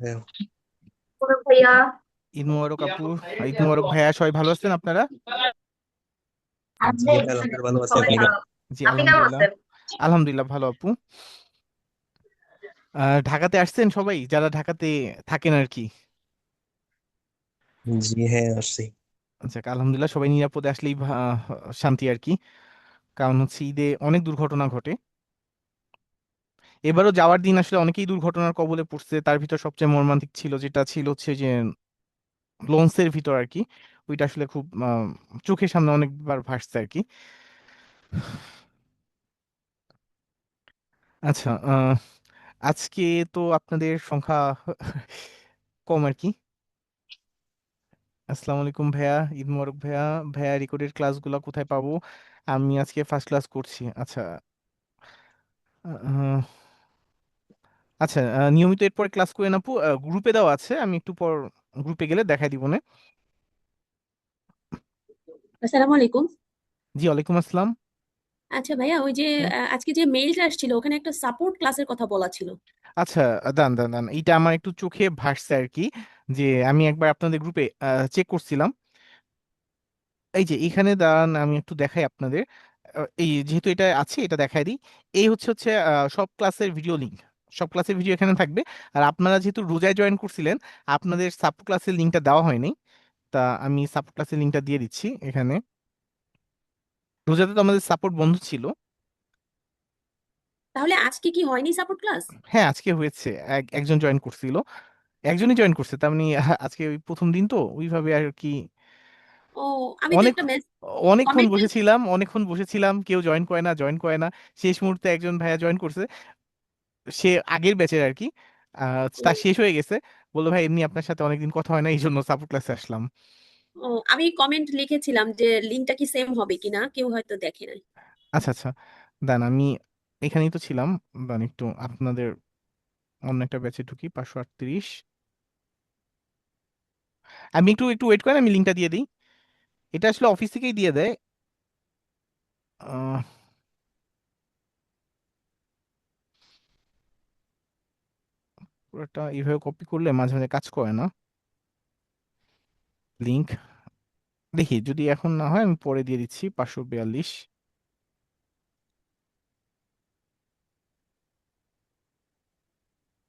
হ্যাঁ। বড় ভাইয়া। ঈদ মোবারক আপু। ঈদ মোবারক ভাইয়া, সবাই ভালো আছেন আপনারা? জি ভাই, আলহামদুলিল্লাহ ভালো আছি। সবাই আপনি ভালো। জি আপনি কেমন আলহামদুলিল্লাহ। আছেন? আলহামদুলিল্লাহ ভালো আপু। ঢাকাতে আসছেন সবাই যারা ঢাকাতে থাকেন আর কি? জি হ্যাঁ, আসছি। আচ্ছা, আলহামদুলিল্লাহ, সবাই নিরাপদে আসলেই শান্তি আর কি। কারণ হচ্ছে ঈদে অনেক দুর্ঘটনা ঘটে। এবারও যাওয়ার দিন আসলে অনেকেই দুর্ঘটনার কবলে পড়ছে, তার ভিতর সবচেয়ে মর্মান্তিক ছিল যেটা ছিল হচ্ছে যে লঞ্চের ভিতর আর কি। ওইটা আসলে খুব চোখের সামনে অনেকবার ভাসছে আর কি। আচ্ছা, আজকে তো আপনাদের সংখ্যা কম আর কি। আসসালামু আলাইকুম ভাইয়া, ঈদ মোবারক ভাইয়া। ভাইয়া, রেকর্ডেড ক্লাসগুলো কোথায় পাবো? আমি আজকে ফার্স্ট ক্লাস করছি। আচ্ছা। আহ, আচ্ছা, নিয়মিত এরপর ক্লাস করে না আপু, গ্রুপে দেওয়া আছে, আমি একটু পর গ্রুপে গেলে দেখাই দিব না। আসসালামু আলাইকুম। জি ওয়ালাইকুম আসসালাম। আচ্ছা ভাইয়া, ওই যে হুম। আজকে যে মেইলটা আসছিল ওখানে একটা সাপোর্ট ক্লাসের কথা বলা ছিল। আচ্ছা, দান দান দান, এইটা আমার একটু চোখে ভাসছে আর কি। যে আমি একবার আপনাদের গ্রুপে চেক করছিলাম। এই যে এখানে দাঁড়ান, আমি একটু দেখাই আপনাদের। এই যেহেতু এটা আছে, এটা দেখাই দিই। এই হচ্ছে হচ্ছে সব ক্লাসের ভিডিও লিংক। সব ক্লাসের ভিডিও এখানে থাকবে। আর আপনারা যেহেতু রোজায় জয়েন করছিলেন, আপনাদের সাপোর্ট ক্লাসের লিংকটা দেওয়া হয়নি। তা আমি সাপোর্ট ক্লাসের লিংকটা দিয়ে দিচ্ছি এখানে। রোজাতে তো আমাদের সাপোর্ট বন্ধ ছিল। তাহলে আজকে কি হয়নি সাপোর্ট ক্লাস? হ্যাঁ, আজকে হয়েছে। একজন জয়েন করছিল। একজনই জয়েন করছে, তার মানে আজকে ওই প্রথম দিন তো ওইভাবে আর কি। ও, আমি তো অনেক একটা অনেকক্ষণ কমেন্টে। বসেছিলাম, অনেকক্ষণ বসেছিলাম, কেউ জয়েন করে না, জয়েন করে না। শেষ মুহূর্তে একজন ভাইয়া জয়েন করছে। সে আগের ব্যাচের আর কি। তার শেষ হয়ে গেছে। বললো ভাই এমনি আপনার সাথে অনেকদিন কথা হয় না, এই জন্য সাপোর্ট ক্লাসে আসলাম। ও, আমি কমেন্ট লিখেছিলাম যে লিংকটা কি সেম হবে কিনা, কেউ হয়তো দেখে নাই। আচ্ছা আচ্ছা, দান আমি এখানেই তো ছিলাম। দান একটু আপনাদের অন্য একটা ব্যাচে ঢুকি, 538। আমি একটু একটু ওয়েট করেন, আমি লিঙ্কটা দিয়ে দিই। এটা আসলে অফিস থেকেই দিয়ে দেয়। আহ, পুরোটা এইভাবে কপি করলে মাঝে মাঝে কাজ করে না লিঙ্ক। দেখি যদি এখন না হয় আমি পরে দিয়ে দিচ্ছি, 542।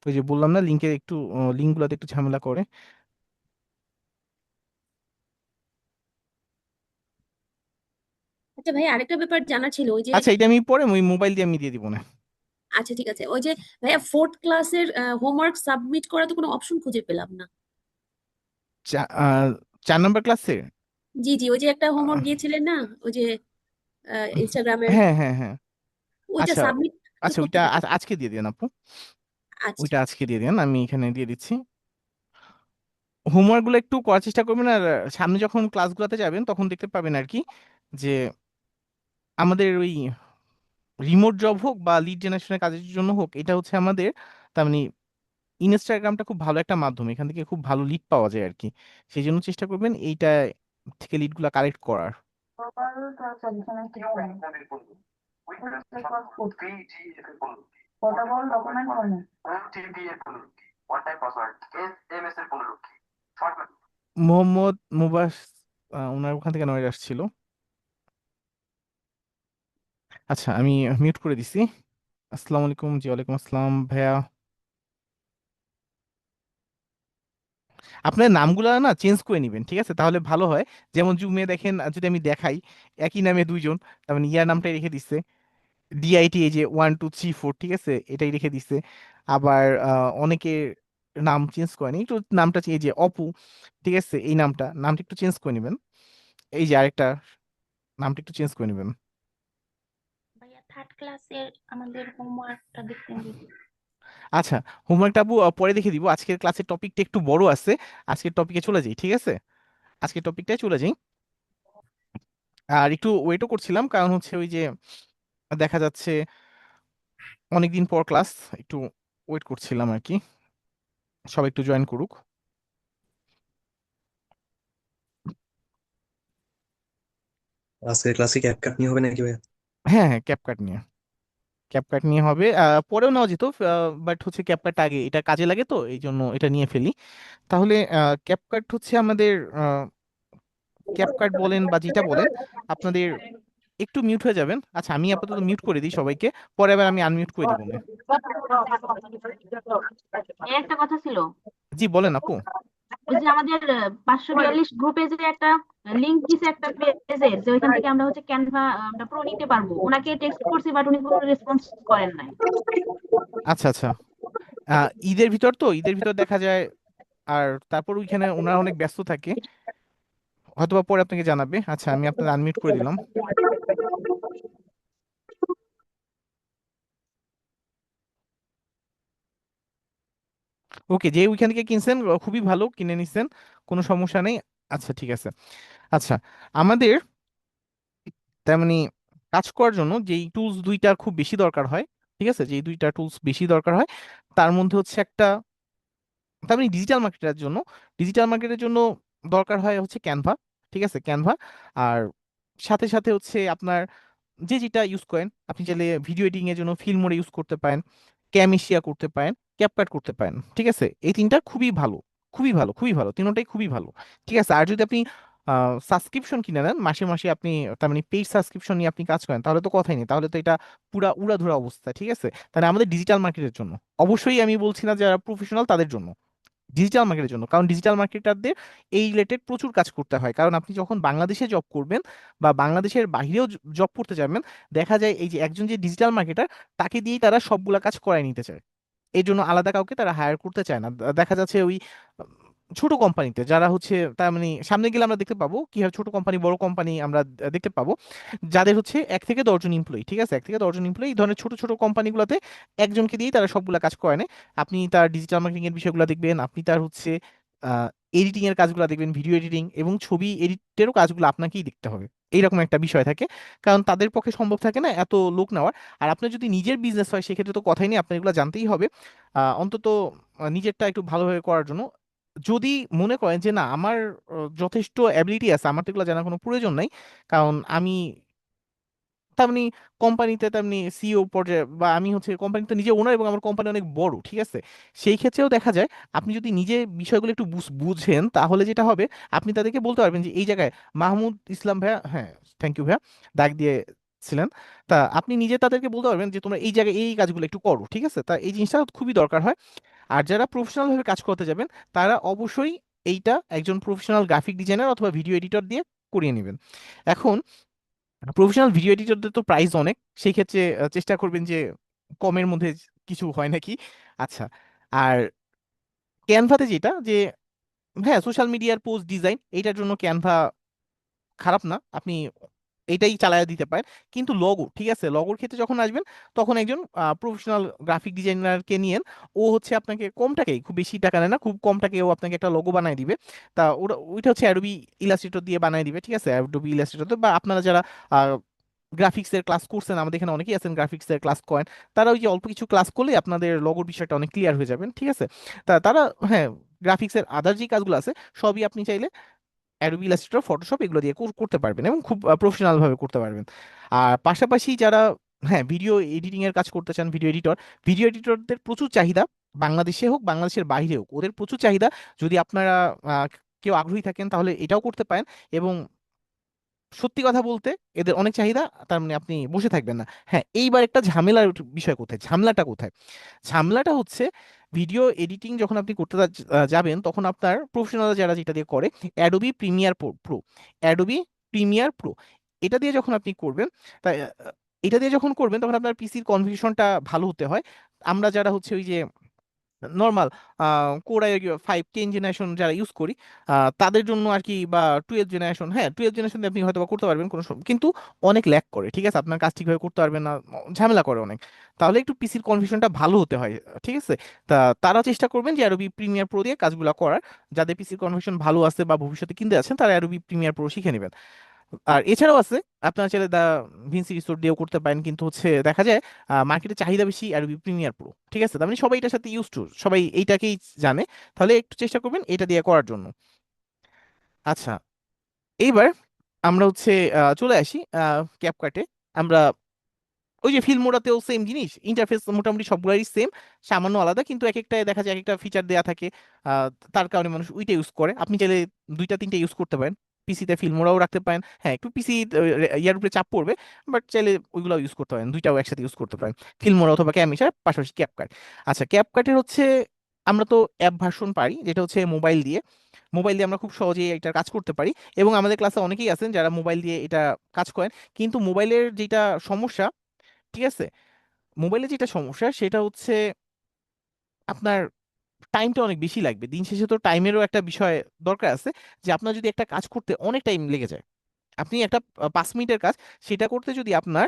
ওই যে বললাম না, লিঙ্কের একটু লিঙ্কগুলোতে একটু ঝামেলা করে। আচ্ছা ভাই, আরেকটা ব্যাপার জানা ছিল ওই যে। আচ্ছা, এটা আমি পরে ওই মোবাইল দিয়ে আমি দিয়ে দিব না। আচ্ছা ঠিক আছে, ওই যে ভাইয়া ফোর্থ ক্লাসের হোমওয়ার্ক সাবমিট করা তো কোনো অপশন খুঁজে পেলাম না। 4 নম্বর ক্লাসে। জি জি, ওই যে একটা হোমওয়ার্ক দিয়েছিলেন না, ওই যে ইনস্টাগ্রামের, হ্যাঁ হ্যাঁ হ্যাঁ। ওইটা আচ্ছা সাবমিট তো আচ্ছা, করতে ওইটা পারলাম। আজকে দিয়ে দিন আপু। আচ্ছা ওইটা ঠিক আছে। আজকে দিয়ে দিন, আমি এখানে দিয়ে দিচ্ছি। হোমওয়ার্ক গুলো একটু করার চেষ্টা করবেন। আর সামনে যখন ক্লাসগুলোতে যাবেন তখন দেখতে পাবেন আর কি, যে আমাদের ওই রিমোট জব হোক বা লিড জেনারেশনের কাজের জন্য হোক, এটা হচ্ছে আমাদের, তার মানে ইনস্টাগ্রামটা খুব ভালো একটা মাধ্যম, এখান থেকে খুব ভালো লিড পাওয়া যায় আর কি। সেই জন্য চেষ্টা করবেন এইটা থেকে লিডগুলো কালেক্ট করার। Portable document format. Mohammad Mubas, ওনার ওখান থেকে নয় আসছিল। আচ্ছা, আমি মিউট করে দিছি। আসসালামু আলাইকুম। জি ওয়ালাইকুম আসসালাম ভাইয়া। আপনার নামগুলো না চেঞ্জ করে নেবেন, ঠিক আছে? তাহলে ভালো হয়। যেমন জুমে দেখেন, যদি আমি দেখাই, একই নামে দুইজন, তার মানে ইয়ার নামটাই রেখে দিচ্ছে ডিআইটি, এই যে 1 2 3 4, ঠিক আছে, এটাই রেখে দিচ্ছে। আবার অনেকে নাম চেঞ্জ করেনি, একটু নামটা এই যে অপু, ঠিক আছে, এই নামটা একটু চেঞ্জ করে নেবেন। এই যে আরেকটা, নামটা একটু চেঞ্জ করে নেবেন। ভাইয়া থার্ড ক্লাসের আমাদের হোমওয়ার্কটা দেখতেন যদি। আচ্ছা, হোমওয়ার্কটা আপু পরে দেখে দিব। আজকের ক্লাসের টপিকটা একটু বড় আছে। আজকের টপিকে চলে যাই, ঠিক আছে? আজকের টপিকটাই চলে যাই। আর একটু ওয়েটও করছিলাম, কারণ হচ্ছে ওই যে দেখা যাচ্ছে অনেকদিন পর ক্লাস, একটু ওয়েট করছিলাম আর কি, সবাই একটু জয়েন করুক। আজকের ক্লাসে ক্যাপ কাট নিয়ে হবে নাকি ভাই? হ্যাঁ হ্যাঁ, ক্যাপকাট নিয়ে। ক্যাপকাট নিয়ে হবে, পরেও নেওয়া যেত, বাট হচ্ছে ক্যাপকাট আগে এটা কাজে লাগে, তো এই জন্য এটা নিয়ে ফেলি। তাহলে ক্যাপকাট হচ্ছে আমাদের, ক্যাপকাট বলেন বা যেটা বলেন আপনাদের, একটু মিউট হয়ে যাবেন। আচ্ছা, আমি আপাতত মিউট করে দিই সবাইকে, পরে আবার আমি আনমিউট করে দিব না। এই একটা কথা ছিল, জি বলেন আপু। ওই যে আমাদের 542 গ্রুপে যে একটা লিংক দিছে একটা পেজের, যে ওইখান থেকে আমরা হচ্ছে ক্যানভা আমরা প্রো নিতে পারবো, ওনাকে টেক্সট করছি বাট উনি কোনো রেসপন্স করেন নাই। আচ্ছা আচ্ছা, ঈদের ভিতর দেখা যায়, আর তারপর ওইখানে ওনারা অনেক ব্যস্ত থাকে, হয়তোবা পরে আপনাকে জানাবে। আচ্ছা, আমি আপনাদের আনমিউট করে দিলাম। ওকে, যে ওইখান থেকে কিনছেন খুবই ভালো, কিনে নিছেন, কোনো সমস্যা নেই। আচ্ছা ঠিক আছে। আচ্ছা, আমাদের তার মানে কাজ করার জন্য যেই টুলস দুইটার খুব বেশি দরকার হয়, ঠিক আছে, যেই দুইটা টুলস বেশি দরকার হয়, তার মধ্যে হচ্ছে একটা, তার মানে ডিজিটাল মার্কেটের জন্য দরকার হয় হচ্ছে ক্যানভা, ঠিক আছে, ক্যানভা। আর সাথে সাথে হচ্ছে আপনার যে যেটা ইউজ করেন, আপনি চাইলে ভিডিও এডিটিং এর জন্য ফিল্মোরে ইউজ করতে পারেন, ক্যামেশিয়া করতে পারেন, ক্যাপকাট করতে পারেন, ঠিক আছে। এই তিনটা খুবই ভালো, খুবই ভালো, খুবই ভালো, তিনটাই খুবই ভালো, ঠিক আছে। আর যদি আপনি সাবস্ক্রিপশন কিনে নেন, মাসে মাসে আপনি, তার মানে পেইড সাবস্ক্রিপশন নিয়ে আপনি কাজ করেন, তাহলে তো কথাই নেই, তাহলে তো এটা পুরা উড়াধুরা অবস্থা, ঠিক আছে। তাহলে আমাদের ডিজিটাল মার্কেটের জন্য, অবশ্যই আমি বলছি না যারা প্রফেশনাল তাদের জন্য, ডিজিটাল মার্কেটের জন্য, কারণ ডিজিটাল মার্কেটারদের এই রিলেটেড প্রচুর কাজ করতে হয়, কারণ আপনি যখন বাংলাদেশে জব করবেন বা বাংলাদেশের বাইরেও জব করতে যাবেন, দেখা যায় এই যে একজন যে ডিজিটাল মার্কেটার, তাকে দিয়েই তারা সবগুলা কাজ করায় নিতে চায়, এই জন্য আলাদা কাউকে তারা হায়ার করতে চায় না। দেখা যাচ্ছে ওই ছোট কোম্পানিতে যারা হচ্ছে, তার মানে সামনে গেলে আমরা দেখতে পাবো কি হয়, ছোট কোম্পানি বড় কোম্পানি আমরা দেখতে পাবো, যাদের হচ্ছে 1 থেকে 10 জন এমপ্লয়ি, ঠিক আছে, 1 থেকে 10 জন এমপ্লয়ি, এই ধরনের ছোট ছোট কোম্পানিগুলোতে একজনকে দিয়েই তারা সবগুলা কাজ করে নেয়। আপনি তার ডিজিটাল মার্কেটিং এর বিষয়গুলো দেখবেন, আপনি তার হচ্ছে এডিটিং এর কাজগুলো দেখবেন, ভিডিও এডিটিং এবং ছবি এডিটেরও কাজগুলো আপনাকেই দেখতে হবে, এইরকম একটা বিষয় থাকে, কারণ তাদের পক্ষে সম্ভব থাকে না এত লোক নেওয়ার। আর আপনার যদি নিজের বিজনেস হয় সেক্ষেত্রে তো কথাই নেই, আপনার এগুলো জানতেই হবে, অন্তত নিজেরটা একটু ভালোভাবে করার জন্য। যদি মনে করেন যে না আমার যথেষ্ট অ্যাবিলিটি আছে, আমার তো এগুলো জানার কোনো প্রয়োজন নাই, কারণ আমি তেমনি কোম্পানিতে তেমনি সিইও পর্যায়ে, বা আমি হচ্ছে কোম্পানিতে নিজে ওনার এবং আমার কোম্পানি অনেক বড়, ঠিক আছে, সেই ক্ষেত্রেও দেখা যায় আপনি যদি নিজে বিষয়গুলো একটু বুঝেন, তাহলে যেটা হবে, আপনি তাদেরকে বলতে পারবেন যে এই জায়গায় মাহমুদ ইসলাম ভাইয়া, হ্যাঁ থ্যাংক ইউ ভাইয়া, দাগ দিয়েছিলেন, তা আপনি নিজে তাদেরকে বলতে পারবেন যে তোমরা এই জায়গায় এই কাজগুলো একটু করো, ঠিক আছে। তা এই জিনিসটা খুবই দরকার হয়। আর যারা প্রফেশনাল ভাবে কাজ করতে যাবেন, তারা অবশ্যই এইটা একজন প্রফেশনাল গ্রাফিক ডিজাইনার অথবা ভিডিও এডিটর দিয়ে করিয়ে নেবেন। এখন প্রফেশনাল ভিডিও এডিটরদের তো প্রাইস অনেক, সেই ক্ষেত্রে চেষ্টা করবেন যে কমের মধ্যে কিছু হয় নাকি। আচ্ছা, আর ক্যানভাতে যেটা যে, হ্যাঁ, সোশ্যাল মিডিয়ার পোস্ট ডিজাইন এইটার জন্য ক্যানভা খারাপ না, আপনি এটাই চালায় দিতে পারেন। কিন্তু লগো, ঠিক আছে, লগোর ক্ষেত্রে যখন আসবেন, তখন একজন প্রফেশনাল গ্রাফিক ডিজাইনারকে নিয়েন, ও হচ্ছে আপনাকে কম টাকায়, খুব বেশি টাকা নেয় না, খুব কম টাকায় ও আপনাকে একটা লোগো বানায় দিবে। তা ওইটা হচ্ছে অ্যাডোবি ইলাস্ট্রেটর দিয়ে বানায় দিবে, ঠিক আছে, অ্যাডোবি ইলাস্ট্রেটর, বা আপনারা যারা গ্রাফিক্সের ক্লাস করছেন, আমাদের এখানে অনেকেই আছেন গ্রাফিক্সের ক্লাস করেন, তারা ওই যে অল্প কিছু ক্লাস করলে আপনাদের লগোর বিষয়টা অনেক ক্লিয়ার হয়ে যাবেন, ঠিক আছে। তারা, হ্যাঁ, গ্রাফিক্সের আদার যে কাজগুলো আছে সবই আপনি চাইলে অ্যাডোবি ইলাস্ট্রেটর, ফটোশপ এগুলো দিয়ে করতে পারবেন এবং খুব প্রফেশনাল ভাবে করতে পারবেন। আর পাশাপাশি যারা, হ্যাঁ, ভিডিও এডিটিং এর কাজ করতে চান, ভিডিও এডিটরদের প্রচুর চাহিদা, বাংলাদেশে হোক বাংলাদেশের বাইরে হোক, ওদের প্রচুর চাহিদা। যদি আপনারা আহ, কেউ আগ্রহী থাকেন তাহলে এটাও করতে পারেন। এবং সত্যি কথা বলতে এদের অনেক চাহিদা, তার মানে আপনি বসে থাকবেন না। হ্যাঁ, এইবার একটা ঝামেলার বিষয় কোথায়, ঝামেলাটা কোথায়, ঝামেলাটা হচ্ছে ভিডিও এডিটিং যখন আপনি করতে যাবেন, তখন আপনার প্রফেশনাল যারা যেটা দিয়ে করে, Adobe Premiere Pro, Adobe Premiere Pro, এটা দিয়ে যখন আপনি করবেন, তাই এটা দিয়ে যখন করবেন তখন আপনার পিসির কনফিগারেশনটা ভালো হতে হয়। আমরা যারা হচ্ছে ওই যে নর্মাল কোরাই 5 10 জেনারেশন যারা ইউজ করি, তাদের জন্য আর কি, বা 12 জেনারেশন, হ্যাঁ 12 জেনারেশন আপনি হয়তো বা করতে পারবেন কোনো কিন্তু অনেক ল্যাগ করে, ঠিক আছে, আপনার কাজ ঠিকভাবে করতে পারবেন না, ঝামেলা করে অনেক। তাহলে একটু পিসির কনফিগারেশনটা ভালো হতে হয়, ঠিক আছে। তারা চেষ্টা করবেন যে অ্যাডোবি প্রিমিয়ার প্রো দিয়ে কাজগুলো করার, যাদের পিসির কনফিগারেশন ভালো আছে বা ভবিষ্যতে কিনতে আছেন, তারা অ্যাডোবি প্রিমিয়ার প্রো শিখে নেবেন। আর এছাড়াও আছে, আপনারা চাইলে দা ভিনসি রিসোর্ট দিয়েও করতে পারেন, কিন্তু হচ্ছে দেখা যায় মার্কেটে চাহিদা বেশি অ্যাডোবি প্রিমিয়ার প্রো, ঠিক আছে, তার মানে সবাই এটার সাথে ইউজ টু, সবাই এইটাকেই জানে, তাহলে একটু চেষ্টা করবেন এটা দিয়ে করার জন্য। আচ্ছা, এইবার আমরা হচ্ছে চলে আসি ক্যাপকাটে। আমরা ওই যে ফিল্মোরাতেও সেম জিনিস, ইন্টারফেস মোটামুটি সবগুলোই সেম, সামান্য আলাদা, কিন্তু এক একটায় দেখা যায় এক একটা ফিচার দেয়া থাকে। তার কারণে মানুষ ওইটা ইউজ করে। আপনি চাইলে দুইটা তিনটা ইউজ করতে পারেন, পিসিতে ফিল্মোরাও রাখতে পারেন, হ্যাঁ একটু পিসি ইয়ার উপরে চাপ পড়বে, বাট চাইলে ওইগুলো ইউজ করতে পারেন, দুইটাও একসাথে ইউজ করতে পারেন, ফিল্মোরা অথবা ক্যামিশার পাশাপাশি ক্যাপকাট। আচ্ছা, ক্যাপকাটের হচ্ছে আমরা তো অ্যাপ ভার্সন পারি, যেটা হচ্ছে মোবাইল দিয়ে আমরা খুব সহজেই এটা কাজ করতে পারি, এবং আমাদের ক্লাসে অনেকেই আছেন যারা মোবাইল দিয়ে এটা কাজ করেন। কিন্তু মোবাইলের যেটা সমস্যা, ঠিক আছে, মোবাইলে যেটা সমস্যা সেটা হচ্ছে আপনার টাইমটা অনেক বেশি লাগবে। দিন শেষে তো টাইমেরও একটা বিষয় দরকার আছে, যে আপনার যদি একটা কাজ করতে অনেক টাইম লেগে যায়, আপনি একটা 5 মিনিটের কাজ, সেটা করতে যদি আপনার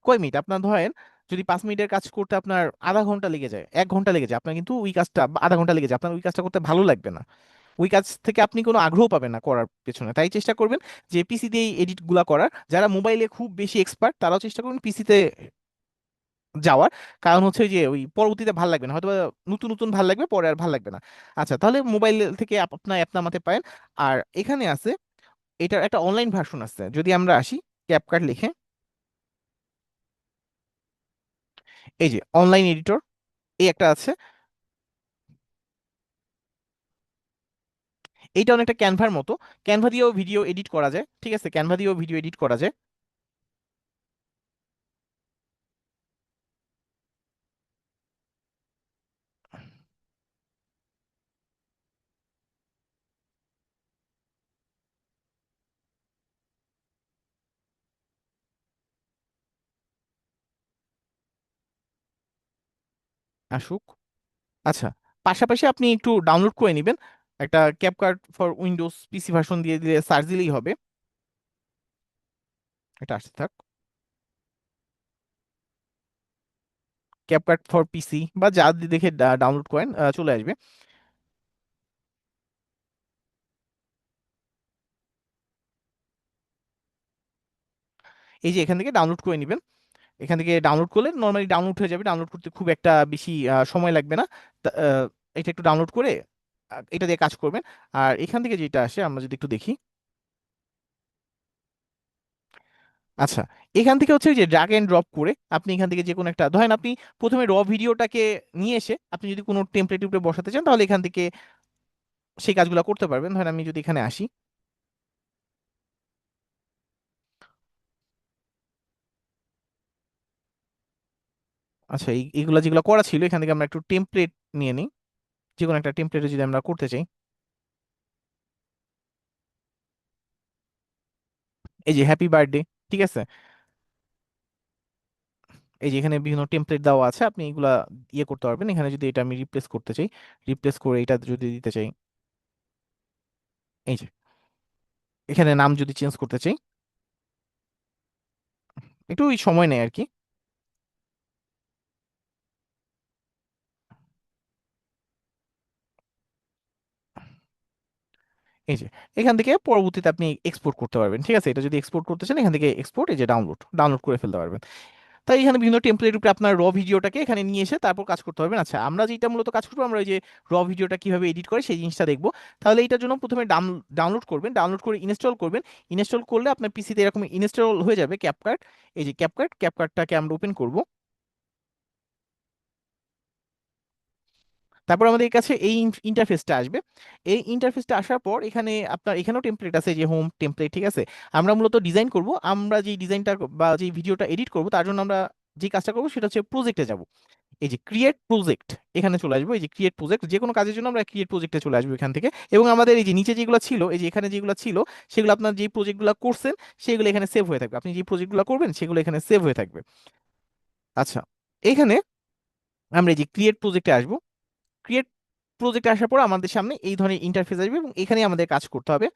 কয় মিনিট, আপনার ধরেন যদি 5 মিনিটের কাজ করতে আপনার আধা ঘন্টা লেগে যায়, 1 ঘন্টা লেগে যায়, আপনার কিন্তু ওই কাজটা আধা ঘন্টা লেগে যায়, আপনার ওই কাজটা করতে ভালো লাগবে না, ওই কাজ থেকে আপনি কোনো আগ্রহ পাবেন না করার পেছনে। তাই চেষ্টা করবেন যে পিসি দিয়ে এডিট গুলা করার। যারা মোবাইলে খুব বেশি এক্সপার্ট তারাও চেষ্টা করবেন পিসিতে যাওয়ার, কারণ হচ্ছে যে ওই পরবর্তীতে ভাল লাগবে না, হয়তো বা নতুন নতুন ভাল লাগবে, পরে আর ভাল লাগবে না। আচ্ছা, তাহলে মোবাইল থেকে আপনার অ্যাপ নামাতে পারেন। আর এখানে আছে, এটার একটা অনলাইন ভার্সন আছে, যদি আমরা আসি ক্যাপকাট লিখে, এই যে অনলাইন এডিটর, এই একটা আছে। এইটা অনেকটা ক্যানভার মতো, ক্যানভা দিয়েও ভিডিও এডিট করা যায়, ঠিক আছে, ক্যানভা দিয়েও ভিডিও এডিট করা যায়। আসুক। আচ্ছা, পাশাপাশি আপনি একটু ডাউনলোড করে নেবেন একটা CapCut for Windows PC version, দিয়ে দিলে সার্চ দিলেই হবে, এটা আসতে থাক। ক্যাপকাট ফর পিসি বা যা দিয়ে দেখে ডাউনলোড করেন চলে আসবে। এই যে এখান থেকে ডাউনলোড করে নেবেন, এখান থেকে ডাউনলোড করলে নর্মালি ডাউনলোড হয়ে যাবে, ডাউনলোড করতে খুব একটা বেশি সময় লাগবে না। এটা একটু ডাউনলোড করে এটা দিয়ে কাজ করবেন। আর এখান থেকে যেটা আসে আমরা যদি একটু দেখি, আচ্ছা, এখান থেকে হচ্ছে ওই যে ড্র্যাগ এন্ড ড্রপ করে আপনি এখান থেকে যে কোনো একটা, ধরেন আপনি প্রথমে র ভিডিওটাকে নিয়ে এসে আপনি যদি কোনো টেমপ্লেট উপরে বসাতে চান, তাহলে এখান থেকে সেই কাজগুলো করতে পারবেন। ধরেন আমি যদি এখানে আসি, আচ্ছা, এইগুলা যেগুলো করা ছিল এখান থেকে আমরা একটু টেমপ্লেট নিয়ে নিই, যে কোনো একটা টেমপ্লেটে যদি আমরা করতে চাই, এই যে হ্যাপি বার্থডে, ঠিক আছে, এই যে এখানে বিভিন্ন টেমপ্লেট দেওয়া আছে, আপনি এগুলা ইয়ে করতে পারবেন। এখানে যদি এটা আমি রিপ্লেস করতে চাই, রিপ্লেস করে এটা যদি দিতে চাই, এই যে এখানে নাম যদি চেঞ্জ করতে চাই, একটু ওই সময় নেয় আর কি। এই যে এখান থেকে পরবর্তীতে আপনি এক্সপোর্ট করতে পারবেন, ঠিক আছে, এটা যদি এক্সপোর্ট করতে চান এখান থেকে এক্সপোর্ট, এই যে ডাউনলোড, ডাউনলোড করে ফেলতে পারবেন। তাই এখানে বিভিন্ন টেমপ্লেট উপরে আপনার র ভিডিওটাকে এখানে নিয়ে এসে তারপর কাজ করতে পারবেন। আচ্ছা, আমরা যেটা মূলত কাজ করবো, আমরা ওই যে র ভিডিওটা কিভাবে এডিট করে সেই জিনিসটা দেখবো। তাহলে এটার জন্য প্রথমে ডাউনলোড করবেন, ডাউনলোড করে ইনস্টল করবেন। ইনস্টল করলে আপনার পিসিতে এরকম ইনস্টল হয়ে যাবে ক্যাপকাট। এই যে ক্যাপকাটটাকে আমরা ওপেন করব। তারপর আমাদের কাছে এই ইন্টারফেসটা আসবে। এই ইন্টারফেসটা আসার পর এখানে আপনার এখানেও টেমপ্লেট আছে, যে হোম টেমপ্লেট, ঠিক আছে। আমরা মূলত ডিজাইন করব, আমরা যে ডিজাইনটা বা যে ভিডিওটা এডিট করব তার জন্য আমরা যে কাজটা করবো সেটা হচ্ছে প্রজেক্টে যাব। এই যে ক্রিয়েট প্রজেক্ট, এখানে চলে আসবো। এই যে ক্রিয়েট প্রজেক্ট, যে কোনো কাজের জন্য আমরা ক্রিয়েট প্রজেক্টে চলে আসবো এখান থেকে। এবং আমাদের এই যে নিচে যেগুলো ছিল, এই যে এখানে যেগুলো ছিল, সেগুলো আপনার যে প্রজেক্টগুলো করছেন সেগুলো এখানে সেভ হয়ে থাকবে, আপনি যে প্রজেক্টগুলো করবেন সেগুলো এখানে সেভ হয়ে থাকবে। আচ্ছা, এখানে আমরা এই যে ক্রিয়েট প্রজেক্টে আসবো। ক্রিয়েট প্রজেক্টে আসার পর আমাদের সামনে এই ধরনের ইন্টারফেস আসবে, এবং এখানে আমাদের কাজ করতে হবে।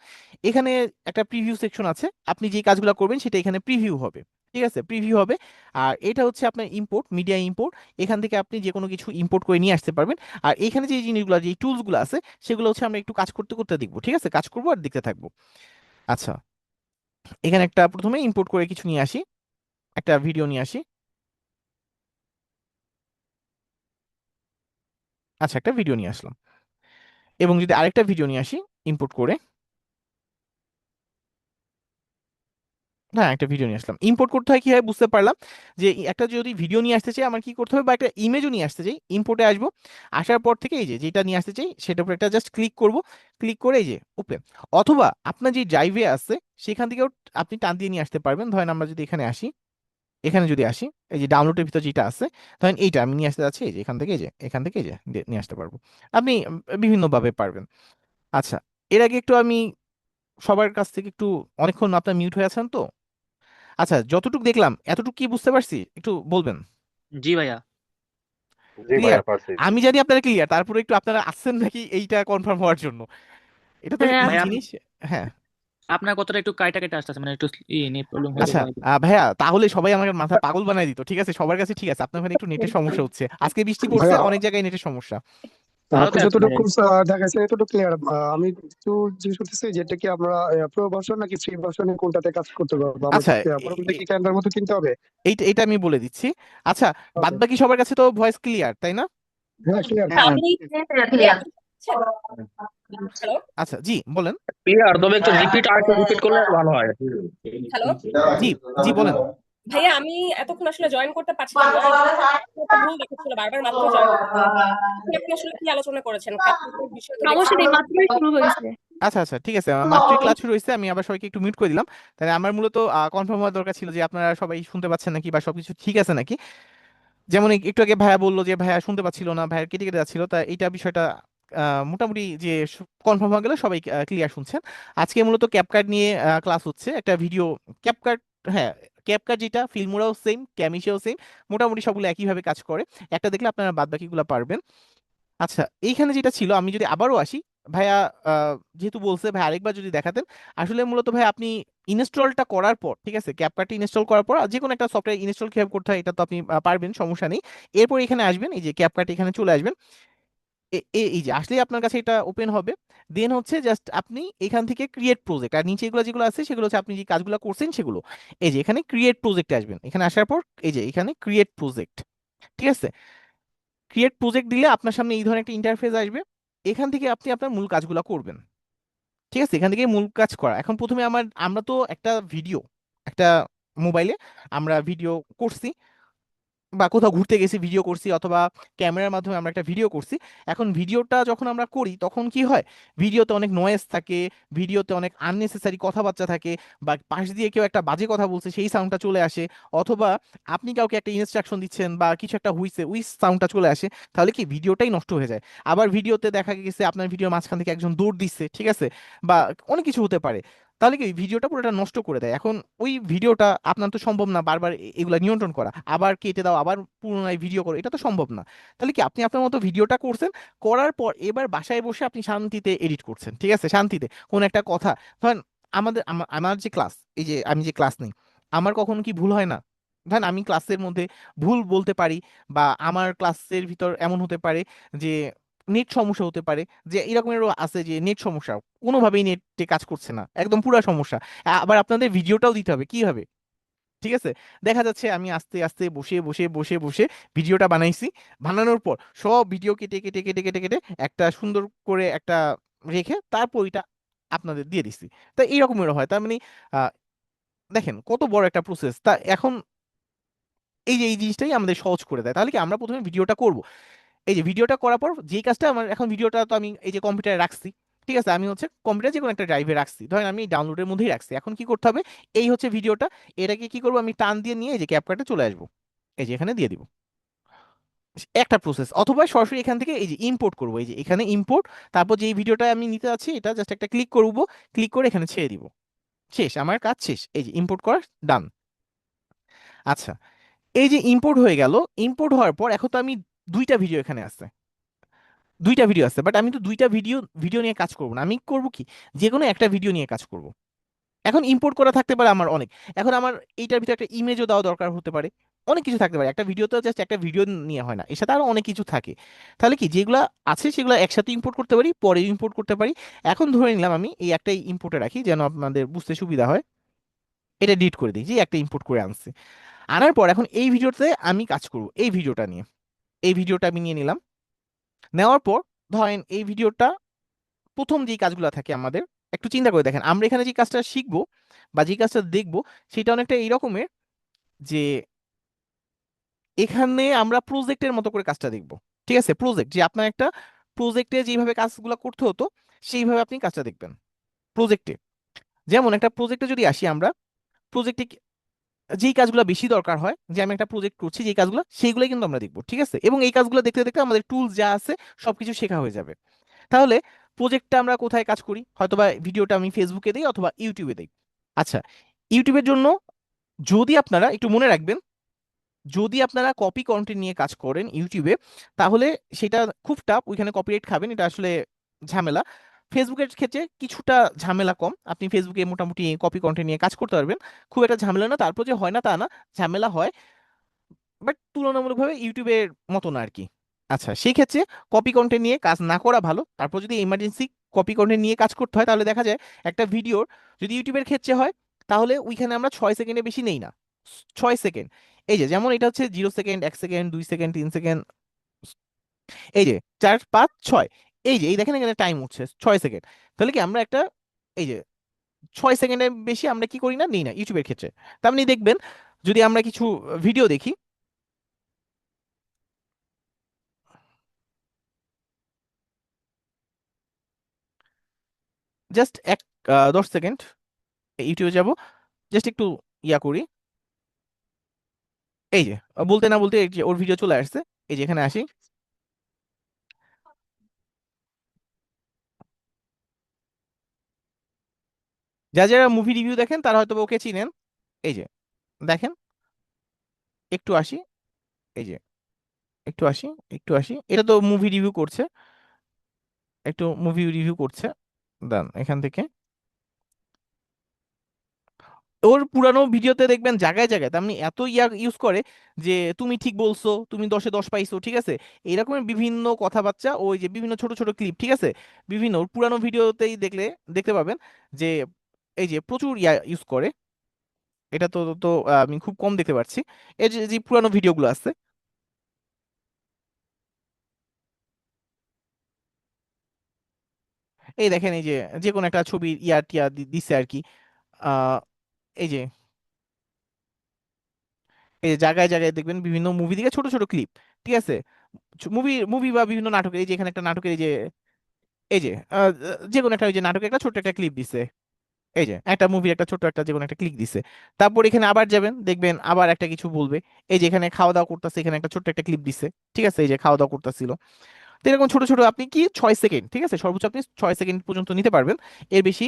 এখানে একটা প্রিভিউ সেকশন আছে, আপনি যে কাজগুলো করবেন সেটা এখানে প্রিভিউ হবে, ঠিক আছে, প্রিভিউ হবে। আর এটা হচ্ছে আপনার ইম্পোর্ট, মিডিয়া ইম্পোর্ট, এখান থেকে আপনি যে কোনো কিছু ইম্পোর্ট করে নিয়ে আসতে পারবেন। আর এখানে যে জিনিসগুলো, যে টুলসগুলো আছে, সেগুলো হচ্ছে আমরা একটু কাজ করতে করতে দেখবো, ঠিক আছে, কাজ করবো আর দেখতে থাকবো। আচ্ছা, এখানে একটা প্রথমে ইম্পোর্ট করে কিছু নিয়ে আসি, একটা ভিডিও নিয়ে আসি। আচ্ছা, একটা ভিডিও নিয়ে আসলাম, এবং যদি আরেকটা ভিডিও নিয়ে আসি ইম্পোর্ট করে, হ্যাঁ, একটা ভিডিও নিয়ে আসলাম। ইম্পোর্ট করতে হয় কিভাবে বুঝতে পারলাম, যে একটা যদি ভিডিও নিয়ে আসতে চাই আমার কি করতে হবে, বা একটা ইমেজও নিয়ে আসতে চাই, ইম্পোর্টে আসবো, আসার পর থেকে এই যে যেটা নিয়ে আসতে চাই সেটার উপর একটা জাস্ট ক্লিক করব, ক্লিক করে এই যে ওপেন। অথবা আপনার যে ড্রাইভে আছে সেখান থেকেও আপনি টান দিয়ে নিয়ে আসতে পারবেন। ধরেন আমরা যদি এখানে আসি, এখানে যদি আসি, এই যে ডাউনলোডের ভিতর যেটা আছে, ধরেন এইটা আমি নিয়ে আসতে যাচ্ছি, এই যে এখান থেকে, এই যে এখান থেকে এই যে নিয়ে আসতে পারবো। আপনি বিভিন্নভাবে পারবেন। আচ্ছা, এর আগে একটু আমি সবার কাছ থেকে একটু, অনেকক্ষণ আপনার মিউট হয়ে আছেন তো, আচ্ছা যতটুকু দেখলাম এতটুকু কি বুঝতে পারছি একটু বলবেন? জি ভাইয়া। জি ক্লিয়ার? ভাইয়া পারছি। আমি জানি আপনারা ক্লিয়ার, তারপরে একটু আপনারা আসছেন নাকি এইটা কনফার্ম হওয়ার জন্য, এটা তো হ্যাঁ ইজি ভাইয়া জিনিস। হ্যাঁ, আপনার কথাটা একটু কাইটা কেটে আসতেছে, মানে একটু নেট প্রবলেম হচ্ছে আচ্ছা হয়তো। ভাইয়া, তাহলে সবাই আমাকে মাথা পাগল বানাই দিত, ঠিক আছে সবার কাছে, ঠিক আছে আপনার ওখানে একটু নেটের সমস্যা হচ্ছে, আজকে বৃষ্টি পড়ছে, ভাইয়া অনেক জায়গায় নেটের সমস্যা। ভালোতে আছেন যতটুকু ভাইয়া? দেখাচ্ছে এতটুকু ক্লিয়ার। আমি একটু জিজ্ঞেস করতেছি যেটা কি আমরা প্রো ভার্সন নাকি ফ্রি ভার্সনে কোনটাতে কাজ করতে পারবো? আমরা আচ্ছা, পরবর্তীতে কি ক্যানভার মতো কিনতে হবে? এইটা এটা আমি বলে দিচ্ছি। আচ্ছা, বাদ ওকে, বাকি সবার কাছে তো ভয়েস ক্লিয়ার, তাই না? হ্যাঁ ক্লিয়ার। আমি ক্লিয়ার। হ্যালো আচ্ছা, জি বলেন। ক্লিয়ার, তবে একটু রিপিট করলে ভালো হয়। হ্যালো জি, জি বলেন। ভাইয়া, আমি এতক্ষণ আসলে জয়েন করতে পারছিলাম না, একটা ভুল দেখাচ্ছিল বারবার, মাত্র জয়েন আপনি আসলে কি আলোচনা করেছেন ক্যাপ্টেনের বিষয়ে তো সমস্যা নেই, দেখছিলাম। মাত্রই শুরু হয়েছে। আচ্ছা আচ্ছা, ঠিক আছে, মাত্রই ক্লাস শুরু হয়েছে, আমি আবার সবাইকে একটু মিউট করে দিলাম। তাহলে আমার মূলত কনফার্ম হওয়া দরকার ছিল যে আপনারা সবাই শুনতে পাচ্ছেন নাকি, বা সবকিছু ঠিক আছে নাকি। যেমন একটু আগে ভাইয়া বললো যে ভাইয়া শুনতে পাচ্ছিল না, ভাইয়ার কেটে কেটে যাচ্ছিল, তা এইটা বিষয়টা মোটামুটি যে কনফার্ম হয়ে গেলে সবাই ক্লিয়ার শুনছেন। আজকে মূলত ক্যাপকাট নিয়ে ক্লাস হচ্ছে, একটা ভিডিও ক্যাপকাট, হ্যাঁ ক্যাপকাট যেটা, ফিল্মোরাও সেম, ক্যামিশেও সেম, মোটামুটি সবগুলো একইভাবে কাজ করে, একটা দেখলে আপনারা বাদ বাকিগুলো পারবেন। আচ্ছা, এইখানে যেটা ছিল, আমি যদি আবারও আসি, ভাইয়া যেহেতু বলছে ভাই আরেকবার যদি দেখাতেন, আসলে মূলত ভাই আপনি ইনস্টলটা করার পর, ঠিক আছে ক্যাপকাটটি ইনস্টল করার পর, আর যে কোনো একটা সফটওয়্যার ইনস্টল কিভাবে করতে হয় এটা তো আপনি পারবেন, সমস্যা নেই। এরপর এখানে আসবেন, এই যে ক্যাপকাট এখানে চলে আসবেন, এই যে আসলেই আপনার কাছে এটা ওপেন হবে। দেন হচ্ছে জাস্ট আপনি এখান থেকে ক্রিয়েট প্রজেক্ট, আর নিচে এগুলো যেগুলো আছে সেগুলো হচ্ছে আপনি যে কাজগুলো করছেন সেগুলো, এই যে এখানে ক্রিয়েট প্রজেক্টে আসবেন, এখানে আসার পর এই যে এখানে ক্রিয়েট প্রজেক্ট, ঠিক আছে, ক্রিয়েট প্রজেক্ট দিলে আপনার সামনে এই ধরনের একটা ইন্টারফেস আসবে, এখান থেকে আপনি আপনার মূল কাজগুলো করবেন, ঠিক আছে, এখান থেকে মূল কাজ করা। এখন প্রথমে আমরা তো একটা ভিডিও, একটা মোবাইলে আমরা ভিডিও করছি, বা কোথাও ঘুরতে গেছি ভিডিও করছি, অথবা ক্যামেরার মাধ্যমে আমরা একটা ভিডিও করছি। এখন ভিডিওটা যখন আমরা করি তখন কি হয়, ভিডিওতে অনেক নয়েজ থাকে, ভিডিওতে অনেক আননেসেসারি কথাবার্তা থাকে, বা পাশ দিয়ে কেউ একটা বাজে কথা বলছে সেই সাউন্ডটা চলে আসে, অথবা আপনি কাউকে একটা ইনস্ট্রাকশন দিচ্ছেন বা কিছু একটা হইছে ওই সাউন্ডটা চলে আসে, তাহলে কি ভিডিওটাই নষ্ট হয়ে যায়। আবার ভিডিওতে দেখা গেছে আপনার ভিডিওর মাঝখান থেকে একজন দৌড় দিচ্ছে, ঠিক আছে, বা অনেক কিছু হতে পারে, তাহলে কি ভিডিওটা পুরোটা নষ্ট করে দেয়। এখন ওই ভিডিওটা আপনার তো সম্ভব না বারবার এগুলা নিয়ন্ত্রণ করা, আবার কেটে দাও, আবার পুনরায় ভিডিও করো, এটা তো সম্ভব না। তাহলে কি আপনি আপনার মতো ভিডিওটা করছেন, করার পর এবার বাসায় বসে আপনি শান্তিতে এডিট করছেন, ঠিক আছে, শান্তিতে কোন একটা কথা, ধরেন আমার যে ক্লাস, এই যে আমি যে ক্লাস নেই, আমার কখনো কি ভুল হয় না? ধরেন আমি ক্লাসের মধ্যে ভুল বলতে পারি, বা আমার ক্লাসের ভিতর এমন হতে পারে যে নেট সমস্যা হতে পারে, যে এরকমেরও আছে যে নেট সমস্যা, কোনোভাবেই নেটে কাজ করছে না, একদম পুরা সমস্যা। আবার আপনাদের ভিডিওটাও দিতে হবে, কি হবে, ঠিক আছে, দেখা যাচ্ছে আমি আস্তে আস্তে বসে বসে বসে বসে ভিডিওটা বানাইছি, বানানোর পর সব ভিডিও কেটে কেটে কেটে কেটে কেটে একটা সুন্দর করে একটা রেখে তারপর এটা আপনাদের দিয়ে দিচ্ছি। তা এইরকমেরও হয়, তার মানে আহ, দেখেন কত বড় একটা প্রসেস। তা এখন এই যে এই জিনিসটাই আমাদের সহজ করে দেয়। তাহলে কি আমরা প্রথমে ভিডিওটা করব, এই যে ভিডিওটা করার পর যেই কাজটা আমার, এখন ভিডিওটা তো আমি এই যে কম্পিউটারে রাখছি, ঠিক আছে, আমি হচ্ছে কম্পিউটার যে কোনো একটা ড্রাইভে রাখছি, ধরেন আমি ডাউনলোডের মধ্যেই রাখছি, এখন কি করতে হবে, এই হচ্ছে ভিডিওটা, এটাকে কি করবো আমি টান দিয়ে নিয়ে এই যে ক্যাপকাটে চলে আসবো, এই যে এখানে দিয়ে দিব, একটা প্রসেস। অথবা সরাসরি এখান থেকে এই যে ইম্পোর্ট করবো, এই যে এখানে ইম্পোর্ট, তারপর যে এই ভিডিওটা আমি নিতে যাচ্ছি এটা জাস্ট একটা ক্লিক করবো, ক্লিক করে এখানে ছেড়ে দিব, শেষ, আমার কাজ শেষ, এই যে ইম্পোর্ট করা ডান। আচ্ছা, এই যে ইম্পোর্ট হয়ে গেল, ইম্পোর্ট হওয়ার পর এখন তো আমি দুইটা ভিডিও এখানে আছে, দুইটা ভিডিও আছে, বাট আমি তো দুইটা ভিডিও ভিডিও নিয়ে কাজ করব না, আমি করব কি, যে কোনো একটা ভিডিও নিয়ে কাজ করব। এখন ইম্পোর্ট করা থাকতে পারে আমার অনেক, এখন আমার এইটার ভিতরে একটা ইমেজও দেওয়া দরকার হতে পারে, অনেক কিছু থাকতে পারে, একটা ভিডিওতে জাস্ট একটা ভিডিও নিয়ে হয় না, এর সাথে আরো অনেক কিছু থাকে। তাহলে কি যেগুলো আছে সেগুলো একসাথে ইম্পোর্ট করতে পারি, পরে ইম্পোর্ট করতে পারি। এখন ধরে নিলাম আমি এই একটাই ইম্পোর্টে রাখি যেন আপনাদের বুঝতে সুবিধা হয়, এটা ডিলিট করে দিই, যে একটা ইম্পোর্ট করে আনছি, আনার পর এখন এই ভিডিওতে আমি কাজ করব, এই ভিডিওটা নিয়ে, এই ভিডিওটা আমি নিয়ে নিলাম, নেওয়ার পর ধরেন এই ভিডিওটা প্রথম যেই কাজগুলো থাকে আমাদের, একটু চিন্তা করে দেখেন, আমরা এখানে যে কাজটা শিখবো বা যে কাজটা দেখবো সেটা অনেকটা এই রকমের যে এখানে আমরা প্রজেক্টের মতো করে কাজটা দেখবো। ঠিক আছে, প্রজেক্ট, যে আপনার একটা প্রজেক্টে যেভাবে কাজগুলো করতে হতো সেইভাবে আপনি কাজটা দেখবেন প্রজেক্টে। যেমন একটা প্রজেক্টে যদি আসি আমরা, প্রজেক্টে যেই কাজগুলো বেশি দরকার হয়, যে আমি একটা প্রজেক্ট করছি যেই কাজগুলো, সেইগুলোই কিন্তু আমরা দেখবো। ঠিক আছে, এবং এই কাজগুলো দেখতে দেখতে আমাদের টুলস যা আছে সবকিছু শেখা হয়ে যাবে। তাহলে প্রজেক্টটা আমরা কোথায় কাজ করি, হয়তোবা ভিডিওটা আমি ফেসবুকে দিই অথবা ইউটিউবে দিই। আচ্ছা, ইউটিউবের জন্য যদি আপনারা একটু মনে রাখবেন, যদি আপনারা কপি কন্টেন্ট নিয়ে কাজ করেন ইউটিউবে, তাহলে সেটা খুব টাফ, ওইখানে কপিরাইট খাবেন, এটা আসলে ঝামেলা। ফেসবুকের ক্ষেত্রে কিছুটা ঝামেলা কম, আপনি ফেসবুকে মোটামুটি কপি কন্টেন্ট নিয়ে কাজ করতে পারবেন, খুব একটা ঝামেলা না। তারপর যে হয় না তা না, ঝামেলা হয়, বাট তুলনামূলকভাবে ইউটিউবের মতো না আর কি। আচ্ছা, সেই ক্ষেত্রে কপি কন্টেন্ট নিয়ে কাজ না করা ভালো। তারপর যদি ইমার্জেন্সি কপি কন্টেন্ট নিয়ে কাজ করতে হয়, তাহলে দেখা যায় একটা ভিডিওর, যদি ইউটিউবের ক্ষেত্রে হয়, তাহলে ওইখানে আমরা 6 সেকেন্ডে বেশি নেই না। 6 সেকেন্ড, এই যে যেমন এটা হচ্ছে 0 সেকেন্ড, 1 সেকেন্ড, 2 সেকেন্ড, 3 সেকেন্ড, এই যে 4, 5, 6, এই যে এই দেখেন এখানে টাইম উঠছে 6 সেকেন্ড। তাহলে কি আমরা একটা, এই যে 6 সেকেন্ডের বেশি আমরা কি করি না, নেই না ইউটিউবের ক্ষেত্রে। তার মানে দেখবেন যদি আমরা কিছু ভিডিও দেখি, জাস্ট 10 সেকেন্ড ইউটিউবে যাব, জাস্ট একটু ইয়া করি, এই যে বলতে না বলতে এই যে ওর ভিডিও চলে আসছে। এই যে এখানে আসি, যারা যারা মুভি রিভিউ দেখেন তারা হয়তো ওকে চিনেন। এই যে দেখেন, একটু আসি, এই যে একটু আসি, একটু আসি, এটা তো মুভি রিভিউ করছে, একটু মুভি রিভিউ করছে, দেন এখান থেকে ওর পুরানো ভিডিওতে দেখবেন জায়গায় জায়গায় তেমনি এত ইয়া ইউজ করে যে তুমি ঠিক বলছো, তুমি 10-এ 10 পাইছো, ঠিক আছে, এরকমের বিভিন্ন কথাবার্তা, ওই যে বিভিন্ন ছোট ছোট ক্লিপ, ঠিক আছে, বিভিন্ন ওর পুরানো ভিডিওতেই দেখলে দেখতে পাবেন যে এই যে প্রচুর ইয়া ইউজ করে। এটা তো তো আমি খুব কম দেখতে পাচ্ছি। এই যে যে পুরানো ভিডিওগুলো আছে, এই দেখেন, এই যে যে কোনো একটা ছবির ইয়া টিয়া দিচ্ছে আর কি। আহ এই যে এই যে জায়গায় জায়গায় দেখবেন বিভিন্ন মুভি থেকে ছোট ছোট ক্লিপ, ঠিক আছে, মুভি মুভি বা বিভিন্ন নাটকের, এই যে এখানে একটা নাটকের, এই যে এই যে যে কোনো একটা, ওই যে নাটকে একটা ছোট্ট একটা ক্লিপ দিছে, এই যে একটা মুভির একটা ছোট্ট একটা যে কোনো একটা ক্লিক দিছে। তারপর এখানে আবার যাবেন, দেখবেন আবার একটা কিছু বলবে, এই যে এখানে খাওয়া দাওয়া করতেছে, এখানে একটা ছোট্ট একটা ক্লিপ দিছে, ঠিক আছে, এই যে খাওয়া দাওয়া করতেছিল। তো এরকম ছোট ছোট আপনি কি 6 সেকেন্ড, ঠিক আছে, সর্বোচ্চ আপনি 6 সেকেন্ড পর্যন্ত নিতে পারবেন, এর বেশি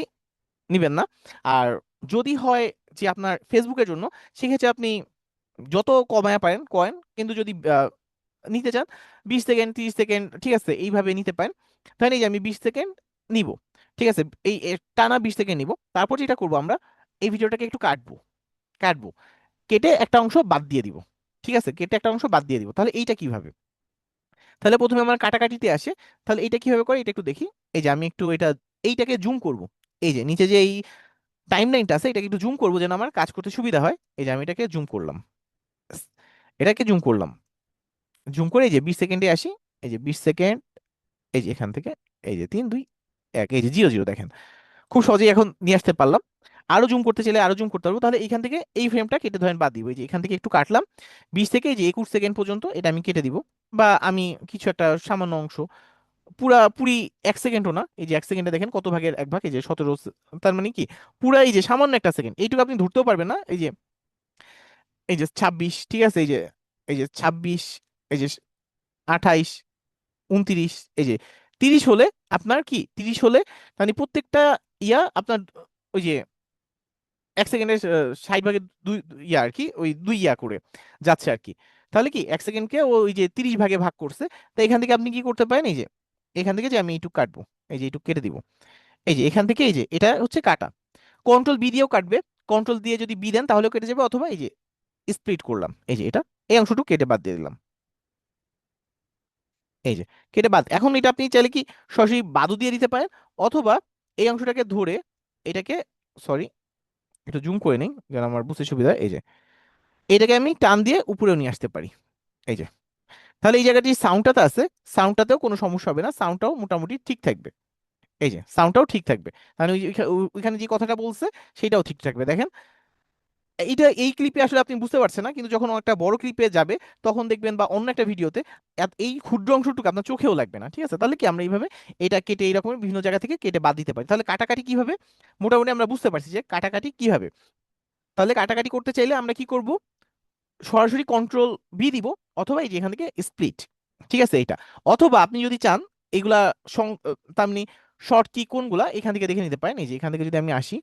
নিবেন না। আর যদি হয় যে আপনার ফেসবুকের জন্য, সেক্ষেত্রে আপনি যত কমায় পারেন কয়েন, কিন্তু যদি নিতে চান 20 সেকেন্ড, 30 সেকেন্ড, ঠিক আছে, এইভাবে নিতে পারেন। তাহলে এই যে আমি 20 সেকেন্ড নিব, ঠিক আছে, এই টানা 20 সেকেন্ড নিব। তারপর যেটা করবো আমরা, এই ভিডিওটাকে একটু কাটবো, কাটবো, কেটে একটা অংশ বাদ দিয়ে দিব, ঠিক আছে, কেটে একটা অংশ বাদ দিয়ে দিব। তাহলে এইটা কিভাবে, তাহলে প্রথমে আমার কাটাকাটিতে আসে, তাহলে এটা কিভাবে করে এটা একটু দেখি। এই যে আমি একটু এটা, এইটাকে জুম করব, এই যে নিচে যে এই টাইম লাইনটা আছে এটাকে একটু জুম করবো যেন আমার কাজ করতে সুবিধা হয়। এই যে আমি এটাকে জুম করলাম, এটাকে জুম করলাম, জুম করে এই যে 20 সেকেন্ডে আসি, এই যে 20 সেকেন্ড, এই যে এখান থেকে, এই যে 3, 2, 1, এই যে 0, 0 দেখেন, খুব সহজেই এখন নিয়ে আসতে পারলাম। আরো জুম করতে চাইলে আরো জুম করতে পারবো। তাহলে এখান থেকে এই ফ্রেমটা কেটে ধরেন বাদ দিব, এই যে এখান থেকে একটু কাটলাম, 20 থেকে এই যে 21 সেকেন্ড পর্যন্ত এটা আমি কেটে দিব, বা আমি কিছু একটা সামান্য অংশ, পুরি 1 সেকেন্ডও না, এই যে 1 সেকেন্ডে দেখেন কত ভাগের 1 ভাগ, এই যে 17, তার মানে কি পুরা এই যে সামান্য একটা সেকেন্ড, এইটুকু আপনি ধরতেও পারবেন না। এই যে এই যে 26, ঠিক আছে, এই যে 26, এই যে 28, 29, এই যে 30 হলে আপনার কি, 30 হলে মানে প্রত্যেকটা ইয়া আপনার ওই যে 1 সেকেন্ডের 60 ভাগের দুই ইয়া আর কি, ওই 2 ইয়া করে যাচ্ছে আর কি। তাহলে কি 1 সেকেন্ডকে ওই যে 30 ভাগে ভাগ করছে। তো এখান থেকে আপনি কি করতে পারেন, এই যে এখান থেকে যে আমি একটু কাটবো, এই যে একটু কেটে দিব, এই যে এখান থেকে, এই যে এটা হচ্ছে কাটা, কন্ট্রোল বি দিয়েও কাটবে, কন্ট্রোল দিয়ে যদি বি দেন তাহলেও কেটে যাবে, অথবা এই যে স্প্লিট করলাম, এই যে এটা, এই অংশটুকু কেটে বাদ দিয়ে দিলাম, এই যে কেটে বাদ। এখন এটা আপনি চাইলে কি সরাসরি বাদও দিয়ে দিতে পারেন, অথবা এই অংশটাকে ধরে এটাকে, সরি একটু জুম করে নিই যেন আমার বুঝতে সুবিধা হয়, এই যে এটাকে আমি টান দিয়ে উপরেও নিয়ে আসতে পারি, এই যে। তাহলে এই জায়গাটি সাউন্ডটাতে আছে, সাউন্ডটাতেও কোনো সমস্যা হবে না, সাউন্ডটাও মোটামুটি ঠিক থাকবে, এই যে সাউন্ডটাও ঠিক থাকবে, মানে ওইখানে যে কথাটা বলছে সেটাও ঠিক থাকবে। দেখেন এইটা এই ক্লিপে আসলে আপনি বুঝতে পারছেন না, কিন্তু যখন একটা বড় ক্লিপে যাবে তখন দেখবেন, বা অন্য একটা ভিডিওতে এই ক্ষুদ্র অংশটুকু আপনার চোখেও লাগবে না। ঠিক আছে, তাহলে কি আমরা এইভাবে এটা কেটে এইরকম বিভিন্ন জায়গা থেকে কেটে বাদ দিতে পারি। তাহলে কাটাকাটি কিভাবে, মোটামুটি আমরা বুঝতে পারছি যে কাটাকাটি কিভাবে। তাহলে কাটাকাটি করতে চাইলে আমরা কি করব, সরাসরি কন্ট্রোল বি দিব, অথবা এই যে এখান থেকে স্প্লিট, ঠিক আছে এইটা। অথবা আপনি যদি চান এগুলা তার মানে শর্ট কি কোনগুলা এখান থেকে দেখে নিতে পারেন। এই যে এখান থেকে যদি আমি আসি,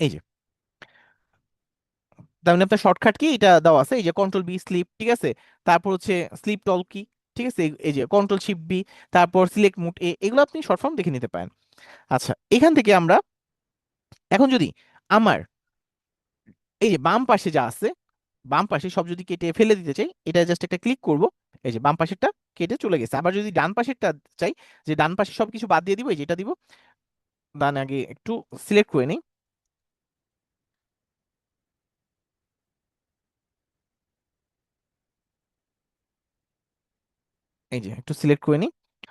এই যে তার মানে আপনার শর্টকাট কি এটা দেওয়া আছে, এই যে কন্ট্রোল বি স্লিপ, ঠিক আছে, তারপর হচ্ছে স্লিপ টল কি, ঠিক আছে, এই যে কন্ট্রোল শিফট বি, তারপর সিলেক্ট মুড এ, এগুলো আপনি শর্ট ফর্ম দেখে নিতে পারেন। আচ্ছা, এখান থেকে আমরা এখন যদি আমার এই যে বাম পাশে যা আছে, বাম পাশে সব যদি কেটে ফেলে দিতে চাই, এটা জাস্ট একটা ক্লিক করব, এই যে বাম পাশেরটা কেটে চলে গেছে। আবার যদি ডান পাশেরটা চাই, যে ডান পাশে সবকিছু বাদ দিয়ে দিব, এই যে এটা দিব, ডান আগে একটু সিলেক্ট করে নিই, এই যে একটু সিলেক্ট করে নিই।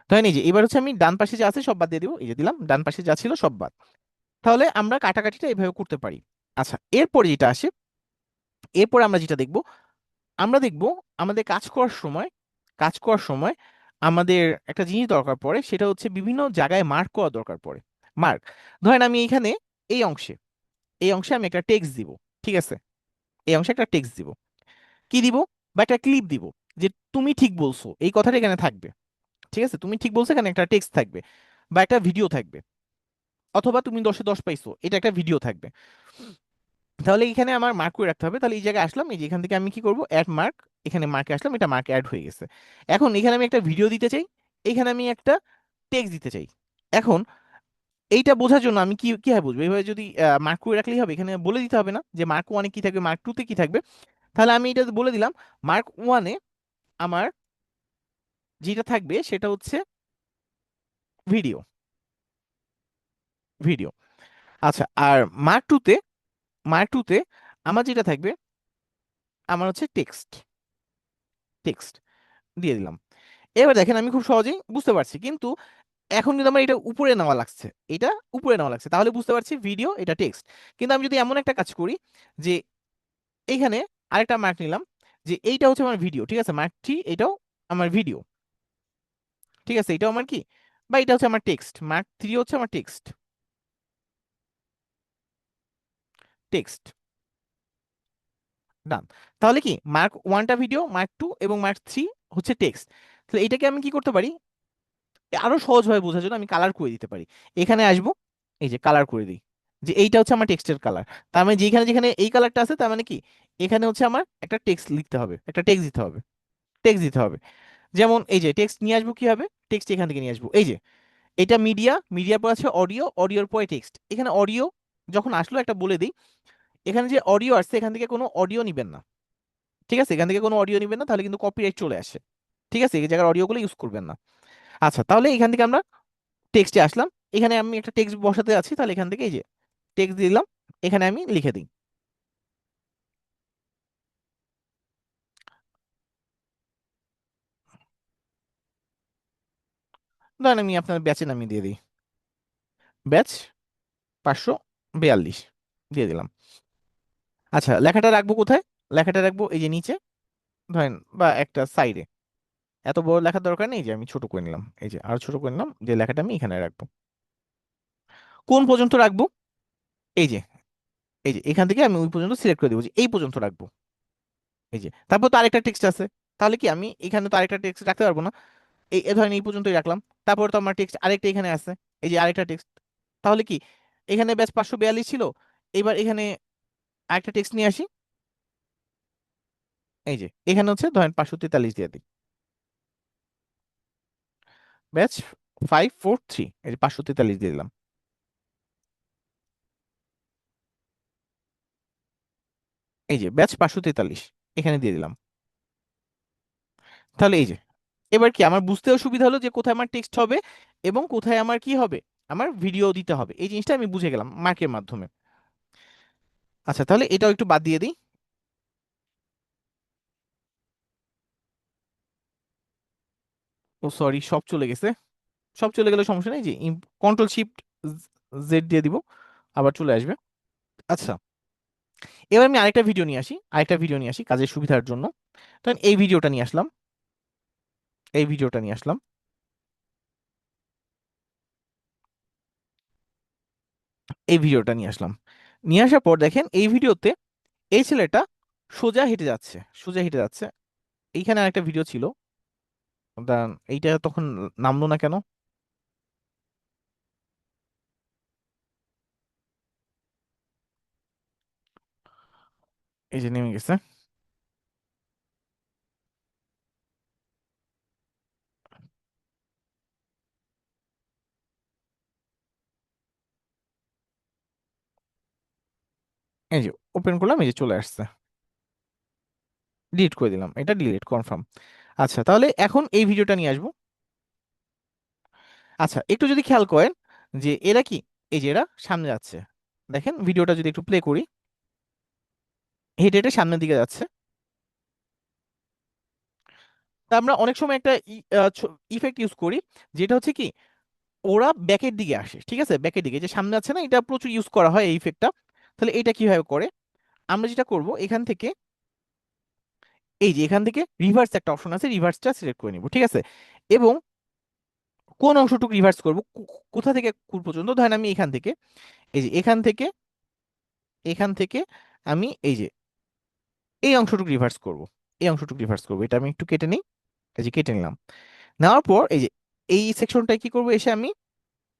ধরেন এই যে এবার হচ্ছে আমি ডান পাশে যা আছে সব বাদ দিয়ে দিব, এই যে দিলাম, ডান পাশে যা ছিল সব বাদ। তাহলে আমরা কাটাকাটিটা এইভাবে করতে পারি। আচ্ছা, এরপরে যেটা আসে, এরপরে আমরা যেটা দেখব, আমরা দেখব আমাদের কাজ করার সময় আমাদের একটা জিনিস দরকার পড়ে, সেটা হচ্ছে বিভিন্ন জায়গায় মার্ক করা দরকার পড়ে। মার্ক, ধরেন আমি এইখানে এই অংশে, এই অংশে আমি একটা টেক্সট দিব, ঠিক আছে, এই অংশে একটা টেক্সট দিব, কি দিব, বা একটা ক্লিপ দিব, যে তুমি ঠিক বলছো এই কথাটা এখানে থাকবে, ঠিক আছে, তুমি ঠিক বলছো, এখানে একটা টেক্সট থাকবে, বা একটা ভিডিও থাকবে, অথবা তুমি 10-এ 10 পাইছো এটা একটা ভিডিও থাকবে। তাহলে এখানে আমার মার্ক করে রাখতে হবে। তাহলে এই জায়গায় আসলাম, এই যে এখান থেকে আমি কি করব, অ্যাড মার্ক, এখানে মার্কে আসলাম, এটা মার্কে অ্যাড হয়ে গেছে। এখন এখানে আমি একটা ভিডিও দিতে চাই, এখানে আমি একটা টেক্সট দিতে চাই। এখন এইটা বোঝার জন্য আমি কি কিভাবে বুঝবো, এইভাবে যদি মার্ক করে রাখলেই হবে, এখানে বলে দিতে হবে না যে মার্ক ওয়ানে কি থাকবে, মার্ক টুতে কি থাকবে। তাহলে আমি এটা বলে দিলাম, মার্ক ওয়ানে আমার যেটা থাকবে সেটা হচ্ছে ভিডিও, ভিডিও। আচ্ছা, আর মার্ক টুতে, মার্ক টুতে আমার যেটা থাকবে, আমার হচ্ছে টেক্সট, টেক্সট দিয়ে দিলাম। এবার দেখেন আমি খুব সহজেই বুঝতে পারছি, কিন্তু এখন কিন্তু আমার এটা উপরে নেওয়া লাগছে, এটা উপরে নেওয়া লাগছে, তাহলে বুঝতে পারছি ভিডিও এটা টেক্সট। কিন্তু আমি যদি এমন একটা কাজ করি যে এইখানে আরেকটা মার্ক নিলাম, যে এইটা হচ্ছে আমার ভিডিও, ঠিক আছে, মার্ক থ্রি এটাও আমার ভিডিও, ঠিক আছে, এটাও আমার কি, বা এটা হচ্ছে আমার টেক্সট, মার্ক থ্রি হচ্ছে আমার টেক্সট, টেক্সট, ডান। তাহলে কি মার্ক ওয়ানটা ভিডিও, মার্ক টু এবং মার্ক থ্রি হচ্ছে টেক্সট। তাহলে এটাকে আমি কি করতে পারি, আরো সহজভাবে বোঝার জন্য আমি কালার করে দিতে পারি। এখানে আসবো, এই যে কালার করে দিই, যে এইটা হচ্ছে আমার টেক্সটের কালার। তার মানে যেখানে যেখানে এই কালারটা আছে, তার মানে কি এখানে হচ্ছে আমার একটা টেক্সট লিখতে হবে, একটা টেক্সট দিতে হবে, টেক্সট দিতে হবে। যেমন এই যে টেক্সট নিয়ে আসবো কিভাবে, টেক্সট এখান থেকে নিয়ে আসবো, এই যে এটা মিডিয়া, মিডিয়ার পর আছে অডিও, অডিওর পরে টেক্সট। এখানে অডিও যখন আসলো একটা বলে দিই, এখানে যে অডিও আসছে এখান থেকে কোনো অডিও নিবেন না, ঠিক আছে, এখান থেকে কোনো অডিও নিবেন না, তাহলে কিন্তু কপিরাইট চলে আসে, ঠিক আছে, এই জায়গার অডিওগুলো ইউজ করবেন না। আচ্ছা, তাহলে এখান থেকে আমরা টেক্সটে আসলাম, এখানে আমি একটা টেক্সট বসাতে আছি, তাহলে এখান থেকে এই যে টেক্সট দিলাম, এখানে আমি লিখে দিই, ধরেন আমি আপনার ব্যাচে নামিয়ে দিয়ে দিই, ব্যাচ 542 দিয়ে দিলাম। আচ্ছা, লেখাটা রাখবো কোথায়, লেখাটা রাখবো এই যে নিচে, ধরেন, বা একটা সাইডে। এত বড় লেখার দরকার নেই, যে আমি ছোট করে নিলাম, এই যে আরো ছোট করে নিলাম, যে লেখাটা আমি এখানে রাখবো। কোন পর্যন্ত রাখবো, এই যে, এই যে এখান থেকে আমি ওই পর্যন্ত সিলেক্ট করে দেবো, যে এই পর্যন্ত রাখবো, এই যে। তারপর তো আরেকটা টেক্সট আছে, তাহলে কি আমি এখানে তো আরেকটা টেক্সট রাখতে পারবো না, ধরেন এই পর্যন্তই রাখলাম। তারপর তো আমার টেক্সট আরেকটা এখানে আছে, এই যে আরেকটা টেক্সট। তাহলে কি এখানে ব্যাস 542 ছিল, এবার এখানে আরেকটা টেক্সট নিয়ে আসি, এই যে এখানে হচ্ছে ধরেন 543 দিয়ে দিই, ব্যাচ 543, এই যে 543 দিয়ে দিলাম, এই যে ব্যাচ 543 এখানে দিয়ে দিলাম। তাহলে এই যে এবার কি আমার বুঝতেও সুবিধা হলো যে কোথায় আমার টেক্সট হবে এবং কোথায় আমার কি হবে, আমার ভিডিও দিতে হবে, এই জিনিসটা আমি বুঝে গেলাম মার্কের মাধ্যমে। আচ্ছা, তাহলে এটাও একটু বাদ দিয়ে দিই, ও সরি সব চলে গেছে। সব চলে গেলে সমস্যা নেই, যে কন্ট্রোল শিফট জেড দিয়ে দিব, আবার চলে আসবে। আচ্ছা, এবার আমি আরেকটা ভিডিও নিয়ে আসি কাজের সুবিধার জন্য। তখন এই ভিডিওটা নিয়ে আসলাম, এই ভিডিওটা নিয়ে আসলাম। এই ভিডিওটা নিয়ে আসলাম, নিয়ে আসার পর দেখেন এই ভিডিওতে এই ছেলেটা সোজা হেঁটে যাচ্ছে, সোজা হেঁটে যাচ্ছে। এইখানে আরেকটা ভিডিও ছিল, এইটা তখন নামলো না কেন? এই যে নেমে গেছে। এই যে ওপেন করলাম, এই যে চলে আসছে, ডিলিট করে দিলাম, এটা ডিলিট কনফার্ম। আচ্ছা, তাহলে এখন এই ভিডিওটা নিয়ে আসবো। আচ্ছা, একটু যদি খেয়াল করেন যে এরা কি, এই যে এরা সামনে যাচ্ছে, দেখেন ভিডিওটা যদি একটু প্লে করি, হেঁটে হেঁটে সামনের দিকে যাচ্ছে। তা আমরা অনেক সময় একটা ইফেক্ট ইউজ করি, যেটা হচ্ছে কি, ওরা ব্যাকের দিকে আসে, ঠিক আছে, ব্যাকের দিকে যে সামনে আছে না, এটা প্রচুর ইউজ করা হয় এই ইফেক্টটা। তাহলে এটা কিভাবে করে, আমরা যেটা করব এখান থেকে, এই যে এখান থেকে রিভার্স একটা অপশন আছে, রিভার্সটা সিলেক্ট করে নিব, ঠিক আছে। এবং কোন অংশটুকু রিভার্স করব, কোথা থেকে কোন পর্যন্ত, ধরেন আমি এখান থেকে, এই যে এখান থেকে, এখান থেকে আমি এই যে এই অংশটুকু রিভার্স করব, এই অংশটুকু রিভার্স করব, এটা আমি একটু কেটে নিই, এই যে কেটে নিলাম। নেওয়ার পর এই যে এই সেকশনটায় কি করব, এসে আমি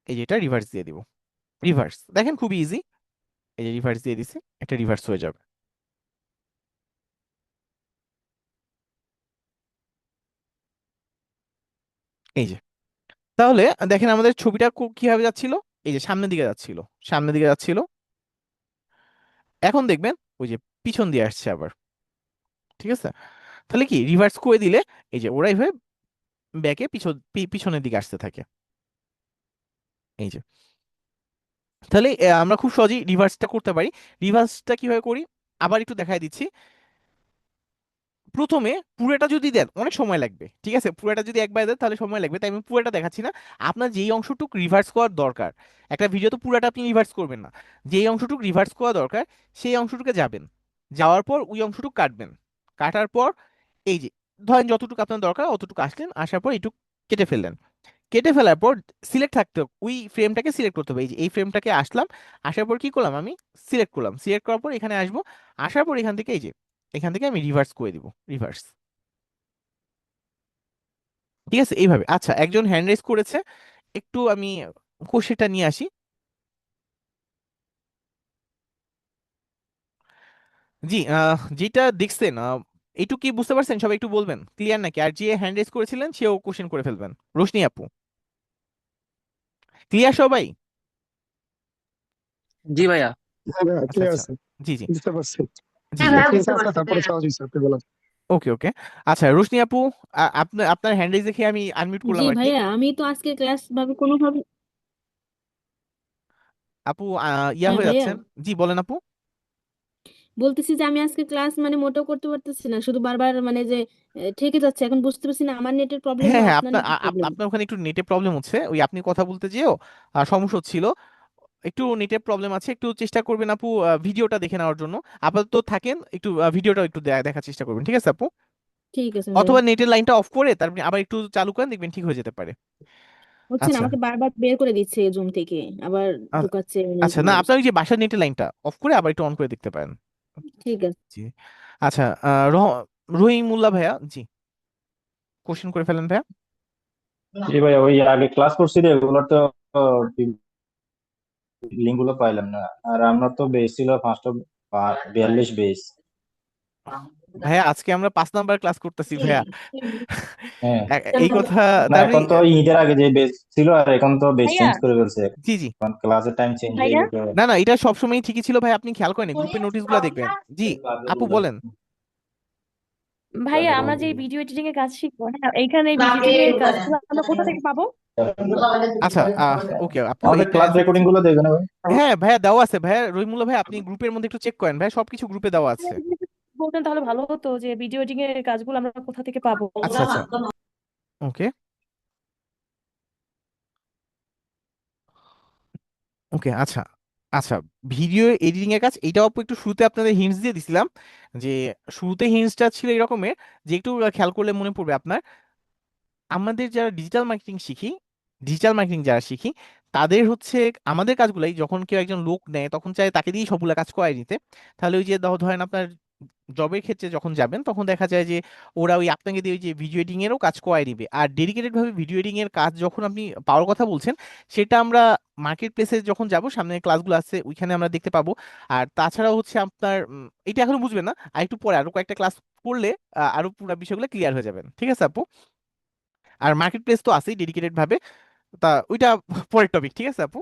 এই যে এটা রিভার্স দিয়ে দিব, রিভার্স, দেখেন খুবই ইজি, এই যে রিভার্স দিয়ে দিছি, একটা রিভার্স হয়ে যাবে। এই যে, তাহলে দেখেন আমাদের ছবিটা কিভাবে যাচ্ছিল, এই যে সামনের দিকে যাচ্ছিল, সামনের দিকে যাচ্ছিল। এখন দেখবেন ওই যে পিছন দিয়ে আসছে আবার, ঠিক আছে। তাহলে কি রিভার্স করে দিলে এই যে ওরা এইভাবে ব্যাকে পিছনের দিকে আসতে থাকে, এই যে। তাহলে আমরা খুব সহজেই রিভার্সটা করতে পারি। রিভার্সটা কিভাবে করি আবার একটু দেখাই দিচ্ছি। প্রথমে পুরোটা যদি দেন অনেক সময় লাগবে, ঠিক আছে, পুরোটা যদি একবার দেন তাহলে সময় লাগবে, তাই আমি পুরোটা দেখাচ্ছি না। আপনার যেই অংশটুকু রিভার্স করার দরকার, একটা ভিডিও তো পুরোটা আপনি রিভার্স করবেন না, যেই অংশটুকু রিভার্স করা দরকার সেই অংশটুকু যাবেন, যাওয়ার পর ওই অংশটুকু কাটবেন, কাটার পর এই যে ধরেন যতটুকু আপনার দরকার অতটুকু আসলেন, আসার পর এইটুকু কেটে ফেললেন, কেটে ফেলার পর সিলেক্ট থাকতে হবে, ওই ফ্রেমটাকে সিলেক্ট করতে হবে, এই যে এই ফ্রেমটাকে আসলাম, আসার পর কি করলাম, আমি সিলেক্ট করলাম, সিলেক্ট করার পর এখানে আসবো, আসার পর এখান থেকে এই যে এখান থেকে আমি রিভার্স করে দিব, রিভার্স, ঠিক আছে, এইভাবে। আচ্ছা, একজন হ্যান্ড রেজ করেছে, একটু আমি কোষেটা নিয়ে আসি। জি, যেটা দেখছেন এইটুকু কি বুঝতে পারছেন, সবাই একটু বলবেন ক্লিয়ার নাকি? আর যে হ্যান্ড রেজ করেছিলেন সেও কোশ্চেন করে ফেলবেন, রোশনি আপু, ক্লিয়ার সবাই? জি ভাইয়া। হ্যাঁ ভাইয়া আচ্ছা ক্লিয়ার আচ্ছা, আছে, জি জি বুঝতে পারছি। জি হ্যাঁ জি, ভাইয়া ঠিক বুঝতে আছে পারছি। তারপরে সহজ হয়েছে আপনি বলেন। ওকে ওকে। আচ্ছা রোশনি আপু, আপনার আপনার হ্যান্ড রেজ দেখে আমি আনমিউট জি করলাম আর কি। ভাইয়া, আমি তো আজকে ক্লাস ভাবে কোনোভাবে, আপু ইয়া হ্যাঁ হয়ে ভাইয়া, যাচ্ছেন, জি বলেন আপু। বলতেছি যে আমি আজকে ক্লাস মানে মোটেও করতে পারতেছি না, শুধু বারবার মানে যে ঠেকে যাচ্ছে। এখন বুঝতে পারছি না আমার নেটের প্রবলেম হ্যাঁ না হ্যাঁ, আপনার আপনার নেটের প্রবলেম। আপনার ওখানে একটু নেটে প্রবলেম হচ্ছে, ওই আপনি কথা বলতে যেও সমস্যা হচ্ছিল, একটু নেটের প্রবলেম আছে, একটু চেষ্টা করবেন আপু ভিডিওটা দেখে নেওয়ার জন্য। আপাতত থাকেন, একটু ভিডিওটা একটু দেখার চেষ্টা করবেন, ঠিক আছে আপু? ঠিক আছে ভাইয়া। অথবা নেটের লাইনটা অফ করে তারপরে আবার একটু চালু করেন, দেখবেন ঠিক হয়ে যেতে পারে। হচ্ছে না, আচ্ছা আমাকে বারবার বের করে দিচ্ছে জুম থেকে, আবার আ- ঢুকাচ্ছে আচ্ছা, না আপনার ওই যে বাসার নেটের লাইনটা অফ করে আবার একটু অন করে দেখতে পারেন। ঠিক আছে। জি। আচ্ছা, রহিমুল্লাহ ভাইয়া, জি কোশ্চেন করে ফেলেন ভাইয়া। জি ভাইয়া, ওই আগে ক্লাস করছি রে, ওগুলোর তো লিঙ্ক গুলো পাইলাম না। আর আমরা তো বেস ছিল 542 বেস। ভাইয়া আজকে আমরা 5 নাম্বার ক্লাস করতেছি ভাইয়া। হ্যাঁ, এই কথা, না তার মানে এখন তো ঈদের আগে যে বেস ছিল আর এখন তো বেস ভাইয়া চেঞ্জ করে ফেলছে, জি জি, এখন ক্লাসের টাইম চেঞ্জ হয়ে ভাইয়া গেছে। না না, এটা সবসময় ঠিকই ছিল ভাই, আপনি খেয়াল করেন গ্রুপের নোটিশ গুলা দেখবেন। জি আপু বলেন। ভাইয়া আমরা যে ভিডিও এডিটিং এর কাজ শিখবো, হ্যাঁ এইখানে এই ভিডিও এডিটিং এর কাজগুলো আমরা কোথা থেকে পাবো? আচ্ছা ওকে আপু, আমাদের এটা ক্লাস answer রেকর্ডিং দিচ্ছি। গুলো দেখবেন ভাই। হ্যাঁ ভাইয়া দেওয়া আছে ভাইয়া, রহিমুল্লাহ ভাই আপনি গ্রুপের মধ্যে একটু চেক করেন ভাই, সবকিছু গ্রুপে দেওয়া আছে। বলতেন তাহলে ভালো হতো যে ভিডিও এডিটিং এর কাজগুলো আমরা কোথা থেকে পাবো। আচ্ছা আচ্ছা, ওকে। ওকে, আচ্ছা আচ্ছা। ভিডিও এডিটিং এর কাজ এটাও আপু একটু শুরুতে আপনাদের হিন্টস দিয়ে দিছিলাম, যে শুরুতে হিন্টসটা ছিল এরকমের, যে একটু খেয়াল করলে মনে পড়বে আপনার, আমাদের যারা ডিজিটাল মার্কেটিং শিখি, ডিজিটাল মার্কেটিং যারা শিখি, তাদের হচ্ছে আমাদের কাজগুলাই যখন কেউ একজন লোক নেয় তখন চায় তাকে দিয়েই সবগুলা কাজ করাই নিতে। তাহলে ওই যে ধরেন আপনার জবের ক্ষেত্রে যখন যাবেন তখন দেখা যায় যে ওরা ওই আপনাকে দিয়ে ওই যে ভিডিও এডিটিং এরও কাজ করাই দিবে। আর ডেডিকেটেড ভাবে ভিডিও এডিটিং এর কাজ যখন আপনি পাওয়ার কথা বলছেন, সেটা আমরা মার্কেট প্লেসে যখন যাব, সামনে ক্লাসগুলো আছে ওইখানে আমরা দেখতে পাবো। আর তাছাড়াও হচ্ছে আপনার এটা এখনো বুঝবেন না, আর একটু পরে আরো কয়েকটা ক্লাস করলে আরো পুরো বিষয়গুলো ক্লিয়ার হয়ে যাবেন, ঠিক আছে আপু? আর মার্কেট প্লেস তো আছেই ডেডিকেটেড ভাবে, তা ওইটা পরের টপিক, ঠিক আছে আপু?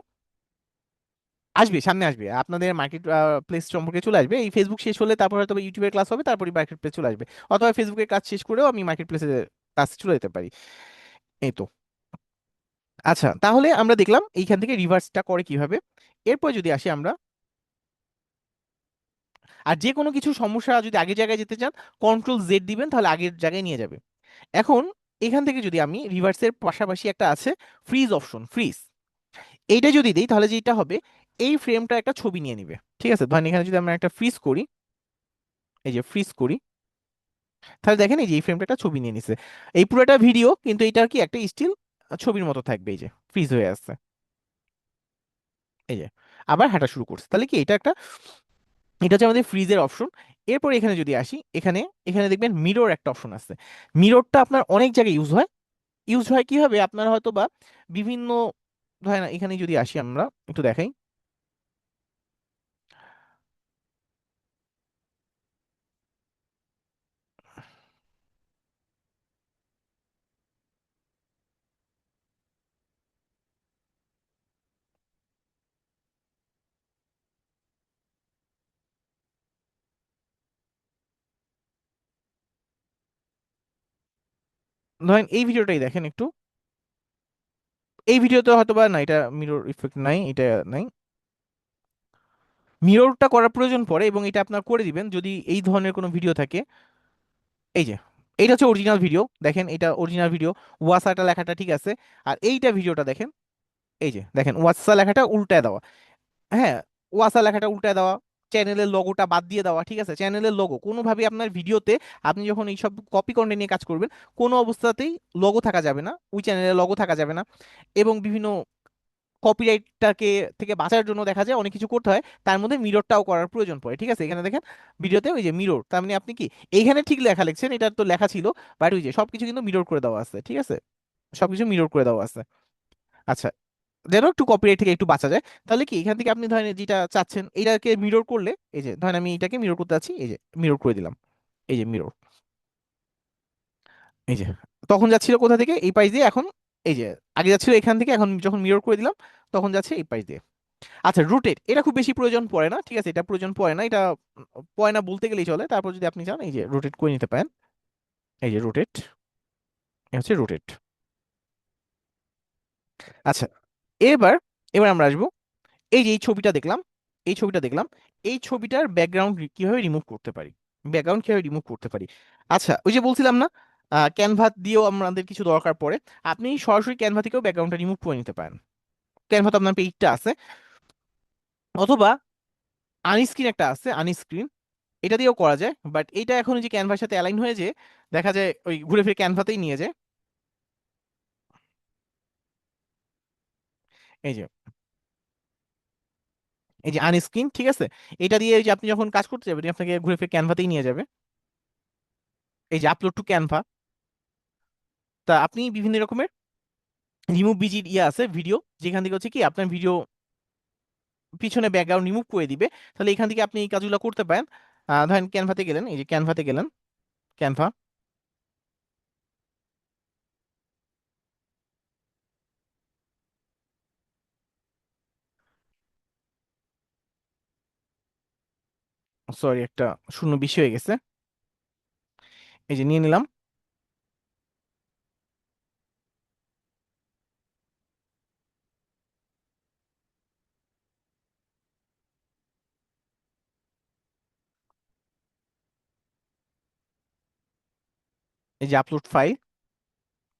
আসবে, সামনে আসবে আপনাদের মার্কেট প্লেস সম্পর্কে চলে আসবে। এই ফেসবুক শেষ হলে তারপর হয়তো ইউটিউবের ক্লাস হবে, তারপরে মার্কেট প্লেস চলে আসবে। অথবা ফেসবুকের কাজ শেষ করেও আমি মার্কেট প্লেসের কাজ চলে যেতে পারি। এই তো। আচ্ছা, তাহলে আমরা দেখলাম এইখান থেকে রিভার্সটা করে কিভাবে। এরপর যদি আসি আমরা, আর যে কোনো কিছু সমস্যা যদি আগের জায়গায় যেতে চান, কন্ট্রোল জেড দিবেন, তাহলে আগের জায়গায় নিয়ে যাবে। এখন এখান থেকে যদি আমি রিভার্সের পাশাপাশি একটা আছে ফ্রিজ অপশন, ফ্রিজ, এইটা যদি দিই তাহলে যেটা হবে, এই ফ্রেমটা একটা ছবি নিয়ে নিবে, ঠিক আছে? ধরেন এখানে যদি আমরা একটা ফ্রিজ করি, এই যে ফ্রিজ করি, তাহলে দেখেন এই যে এই ফ্রেমটা একটা ছবি নিয়ে নিছে। এই পুরোটা ভিডিও কিন্তু এটা কি একটা স্টিল ছবির মতো থাকবে, এই যে ফ্রিজ হয়ে আসছে, এই যে আবার হাঁটা শুরু করছে। তাহলে কি এটা একটা, এটা হচ্ছে আমাদের ফ্রিজের অপশন। এরপর এখানে যদি আসি, এখানে এখানে দেখবেন মিরর একটা অপশন আছে। মিররটা আপনার অনেক জায়গায় ইউজ হয়। ইউজ হয় কিভাবে, আপনার হয়তো বা বিভিন্ন, ধরেন এখানে যদি আসি আমরা একটু দেখাই, ধরেন এই ভিডিওটাই দেখেন একটু, এই ভিডিওতে হয়তো বা না, এটা মিরর ইফেক্ট নাই, এটা নাই, মিররটা করার প্রয়োজন পড়ে এবং এটা আপনার করে দিবেন যদি এই ধরনের কোনো ভিডিও থাকে। এই যে এইটা হচ্ছে অরিজিনাল ভিডিও, দেখেন এটা অরিজিনাল ভিডিও, ওয়াসাটা লেখাটা ঠিক আছে। আর এইটা ভিডিওটা দেখেন, এই যে দেখেন ওয়াসা লেখাটা উল্টায় দেওয়া, হ্যাঁ, ওয়াসা লেখাটা উল্টায় দেওয়া, চ্যানেলের লোগোটা বাদ দিয়ে দেওয়া, ঠিক আছে? চ্যানেলের লোগো কোনোভাবে আপনার ভিডিওতে, আপনি যখন এইসব কপি কন্টেন্ট নিয়ে কাজ করবেন, কোনো অবস্থাতেই লোগো থাকা যাবে না, ওই চ্যানেলের লোগো থাকা যাবে না। এবং বিভিন্ন কপিরাইটটাকে থেকে বাঁচার জন্য দেখা যায় অনেক কিছু করতে হয়, তার মধ্যে মিররটাও করার প্রয়োজন পড়ে, ঠিক আছে? এখানে দেখেন ভিডিওতে ওই যে মিরর, তার মানে আপনি কি এইখানে ঠিক লেখা লিখছেন, এটা তো লেখা ছিল, বাট ওই যে সবকিছু কিন্তু মিরর করে দেওয়া আছে, ঠিক আছে? সবকিছু মিরর করে দেওয়া আছে। আচ্ছা, যেন একটু কপিরাইট থেকে একটু বাঁচা যায়, তাহলে কি এখান থেকে আপনি ধরেন যেটা চাচ্ছেন এটাকে মিরর করলে, এই যে ধরেন আমি এটাকে মিরর করতে চাচ্ছি, এই যে মিরর করে দিলাম, এই যে মিরর, এই যে তখন যাচ্ছিল কোথা থেকে, এই পাশ দিয়ে, এখন এই যে আগে যাচ্ছিল এখান থেকে, এখন যখন মিরর করে দিলাম তখন যাচ্ছে এই পাশ দিয়ে। আচ্ছা, রোটেট এটা খুব বেশি প্রয়োজন পড়ে না, ঠিক আছে? এটা প্রয়োজন পড়ে না, এটা পড়ে না বলতে গেলেই চলে। তারপর যদি আপনি চান এই যে রোটেট করে নিতে পারেন, এই যে রোটেট, হচ্ছে রোটেট। আচ্ছা, এবার এবার আমরা আসবো, এই যে এই ছবিটা দেখলাম, এই ছবিটা দেখলাম, এই ছবিটার ব্যাকগ্রাউন্ড কিভাবে রিমুভ করতে পারি, ব্যাকগ্রাউন্ড কিভাবে রিমুভ করতে পারি। আচ্ছা, ওই যে বলছিলাম না, ক্যানভা দিয়েও আমাদের কিছু দরকার পড়ে, আপনি সরাসরি ক্যানভা থেকেও ব্যাকগ্রাউন্ডটা রিমুভ করে নিতে পারেন। ক্যানভা তো আপনার পেজটা আছে, অথবা আনস্ক্রিন একটা আছে, আনস্ক্রিন, এটা দিয়েও করা যায়। বাট এটা এখন ওই যে ক্যানভার সাথে অ্যালাইন হয়ে যে দেখা যায় ওই ঘুরে ফিরে ক্যানভাতেই নিয়ে যায়। এই যে এই যে আনস্ক্রিন, ঠিক আছে? এটা দিয়ে ওই যে আপনি যখন কাজ করতে যাবেন আপনাকে ঘুরে ফিরে ক্যানভাতেই নিয়ে যাবে। এই যে আপলোড টু ক্যানভা, তা আপনি বিভিন্ন রকমের রিমুভ বিজির ইয়ে আছে ভিডিও, যেখান থেকে হচ্ছে কি আপনার ভিডিও পিছনে ব্যাকগ্রাউন্ড রিমুভ করে দিবে। তাহলে এখান থেকে আপনি এই কাজগুলো করতে পারেন। ধরেন ক্যানভাতে গেলেন, এই যে ক্যানভাতে গেলেন, ক্যানভা, সরি একটা শূন্য বেশি হয়ে গেছে, এই যে নিয়ে নিলাম, এই যে আপলোড ফাইল,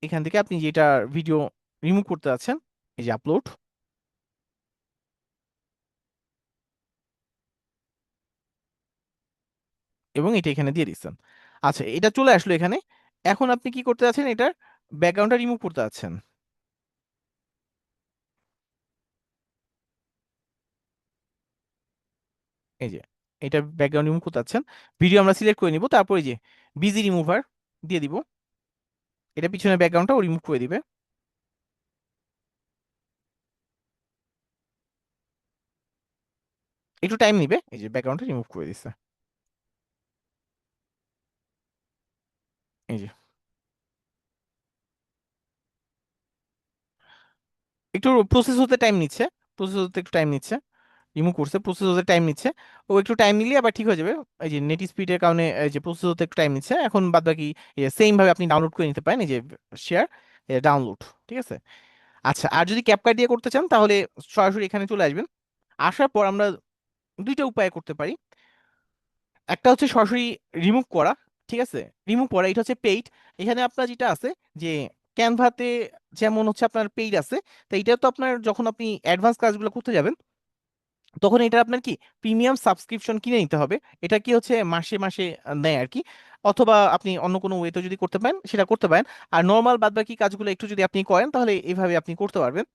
এখান থেকে আপনি যেটা ভিডিও রিমুভ করতে যাচ্ছেন, এই যে আপলোড, এবং এটা এখানে দিয়ে দিচ্ছেন। আচ্ছা, এটা চলে আসলো এখানে। এখন আপনি কি করতে যাচ্ছেন, এটার ব্যাকগ্রাউন্ডটা রিমুভ করতে যাচ্ছেন। এই যে এটা ব্যাকগ্রাউন্ড রিমুভ করতে যাচ্ছেন, ভিডিও আমরা সিলেক্ট করে নিব, তারপর এই যে বিজি রিমুভার দিয়ে দিব, এটা পিছনের ব্যাকগ্রাউন্ডটাও রিমুভ করে দিবে। একটু টাইম নিবে, এই যে ব্যাকগ্রাউন্ডটা রিমুভ করে দিচ্ছে। এই যে একটু প্রসেস হতে টাইম নিচ্ছে, প্রসেস হতে একটু টাইম নিচ্ছে, রিমুভ করছে, প্রসেস হতে টাইম নিচ্ছে। ও একটু টাইম নিলে আবার ঠিক হয়ে যাবে। এই যে নেট স্পিডের কারণে এই যে প্রসেস হতে একটু টাইম নিচ্ছে। এখন বাদ বাকি সেম ভাবে আপনি ডাউনলোড করে নিতে পারেন, এই যে শেয়ার, ডাউনলোড, ঠিক আছে। আচ্ছা, আর যদি ক্যাপকাট দিয়ে করতে চান তাহলে সরাসরি এখানে চলে আসবেন। আসার পর আমরা দুইটা উপায়ে করতে পারি। একটা হচ্ছে সরাসরি রিমুভ করা, ঠিক আছে, রিমুভ করা, এটা হচ্ছে পেইড। এখানে আপনার যেটা আছে যে ক্যানভাতে যেমন হচ্ছে আপনার পেইড আছে, তো এটা তো আপনার যখন আপনি অ্যাডভান্স কাজগুলো করতে যাবেন তখন এটা আপনার কি প্রিমিয়াম সাবস্ক্রিপশন কিনে নিতে হবে। এটা কি হচ্ছে মাসে মাসে নেয় আর কি, অথবা আপনি অন্য কোনো ওয়েতে যদি করতে পারেন সেটা করতে পারেন। আর নর্মাল বাদবাকি কাজগুলো একটু যদি আপনি করেন তাহলে এইভাবে আপনি করতে পারবেন।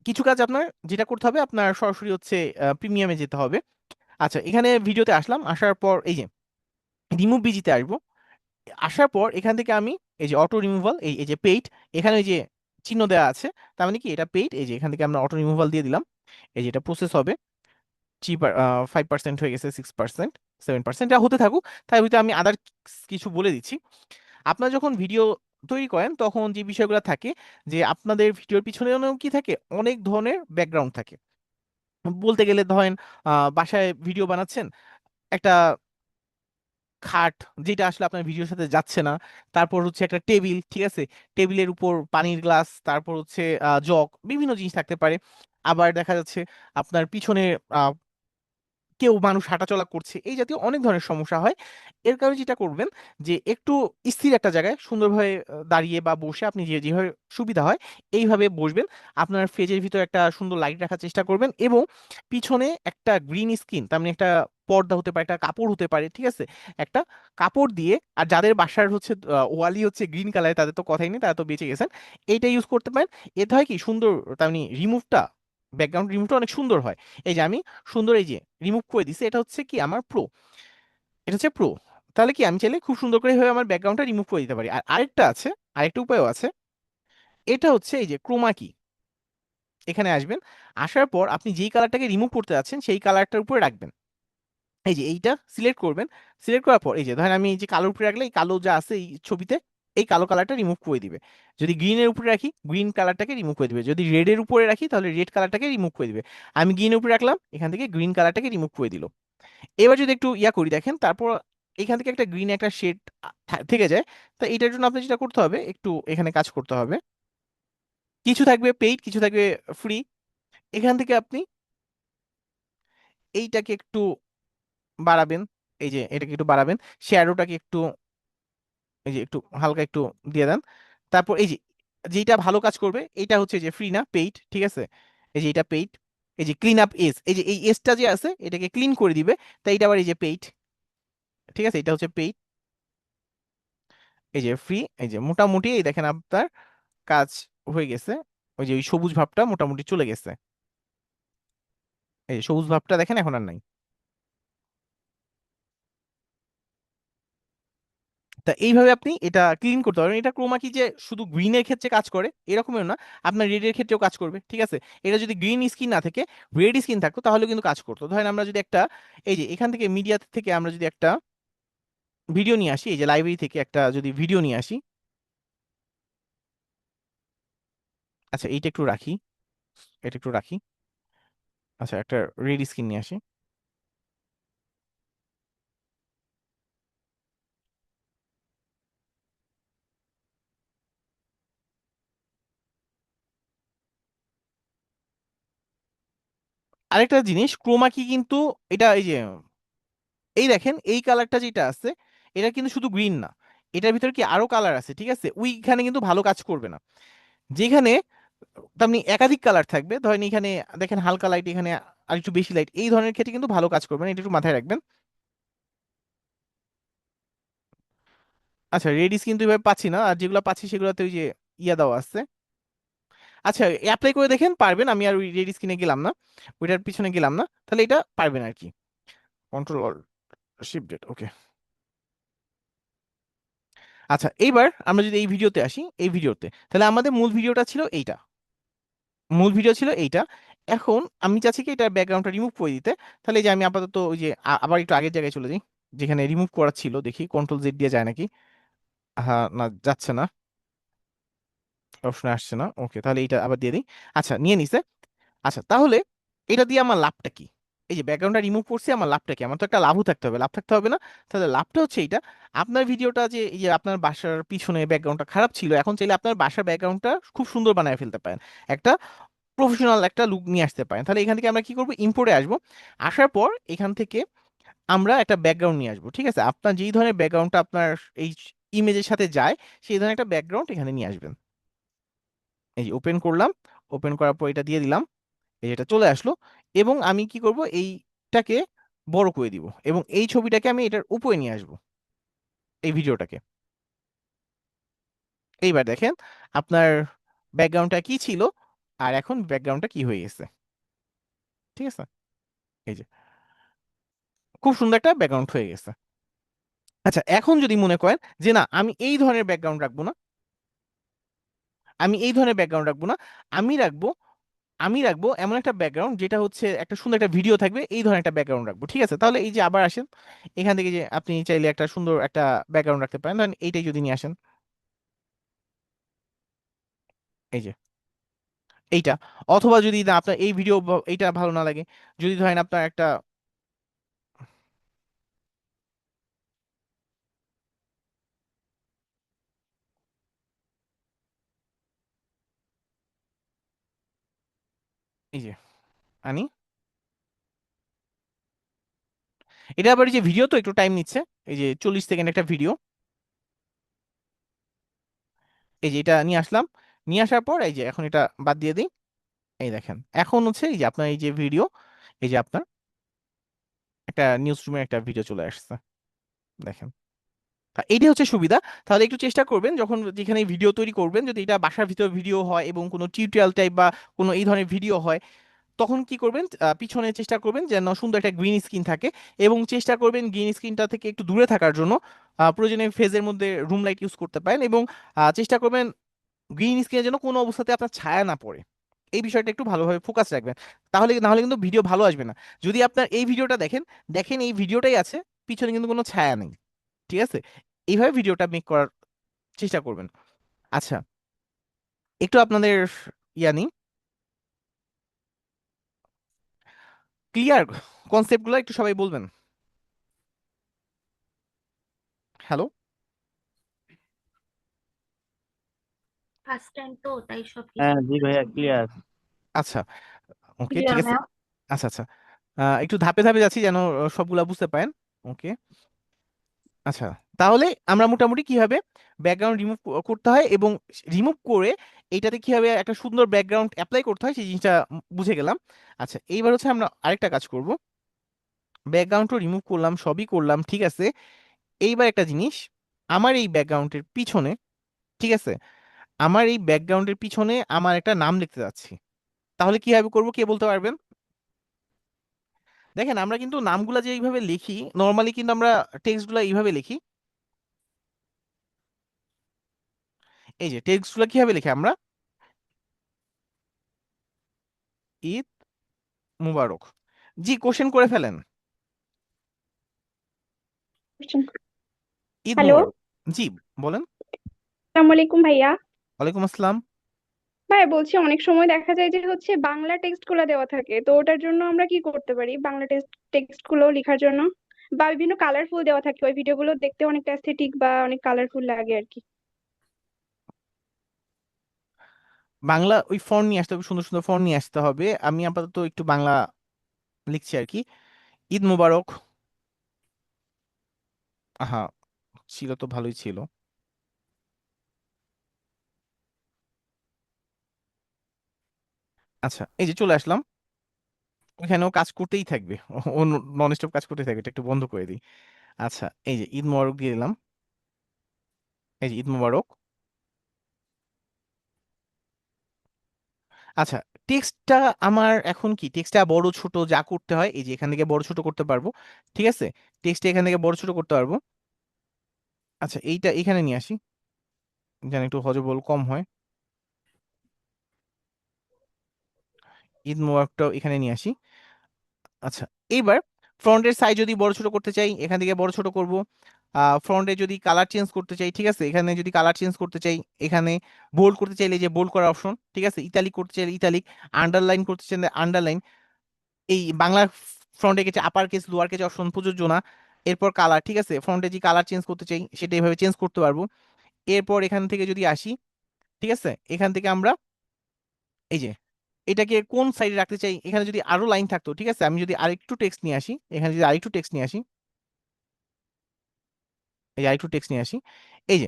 কিছু কাজ আপনার যেটা করতে হবে, আপনার সরাসরি হচ্ছে প্রিমিয়ামে যেতে হবে। আচ্ছা, এখানে ভিডিওতে আসলাম, আসার পর এই যে রিমুভ বিজিতে আসবো। আসার পর এখান থেকে আমি এই যে অটো রিমুভাল, এই এই যে পেইড, এখানে ওই যে চিহ্ন দেওয়া আছে, তার মানে কি এটা পেইড। এই যে এখান থেকে আমরা অটো রিমুভাল দিয়ে দিলাম। এই যে এটা প্রসেস হবে, 5% হয়ে গেছে, 6%, 7%, এটা হতে থাকুক। তার ভিতরে আমি আদার কিছু বলে দিচ্ছি। আপনারা যখন ভিডিও তৈরি করেন তখন যে বিষয়গুলো থাকে, যে আপনাদের ভিডিওর পিছনেও কি থাকে, অনেক ধরনের ব্যাকগ্রাউন্ড থাকে। বলতে গেলে ধরেন বাসায় ভিডিও বানাচ্ছেন, একটা খাট যেটা আসলে আপনার ভিডিওর সাথে যাচ্ছে না, তারপর হচ্ছে একটা টেবিল, ঠিক আছে, টেবিলের উপর পানির গ্লাস, তারপর হচ্ছে জগ, বিভিন্ন জিনিস থাকতে পারে। আবার দেখা যাচ্ছে আপনার পিছনে কেউ মানুষ হাঁটাচলা করছে, এই জাতীয় অনেক ধরনের সমস্যা হয়। এর কারণে যেটা করবেন, যে একটু স্থির একটা জায়গায় সুন্দরভাবে দাঁড়িয়ে বা বসে আপনি যেভাবে সুবিধা হয় এইভাবে বসবেন। আপনার ফেজের ভিতর একটা সুন্দর লাইট রাখার চেষ্টা করবেন, এবং পিছনে একটা গ্রিন স্ক্রিন, তার মানে একটা পর্দা হতে পারে, একটা কাপড় হতে পারে, ঠিক আছে, একটা কাপড় দিয়ে, আর যাদের বাসার হচ্ছে ওয়ালই হচ্ছে গ্রিন কালার, তাদের তো কথাই নেই, তারা তো বেঁচে গেছেন, এইটা ইউজ করতে পারেন। এতে হয় কি সুন্দর, তার মানে রিমুভটা, ব্যাকগ্রাউন্ড রিমুভটা অনেক সুন্দর হয়। এই যে আমি সুন্দর এই যে রিমুভ করে দিছি, এটা হচ্ছে কি আমার প্রো, এটা হচ্ছে প্রো। তাহলে কি আমি চাইলে খুব সুন্দর করে হয়ে আমার ব্যাকগ্রাউন্ডটা রিমুভ করে দিতে পারি। আর আরেকটা আছে, আরেকটা উপায়ও আছে, এটা হচ্ছে এই যে ক্রোমা কি। এখানে আসবেন, আসার পর আপনি যেই কালারটাকে রিমুভ করতে যাচ্ছেন সেই কালারটার উপরে রাখবেন। এই যে এইটা সিলেক্ট করবেন, সিলেক্ট করার পর এই যে ধরেন আমি এই যে কালোর উপরে রাখলে এই কালো যা আছে এই ছবিতে, এই কালো কালারটা রিমুভ করে দিবে। যদি গ্রিনের উপরে রাখি গ্রিন কালারটাকে রিমুভ করে দিবে, যদি রেডের উপরে রাখি তাহলে রেড কালারটাকে রিমুভ করে দিবে। আমি গ্রিনের উপরে রাখলাম, এখান থেকে গ্রিন কালারটাকে রিমুভ করে দিল। এবার যদি একটু ইয়া করি দেখেন, তারপর এখান থেকে একটা গ্রিন একটা শেড থেকে যায়। তো এটার জন্য আপনি যেটা করতে হবে, একটু এখানে কাজ করতে হবে, কিছু থাকবে পেইড, কিছু থাকবে ফ্রি। এখান থেকে আপনি এইটাকে একটু বাড়াবেন, এই যে এটাকে একটু বাড়াবেন, শ্যাডোটাকে একটু এই যে একটু হালকা একটু দিয়ে দেন। তারপর এই যে যেটা ভালো কাজ করবে এটা হচ্ছে যে ফ্রি না পেইড, ঠিক আছে, এই যে এটা পেইড। এই যে ক্লিন আপ এজ, এই যে এই এজটা যে আছে এটাকে ক্লিন করে দিবে, তাই এটা আবার এই যে পেইড, ঠিক আছে, এটা হচ্ছে পেইড। এই যে ফ্রি, এই যে মোটামুটি এই দেখেন আপনার কাজ হয়ে গেছে। ওই যে ওই সবুজ ভাবটা মোটামুটি চলে গেছে, এই যে সবুজ ভাবটা দেখেন এখন আর নাই। তা এইভাবে আপনি এটা ক্লিন করতে পারবেন। এটা ক্রোমা কি যে শুধু গ্রিনের ক্ষেত্রে কাজ করে এরকমও না, আপনার রেডের ক্ষেত্রেও কাজ করবে, ঠিক আছে। এটা যদি গ্রিন স্ক্রিন না থেকে রেড স্ক্রিন থাকতো তাহলে কিন্তু কাজ করতো। ধরেন আমরা যদি একটা এই যে এখান থেকে মিডিয়া থেকে আমরা যদি একটা ভিডিও নিয়ে আসি, এই যে লাইব্রেরি থেকে একটা যদি ভিডিও নিয়ে আসি, আচ্ছা এইটা একটু রাখি, এটা একটু রাখি, আচ্ছা একটা রেড স্ক্রিন নিয়ে আসি। আরেকটা জিনিস, ক্রোমা কি কিন্তু এটা এই যে এই দেখেন এই কালারটা যেটা আছে এটা কিন্তু শুধু গ্রিন না, এটার ভিতরে কি আরো কালার আছে, ঠিক আছে, ওইখানে কিন্তু ভালো কাজ করবে না। যেখানে তেমনি একাধিক কালার থাকবে, ধরেন এখানে দেখেন হালকা লাইট, এখানে আর একটু বেশি লাইট, এই ধরনের ক্ষেত্রে কিন্তু ভালো কাজ করবে না, এটা একটু মাথায় রাখবেন। আচ্ছা রেডিস কিন্তু এভাবে পাচ্ছি না, আর যেগুলো পাচ্ছি সেগুলোতে ওই যে ইয়া দেওয়া আছে। আচ্ছা অ্যাপ্লাই করে দেখেন পারবেন, আমি আর ওই রেডিস কিনে গেলাম না, ওইটার পিছনে গেলাম না, তাহলে এটা পারবেন আর কি। কন্ট্রোল শিফট জেড, ওকে। আচ্ছা এইবার আমরা যদি এই ভিডিওতে আসি, এই ভিডিওতে তাহলে আমাদের মূল ভিডিওটা ছিল এইটা, মূল ভিডিও ছিল এইটা। এখন আমি চাচ্ছি কি এটা ব্যাকগ্রাউন্ডটা রিমুভ করে দিতে। তাহলে এই যে আমি আপাতত ওই যে আবার একটু আগের জায়গায় চলে যাই, যেখানে রিমুভ করা ছিল, দেখি কন্ট্রোল জেড দিয়ে যায় নাকি। হ্যাঁ না, যাচ্ছে না, অপশনে আসছে না, ওকে তাহলে এইটা আবার দিয়ে দিই। আচ্ছা নিয়ে নিছে। আচ্ছা তাহলে এটা দিয়ে আমার লাভটা কি? এই যে ব্যাকগ্রাউন্ডটা রিমুভ করছি, আমার লাভটা কি? আমার তো একটা লাভও থাকতে হবে, লাভ থাকতে হবে না? তাহলে লাভটা হচ্ছে এইটা, আপনার ভিডিওটা যে এই যে আপনার বাসার পিছনে ব্যাকগ্রাউন্ডটা খারাপ ছিল, এখন চাইলে আপনার বাসার ব্যাকগ্রাউন্ডটা খুব সুন্দর বানায় ফেলতে পারেন, একটা প্রফেশনাল একটা লুক নিয়ে আসতে পারেন। তাহলে এখান থেকে আমরা কি করবো, ইম্পোর্টে আসবো, আসার পর এখান থেকে আমরা একটা ব্যাকগ্রাউন্ড নিয়ে আসবো। ঠিক আছে, আপনার যেই ধরনের ব্যাকগ্রাউন্ডটা আপনার এই ইমেজের সাথে যায়, সেই ধরনের একটা ব্যাকগ্রাউন্ড এখানে নিয়ে আসবেন। এই যে ওপেন করলাম, ওপেন করার পর এটা দিয়ে দিলাম, এই যেটা চলে আসলো। এবং আমি কি করব, এইটাকে বড় করে দিব এবং এই ছবিটাকে আমি এটার উপরে নিয়ে আসবো, এই ভিডিওটাকে। এইবার দেখেন আপনার ব্যাকগ্রাউন্ডটা কি ছিল আর এখন ব্যাকগ্রাউন্ডটা কি হয়ে গেছে। ঠিক আছে, এই যে খুব সুন্দর একটা ব্যাকগ্রাউন্ড হয়ে গেছে। আচ্ছা এখন যদি মনে করেন যে না আমি এই ধরনের ব্যাকগ্রাউন্ড রাখবো না, আমি এই ধরনের ব্যাকগ্রাউন্ড রাখবো না, আমি রাখবো আমি রাখবো এমন একটা ব্যাকগ্রাউন্ড যেটা হচ্ছে একটা সুন্দর একটা ভিডিও থাকবে, এই ধরনের একটা ব্যাকগ্রাউন্ড রাখবো। ঠিক আছে, তাহলে এই যে আবার আসেন এখান থেকে, যে আপনি চাইলে একটা সুন্দর একটা ব্যাকগ্রাউন্ড রাখতে পারেন, ধরেন এইটাই যদি নিয়ে আসেন, এই যে এইটা। অথবা যদি না আপনার এই ভিডিও এইটা ভালো না লাগে, যদি ধরেন আপনার একটা, এই যে আনি, এটা আবার এই যে ভিডিও তো একটু টাইম নিচ্ছে, এই যে 40 সেকেন্ড একটা ভিডিও, এই যে এটা নিয়ে আসলাম, নিয়ে আসার পর এই যে এখন এটা বাদ দিয়ে দিই। এই দেখেন এখন হচ্ছে এই যে আপনার এই যে ভিডিও, এই যে আপনার একটা নিউজ রুমের একটা ভিডিও চলে আসছে, দেখেন। এইটাই হচ্ছে সুবিধা। তাহলে একটু চেষ্টা করবেন যখন যেখানে ভিডিও তৈরি করবেন, যদি এটা বাসার ভিতর ভিডিও হয় এবং কোনো টিউটোরিয়াল টাইপ বা কোনো এই ধরনের ভিডিও হয়, তখন কি করবেন, পিছনে চেষ্টা করবেন যেন সুন্দর একটা গ্রিন স্ক্রিন থাকে, এবং চেষ্টা করবেন গ্রিন স্ক্রিনটা থেকে একটু দূরে থাকার জন্য। প্রয়োজনে ফেজের মধ্যে রুম লাইট ইউজ করতে পারেন, এবং চেষ্টা করবেন গ্রিন স্ক্রিনে যেন কোনো অবস্থাতে আপনার ছায়া না পড়ে, এই বিষয়টা একটু ভালোভাবে ফোকাস রাখবেন। তাহলে না হলে কিন্তু ভিডিও ভালো আসবে না। যদি আপনার এই ভিডিওটা দেখেন, দেখেন এই ভিডিওটাই আছে, পিছনে কিন্তু কোনো ছায়া নেই। ঠিক আছে, এইভাবে ভিডিওটা মেক করার চেষ্টা করবেন। আচ্ছা একটু আপনাদের ইয়ানি ক্লিয়ার কনসেপ্টগুলো একটু সবাই বলবেন। হ্যালো, ফার্স্ট টাইম তো তাই সব হ্যাঁ কিছু জি ভাইয়া ক্লিয়ার। আচ্ছা ওকে ঠিক ক্লিয়ার আছে। ম্যাম। আচ্ছা আচ্ছা, একটু ধাপে ধাপে যাচ্ছি যেন সবগুলা বুঝতে পারেন। ওকে আচ্ছা, তাহলে আমরা মোটামুটি কিভাবে ব্যাকগ্রাউন্ড রিমুভ করতে হয় এবং রিমুভ করে এইটাতে কিভাবে একটা সুন্দর ব্যাকগ্রাউন্ড অ্যাপ্লাই করতে হয় সেই জিনিসটা বুঝে গেলাম। আচ্ছা এইবার হচ্ছে আমরা আরেকটা কাজ করব, ব্যাকগ্রাউন্ডটা রিমুভ করলাম, সবই করলাম, ঠিক আছে। এইবার একটা জিনিস, আমার এই ব্যাকগ্রাউন্ডের পিছনে, ঠিক আছে, আমার এই ব্যাকগ্রাউন্ডের পিছনে আমার একটা নাম লিখতে যাচ্ছি। তাহলে কিভাবে করব, কে বলতে পারবেন? দেখেন আমরা কিন্তু নামগুলা যে এইভাবে লিখি, নর্মালি কিন্তু আমরা টেক্সটগুলো এইভাবে লিখি। এই যে টেক্সটগুলো কিভাবে লিখি আমরা, ঈদ মুবারক। জি কোশ্চেন করে ফেলেন, ঈদ হ্যালো, মুবারক। জি বলেন। আসসালামু আলাইকুম ভাইয়া। ওয়ালাইকুম আসসালাম। ভাই বলছি অনেক সময় দেখা যায় যে হচ্ছে বাংলা টেক্সট গুলো দেওয়া থাকে, তো ওটার জন্য আমরা কি করতে পারি বাংলা টেক্সট গুলো লেখার জন্য? বা বিভিন্ন কালারফুল দেওয়া থাকে, ওই ভিডিও গুলো দেখতে অনেকটা অ্যাস্থেটিক বা অনেক কালারফুল লাগে আর কি। বাংলা ওই ফন্ট নিয়ে আসতে হবে, সুন্দর সুন্দর ফন্ট নিয়ে আসতে হবে। আমি আপাতত একটু বাংলা লিখছি আর কি। ঈদ মুবারক, আহা ছিল তো ভালোই ছিল। আচ্ছা এই যে চলে আসলাম, এখানেও কাজ করতেই থাকবে, ও নন স্টপ কাজ করতেই থাকবে, এটা একটু বন্ধ করে দিই। আচ্ছা এই যে ঈদ মোবারক দিয়ে দিলাম। এই যে ঈদ মোবারক। আচ্ছা, টেক্সটটা আমার এখন কি, টেক্সটটা বড় ছোট যা করতে হয় এই যে এখান থেকে বড় ছোট করতে পারবো। ঠিক আছে, টেক্সটটা এখান থেকে বড় ছোট করতে পারবো। আচ্ছা, এইটা এখানে নিয়ে আসি যেন একটু হজবল কম হয়। ঈদ মোবারকটাও এখানে নিয়ে আসি। আচ্ছা, এইবার ফ্রন্টের সাইজ যদি বড় ছোট করতে চাই এখান থেকে বড় ছোট করব। ফ্রন্টে যদি কালার চেঞ্জ করতে চাই, ঠিক আছে, এখানে যদি কালার চেঞ্জ করতে চাই, এখানে বোল্ড করতে চাইলে এই যে বোল্ড করার অপশন, ঠিক আছে, ইতালিক করতে চাইলে ইতালিক, আন্ডারলাইন করতে চাইলে আন্ডারলাইন। এই বাংলা ফ্রন্টে গেছে upper case lower case option প্রযোজ্য না। এরপর কালার, ঠিক আছে, ফ্রন্টে যে কালার চেঞ্জ করতে চাই সেটা এইভাবে চেঞ্জ করতে পারবো। এরপর এখান থেকে যদি আসি, ঠিক আছে, এখান থেকে আমরা এই যে এটাকে কোন সাইডে রাখতে চাই, এখানে যদি আরো লাইন থাকতো, ঠিক আছে, আমি যদি আরেকটু টেক্সট নিয়ে আসি, এখানে যদি আরেকটু টেক্সট নিয়ে আসি, এই যে আরেকটু টেক্সট নিয়ে আসি, এই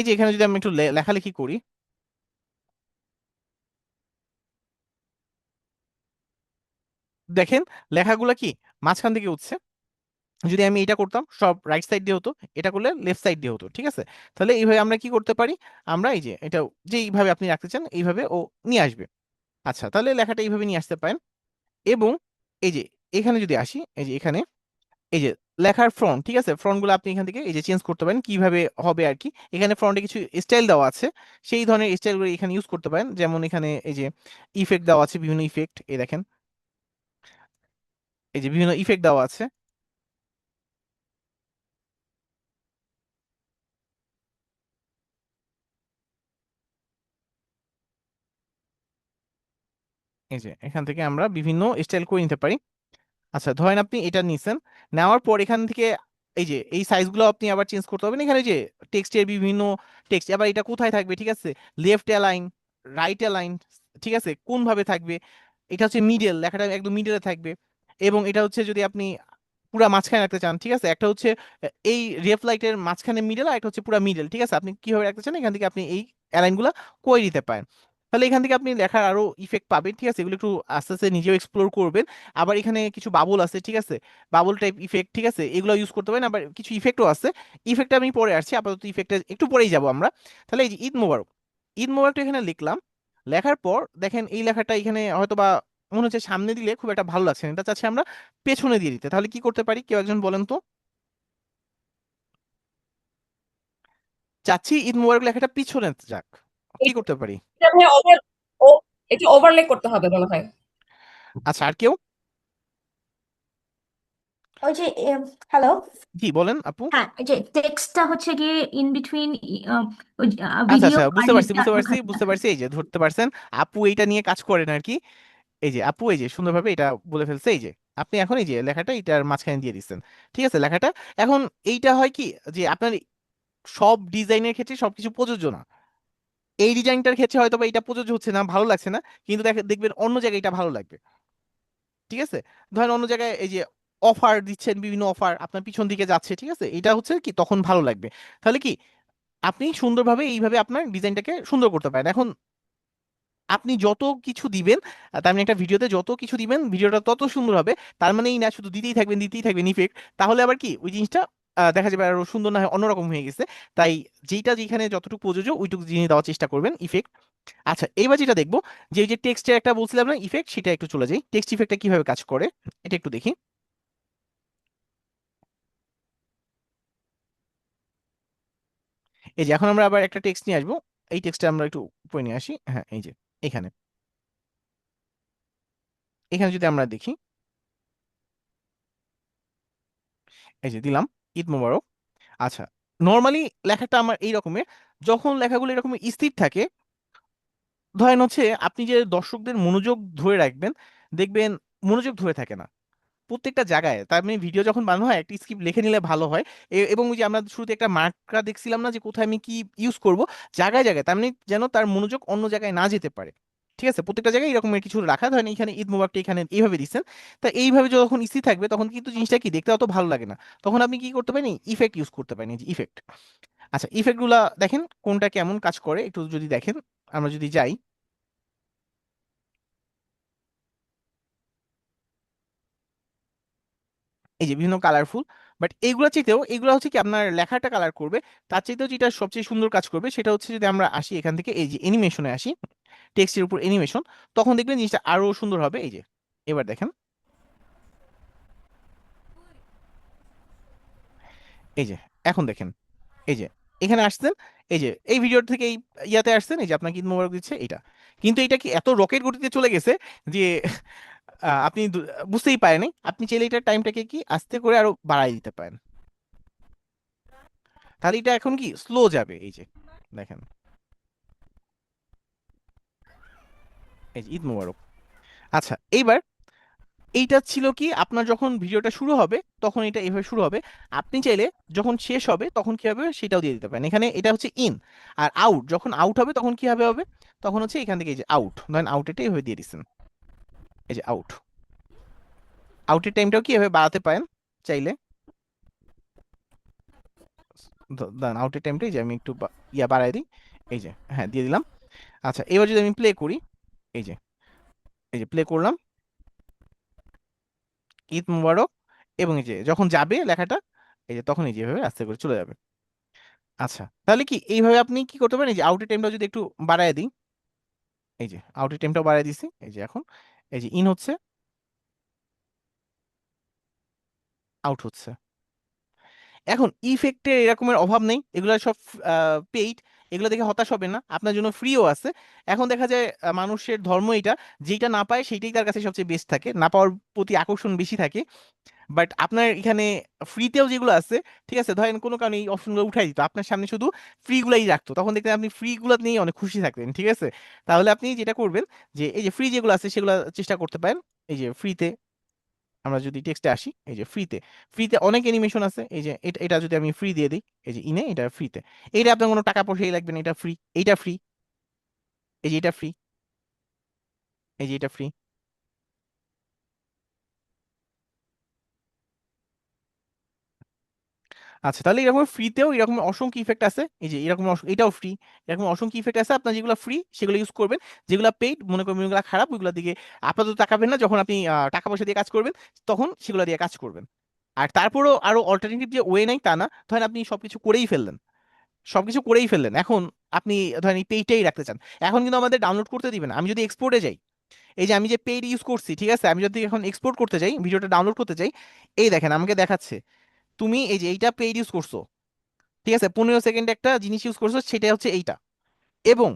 যে এখানে যদি আমি একটু লেখালেখি করি, দেখেন লেখাগুলো কি মাঝখান থেকে উঠছে। যদি আমি এটা করতাম সব রাইট সাইড দিয়ে হতো, এটা করলে লেফট সাইড দিয়ে হতো, ঠিক আছে। তাহলে এইভাবে আমরা কি করতে পারি, আমরা এই যে এটা যেইভাবে আপনি রাখতে চান এইভাবে ও নিয়ে আসবে। আচ্ছা, তাহলে লেখাটা এইভাবে নিয়ে আসতে পারেন। এবং এই যে এখানে যদি আসি, এই যে এখানে এই যে লেখার ফ্রন্ট, ঠিক আছে, ফ্রন্ট গুলো আপনি এখান থেকে এই যে চেঞ্জ করতে পারেন কিভাবে হবে আর কি। এখানে ফ্রন্টে কিছু স্টাইল দেওয়া আছে, সেই ধরনের স্টাইলগুলো এখানে ইউজ করতে পারেন। যেমন এখানে এই যে ইফেক্ট দেওয়া আছে, বিভিন্ন ইফেক্ট, এই দেখেন এই যে বিভিন্ন ইফেক্ট দেওয়া আছে। এই যে এখান থেকে আমরা বিভিন্ন স্টাইল করে নিতে পারি। আচ্ছা, ধরেন আপনি এটা নিছেন, নেওয়ার পর এখান থেকে এই যে এই সাইজগুলো আপনি আবার চেঞ্জ করতে হবে। এখানে যে টেক্সটের বিভিন্ন টেক্সট, আবার এটা কোথায় থাকবে, ঠিক আছে, লেফট অ্যালাইন, রাইট অ্যালাইন, ঠিক আছে, কোন ভাবে থাকবে, এটা হচ্ছে মিডল, লেখাটা একদম মিডলে থাকবে। এবং এটা হচ্ছে যদি আপনি পুরা মাঝখানে রাখতে চান, ঠিক আছে, একটা হচ্ছে এই রেফ লাইটের মাঝখানে মিডল, আর একটা হচ্ছে পুরা মিডল, ঠিক আছে, আপনি কিভাবে রাখতে চান এখান থেকে আপনি এই অ্যালাইনগুলো করে দিতে পারেন। তাহলে এখান থেকে আপনি লেখার আরো ইফেক্ট পাবেন, ঠিক আছে, এগুলো একটু আস্তে আস্তে নিজেও এক্সপ্লোর করবেন। আবার এখানে কিছু বাবল আছে, ঠিক আছে, বাবল টাইপ ইফেক্ট, ঠিক আছে, এগুলো ইউজ করতে পারেন। আবার কিছু ইফেক্টও আছে, ইফেক্ট আমি পরে আসছি, আপাতত ইফেক্টটা একটু পরেই যাব আমরা। তাহলে এই যে ঈদ মোবারক, ঈদ মোবারকটা এখানে লিখলাম। লেখার পর দেখেন এই লেখাটা এখানে হয়তো বা মনে হচ্ছে সামনে দিলে খুব একটা ভালো লাগছে না, এটা চাচ্ছি আমরা পেছনে দিয়ে দিতে। তাহলে কি করতে পারি, কেউ একজন বলেন তো। চাচ্ছি ঈদ মোবারক লেখাটা পিছনে যাক, কি করতে পারি। এটা ভাই এটা ওভারলে করতে হবে মনে হয়। আচ্ছা, আর কেউ? ওই যে হ্যালো, জি বলেন আপু। হ্যাঁ, ওই যে টেক্সটটা হচ্ছে গিয়ে ইন বিটুইন আচ্ছা ভিডিও আচ্ছা, আর বুঝতে পারছি ইটা বুঝতে পারছি ঢোকাতে বুঝতে হবে। পারছি, এই যে ধরতে পারছেন, আপু এইটা নিয়ে কাজ করেন আর কি। এই যে আপু এই যে সুন্দরভাবে এটা বলে ফেলছে, এই যে আপনি এখন এই যে লেখাটা এটার মাঝখানে দিয়ে দিচ্ছেন, ঠিক আছে, লেখাটা এখন এইটা হয় কি যে আপনার সব ডিজাইনের ক্ষেত্রে সবকিছু প্রযোজ্য না। এই ডিজাইনটার ক্ষেত্রে হয়তো বা এটা প্রযোজ্য হচ্ছে না, ভালো লাগছে না, কিন্তু দেখবেন অন্য জায়গায় এটা ভালো লাগবে, ঠিক আছে। ধরেন অন্য জায়গায় এই যে অফার দিচ্ছেন, বিভিন্ন অফার আপনার পিছন দিকে যাচ্ছে, ঠিক আছে, এটা হচ্ছে কি তখন ভালো লাগবে। তাহলে কি আপনি সুন্দরভাবে এইভাবে আপনার ডিজাইনটাকে সুন্দর করতে পারেন। এখন আপনি যত কিছু দিবেন, তার মানে একটা ভিডিওতে যত কিছু দিবেন ভিডিওটা তত সুন্দর হবে। তার মানে এই না শুধু দিতেই থাকবেন ইফেক্ট, তাহলে আবার কি ওই জিনিসটা দেখা যাবে আরো সুন্দর না হয় অন্যরকম হয়ে গেছে। তাই যেটা যেখানে যতটুকু প্রযোজ্য ওইটুকু জিনিস দেওয়ার চেষ্টা করবেন ইফেক্ট। আচ্ছা, এইবার যেটা দেখবো যে ওই যে টেক্সটের একটা বলছিলাম না ইফেক্ট, সেটা একটু চলে যাই, টেক্সট ইফেক্টটা কিভাবে কাজ করে এটা একটু দেখি। এই যে এখন আমরা আবার একটা টেক্সট নিয়ে আসবো, এই টেক্সটটা আমরা একটু উপরে নিয়ে আসি, হ্যাঁ এই যে এখানে এখানে যদি আমরা দেখি, এই যে দিলাম ঈদ মোবারক। আচ্ছা, নর্মালি লেখাটা আমার এই রকমের, যখন লেখাগুলো এরকম স্থির থাকে, ধরেন হচ্ছে আপনি যে দর্শকদের মনোযোগ ধরে রাখবেন, দেখবেন মনোযোগ ধরে থাকে না প্রত্যেকটা জায়গায়। তার মানে ভিডিও যখন বানানো হয় একটা স্ক্রিপ্ট লিখে নিলে ভালো হয়। এবং ওই যে আমরা শুরুতে একটা মার্কটা দেখছিলাম না যে কোথায় আমি কি ইউজ করব, জায়গায় জায়গায়, তার মানে যেন তার মনোযোগ অন্য জায়গায় না যেতে পারে, ঠিক আছে, প্রত্যেকটা জায়গায় এরকমের কিছু রাখা। ধরেন এখানে ঈদ মোবারকটা এখানে এইভাবে দিচ্ছেন, তা এইভাবে যখন স্থির থাকবে তখন কিন্তু জিনিসটা কি দেখতে অত ভালো লাগে না। তখন আপনি কি করতে পারেন, ইফেক্ট ইউজ করতে পারেন, এই যে ইফেক্ট। আচ্ছা, ইফেক্ট গুলা দেখেন কোনটা কেমন কাজ করে একটু যদি দেখেন, আমরা যদি যাই, এই যে বিভিন্ন কালারফুল, বাট এইগুলা চাইতেও এগুলো হচ্ছে কি আপনার লেখাটা কালার করবে, তার চাইতেও যেটা সবচেয়ে সুন্দর কাজ করবে সেটা হচ্ছে যদি আমরা আসি এখান থেকে এই যে অ্যানিমেশনে আসি, টেক্সটের উপর অ্যানিমেশন, তখন দেখবেন জিনিসটা আরো সুন্দর হবে। এই যে এবার দেখেন, এই যে এখন দেখেন, এই যে এখানে আসছেন, এই যে এই ভিডিও থেকে এই ইয়াতে আসছেন, এই যে আপনাকে ঈদ মোবারক দিচ্ছে এটা, কিন্তু এটা কি এত রকেট গতিতে চলে গেছে যে আপনি বুঝতেই পারেনি। আপনি চাইলে এটার টাইমটাকে কি আস্তে করে আরো বাড়াই দিতে পারেন, তাহলে এটা এখন কি স্লো যাবে। এই যে দেখেন, এই যে ঈদ মোবারক। আচ্ছা এইবার এইটা ছিল কি আপনার যখন ভিডিওটা শুরু হবে তখন এটা এভাবে শুরু হবে, আপনি চাইলে যখন শেষ হবে তখন কি হবে সেটাও দিয়ে দিতে পারেন। এখানে এটা হচ্ছে ইন, আর আউট যখন আউট হবে তখন কি হবে হবে, তখন হচ্ছে এখান থেকে এই যে আউট, ধরেন আউট এটা এভাবে দিয়ে দিচ্ছেন, এই যে আউট, আউটের টাইমটাও কি এভাবে বাড়াতে পারেন চাইলে। দেন আউটের টাইমটা এই যে আমি একটু ইয়া বাড়াই দিই, এই যে হ্যাঁ দিয়ে দিলাম। আচ্ছা এবার যদি আমি প্লে করি, এই যে এই যে প্লে করলাম, ঈদ মুবারক, এবং এই যে যখন যাবে লেখাটা, এই যে তখন এই যেভাবে আস্তে করে চলে যাবে। আচ্ছা তাহলে কি এইভাবে আপনি কি করতে পারেন, এই যে আউটের টাইমটা যদি একটু বাড়ায় দিই, এই যে আউটের টাইমটাও বাড়ায় দিছি, এই যে এখন এই যে ইন হচ্ছে, আউট হচ্ছে। এখন ইফেক্টের এরকমের অভাব নেই, এগুলো সব পেইড, এগুলো দেখে হতাশ হবে না, আপনার জন্য ফ্রিও আছে। এখন দেখা যায় মানুষের ধর্ম এটা, যেটা না পায় সেইটাই তার কাছে সবচেয়ে বেস্ট থাকে, না পাওয়ার প্রতি আকর্ষণ বেশি থাকে। বাট আপনার এখানে ফ্রিতেও যেগুলো আছে, ঠিক আছে, ধরেন কোনো কারণে এই অপশনগুলো উঠাই দিত, আপনার সামনে শুধু ফ্রিগুলাই রাখতো, তখন দেখতেন আপনি ফ্রিগুলো নিয়েই অনেক খুশি থাকতেন, ঠিক আছে। তাহলে আপনি যেটা করবেন যে এই যে ফ্রি যেগুলো আছে সেগুলো চেষ্টা করতে পারেন। এই যে ফ্রিতে আমরা যদি টেক্সটে আসি, এই যে ফ্রিতে, ফ্রিতে অনেক অ্যানিমেশন আছে, এই যে এটা এটা যদি আমি ফ্রি দিয়ে দিই, এই যে ইনে এটা ফ্রিতে, এইটা আপনার কোনো টাকা পয়সাই লাগবে না, এটা ফ্রি, এইটা ফ্রি, এই যে এটা ফ্রি, এই যে এটা ফ্রি। আচ্ছা তাহলে এরকম ফ্রিতেও এরকম অসংখ্য ইফেক্ট আছে, এই যে এরকম এটাও ফ্রি, এরকম অসংখ্য ইফেক্ট আছে। আপনার যেগুলো ফ্রি সেগুলো ইউজ করবেন, যেগুলো পেইড মনে করবেন ওগুলো খারাপ, ওইগুলোর দিকে আপাতত তাকাবেন না, যখন আপনি টাকা পয়সা দিয়ে কাজ করবেন তখন সেগুলো দিয়ে কাজ করবেন। আর তারপরও আরো অল্টারনেটিভ যে ওয়ে নাই তা না, ধরেন আপনি সবকিছু করেই ফেললেন, সবকিছু করেই ফেললেন, এখন আপনি ধরেন এই পেইডটাই রাখতে চান, এখন কিন্তু আমাদের ডাউনলোড করতে দিবেন। আমি যদি এক্সপোর্টে যাই, এই যে আমি যে পেইড ইউজ করছি, ঠিক আছে, আমি যদি এখন এক্সপোর্ট করতে যাই, ভিডিওটা ডাউনলোড করতে চাই, এই দেখেন আমাকে দেখাচ্ছে তুমি এই যে এইটা পেইড ইউজ করছো, ঠিক আছে, 15 সেকেন্ড একটা জিনিস ইউজ করছো, সেটা হচ্ছে এইটা, এবং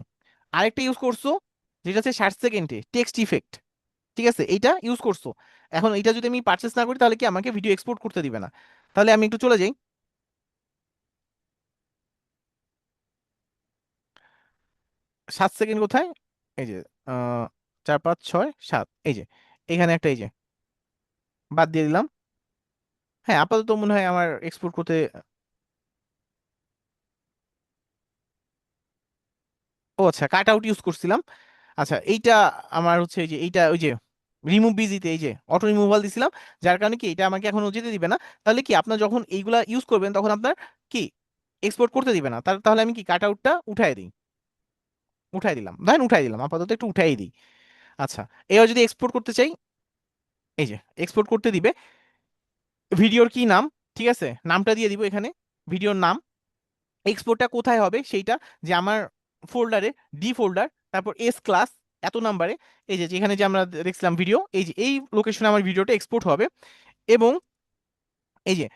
আরেকটা ইউজ করছো যেটা হচ্ছে 60 সেকেন্ডে টেক্সট ইফেক্ট, ঠিক আছে, এইটা ইউজ করছো। এখন এইটা যদি আমি পারচেস না করি তাহলে কি আমাকে ভিডিও এক্সপোর্ট করতে দিবে না। তাহলে আমি একটু চলে যাই, 7 সেকেন্ড কোথায়, এই যে 4 5 6 7, এই যে এখানে একটা, এই যে বাদ দিয়ে দিলাম। হ্যাঁ আপাতত মনে হয় আমার এক্সপোর্ট করতে, ও আচ্ছা কাট আউট ইউজ করছিলাম। আচ্ছা এইটা আমার হচ্ছে এই যে এইটা ওই যে রিমুভ বিজিতে এই যে অটো রিমুভাল দিছিলাম, যার কারণে কি এটা আমাকে এখন যেতে দিবে না। তাহলে কি আপনার যখন এইগুলা ইউজ করবেন তখন আপনার কি এক্সপোর্ট করতে দিবে না, তাহলে আমি কি কাট আউটটা উঠাই দিই, উঠাই দিলাম, ধরেন উঠাই দিলাম, আপাতত একটু উঠাই দিই। আচ্ছা এবার যদি এক্সপোর্ট করতে চাই, এই যে এক্সপোর্ট করতে দিবে, ভিডিওর কি নাম, ঠিক আছে, নামটা দিয়ে দিব এখানে, ভিডিওর নাম, এক্সপোর্টটা কোথায় হবে সেইটা, যে আমার ফোল্ডারে ডি ফোল্ডার, তারপর এস ক্লাস এত নাম্বারে, এই যে যেখানে যে আমরা দেখছিলাম ভিডিও, এই যে এই লোকেশনে আমার ভিডিওটা এক্সপোর্ট হবে। এবং এই যে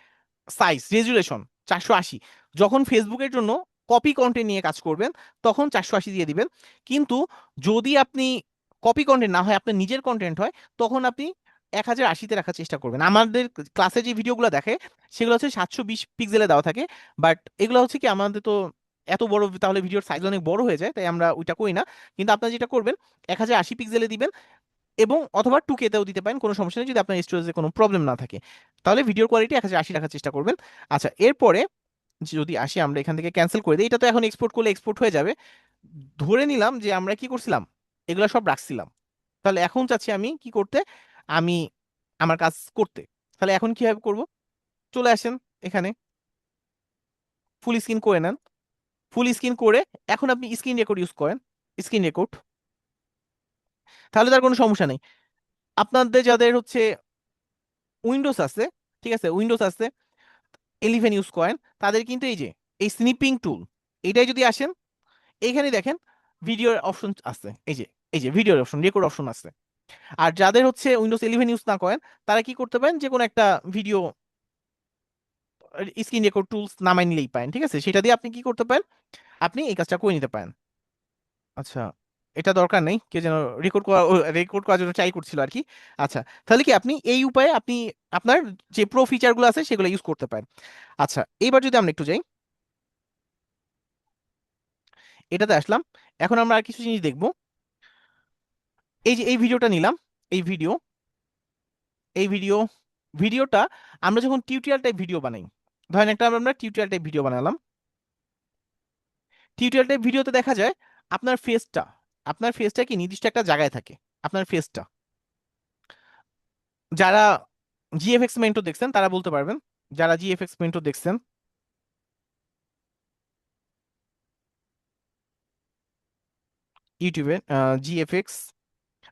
সাইজ রেজুলেশন 480, যখন ফেসবুকের জন্য কপি কন্টেন্ট নিয়ে কাজ করবেন তখন 480 দিয়ে দিবেন, কিন্তু যদি আপনি কপি কন্টেন্ট না হয় আপনার নিজের কন্টেন্ট হয়, তখন আপনি 1080-তে রাখার চেষ্টা করবেন। আমাদের ক্লাসে যে ভিডিওগুলো দেখে সেগুলো হচ্ছে 720 পিক্সেলে দেওয়া থাকে, বাট এগুলো হচ্ছে কি আমাদের তো এত বড়, তাহলে ভিডিওর সাইজ অনেক বড় হয়ে যায়, তাই আমরা ওইটা করি না। কিন্তু আপনারা যেটা করবেন 1080 পিক্সেলে দিবেন, এবং অথবা 2K-তেও দিতে পারেন, কোনো সমস্যা নেই যদি আপনার স্টোরেজে কোনো প্রবলেম না থাকে। তাহলে ভিডিওর কোয়ালিটি 1080 রাখার চেষ্টা করবেন। আচ্ছা এরপরে যদি আসি আমরা এখান থেকে ক্যান্সেল করে দিই, এটা তো এখন এক্সপোর্ট করলে এক্সপোর্ট হয়ে যাবে। ধরে নিলাম যে আমরা কি করছিলাম, এগুলো সব রাখছিলাম, তাহলে এখন চাচ্ছি আমি কি করতে, আমি আমার কাজ করতে, তাহলে এখন কিভাবে করব, চলে আসেন এখানে, ফুল স্ক্রিন করে নেন, ফুল স্ক্রিন করে এখন আপনি স্ক্রিন রেকর্ড ইউজ করেন, স্ক্রিন রেকর্ড, তাহলে তার কোনো সমস্যা নেই। আপনাদের যাদের হচ্ছে উইন্ডোজ আছে, ঠিক আছে, উইন্ডোজ আছে, 11 ইউজ করেন তাদের কিন্তু এই যে এই স্নিপিং টুল এটাই যদি আসেন এইখানে দেখেন ভিডিওর অপশন আছে, এই যে ভিডিওর অপশন, রেকর্ড অপশন আছে। আর যাদের হচ্ছে উইন্ডোজ 11 ইউজ না করেন তারা কি করতে পারেন, যে কোনো একটা ভিডিও স্ক্রিন রেকর্ড টুলস নামাই নিলেই পারেন, ঠিক আছে? সেটা দিয়ে আপনি কি করতে পারেন, আপনি এই কাজটা করে নিতে পারেন। আচ্ছা, এটা দরকার নেই, কে যেন রেকর্ড করার জন্য ট্রাই করছিল আর কি। আচ্ছা, তাহলে কি আপনি এই উপায়ে আপনি আপনার যে প্রো ফিচারগুলো আছে সেগুলো ইউজ করতে পারেন। আচ্ছা, এবার যদি আমরা একটু যাই, এটাতে আসলাম, এখন আমরা আর কিছু জিনিস দেখব। এই যে এই ভিডিওটা নিলাম, এই ভিডিও ভিডিওটা আমরা যখন টিউটোরিয়াল টাইপ ভিডিও বানাই, ধরেন একটা আমরা টিউটোরিয়াল টাইপ ভিডিও বানালাম, টিউটোরিয়াল টাইপ ভিডিওতে দেখা যায় আপনার ফেসটা কি নির্দিষ্ট একটা জায়গায় থাকে, আপনার ফেসটা। যারা জিএফএক্স মেন্টর দেখছেন তারা বলতে পারবেন, যারা জিএফএক্স মেন্টর দেখছেন, ইউটিউবে জিএফএক্স